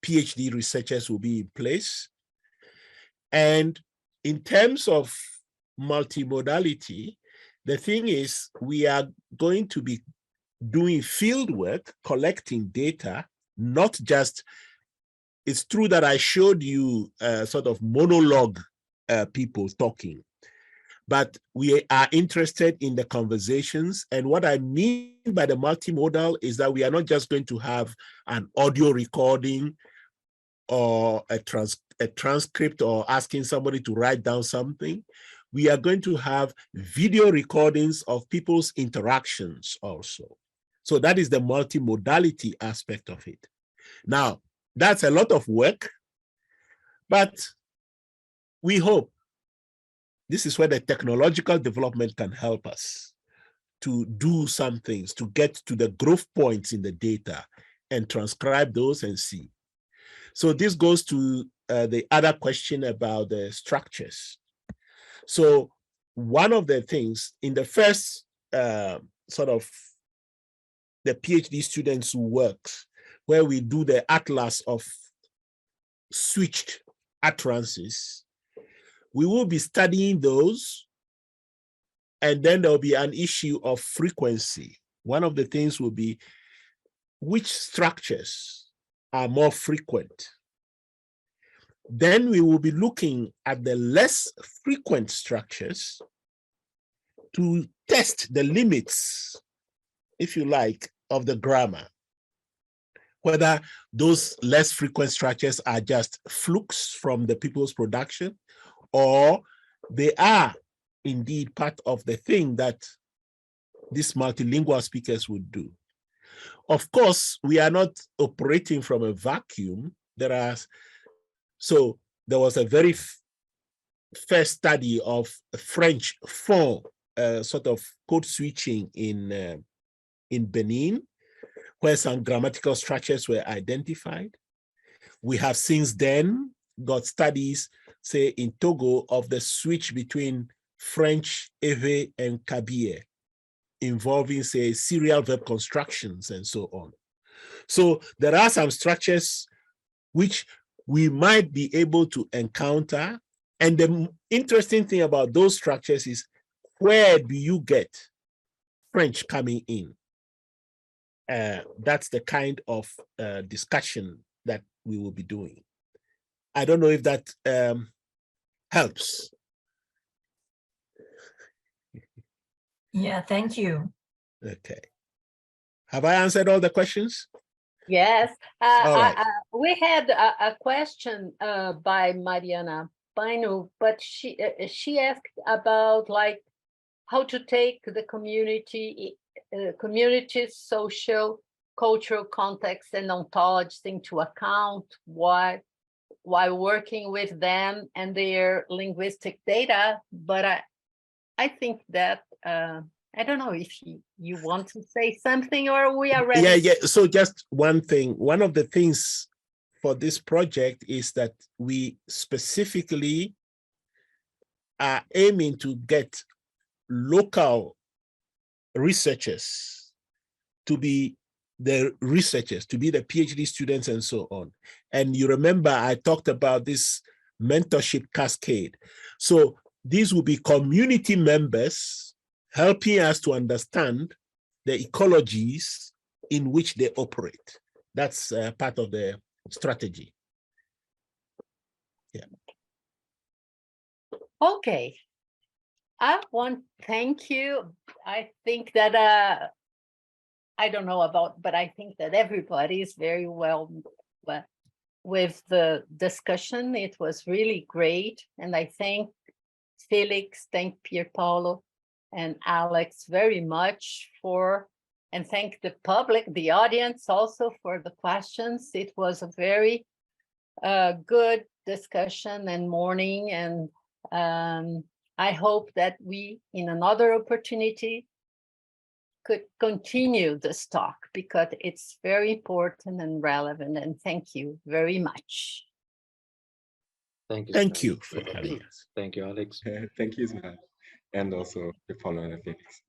PhD researchers will be in place. And in terms of multimodality, the thing is, we are going to be doing field work, collecting data, not just, it's true that I showed you sort of monologue people talking, but we are interested in the conversations. And what I mean by the multimodal is that we are not just going to have an audio recording or a transcript or asking somebody to write down something. We are going to have video recordings of people's interactions also. So that is the multimodality aspect of it. Now, that's a lot of work, but we hope this is where the technological development can help us to do some things, to get to the growth points in the data and transcribe those and see. So this goes to the other question about the structures. So one of the things in the first sort of the PhD students who work, where we do the atlas of switched utterances, we will be studying those, and then there'll be an issue of frequency. One of the things will be which structures are more frequent. Then we will be looking at the less frequent structures to test the limits, if you like, of the grammar. Whether those less frequent structures are just flukes from the people's production, or they are indeed part of the thing that these multilingual speakers would do. Of course, we are not operating from a vacuum. So there was a very first study of French font sort of code switching in Benin, where some grammatical structures were identified. We have since then got studies, say in Togo, of the switch between French Ewe and Kabie, involving, say, serial verb constructions and so on. So there are some structures which we might be able to encounter. And the interesting thing about those structures is, where do you get French coming in? That's the kind of discussion that we will be doing. I don't know if that helps. Yeah, thank you. Okay. Have I answered all the questions? Yes. All right. We had a question by Mariana Paino, but she asked about like how to take the community's social, cultural context and ontologies into account while working with them and their linguistic data. But I think that I don't know if you want to say something, or we are ready. Yeah. So just one thing. One of the things for this project is that we specifically are aiming to get local researchers to be the researchers, to be the PhD students and so on. And you remember I talked about this mentorship cascade. So These will be community members helping us to understand the ecologies in which they operate. That's part of the strategy. Yeah. Okay. I want to thank you. I think that I don't know about, but I think that everybody is very well with the discussion. It was really great. And I thank Felix, thank Pierpaolo and Alex very much and thank the public, the audience also for the questions. It was a very good discussion and morning. And I hope that we, in another opportunity, could continue this talk because it's very important and relevant. And thank you very much. Thank you. Thank you for having us. Thank you, Alex. Thank you, Ismail, and also Paulo and Felix.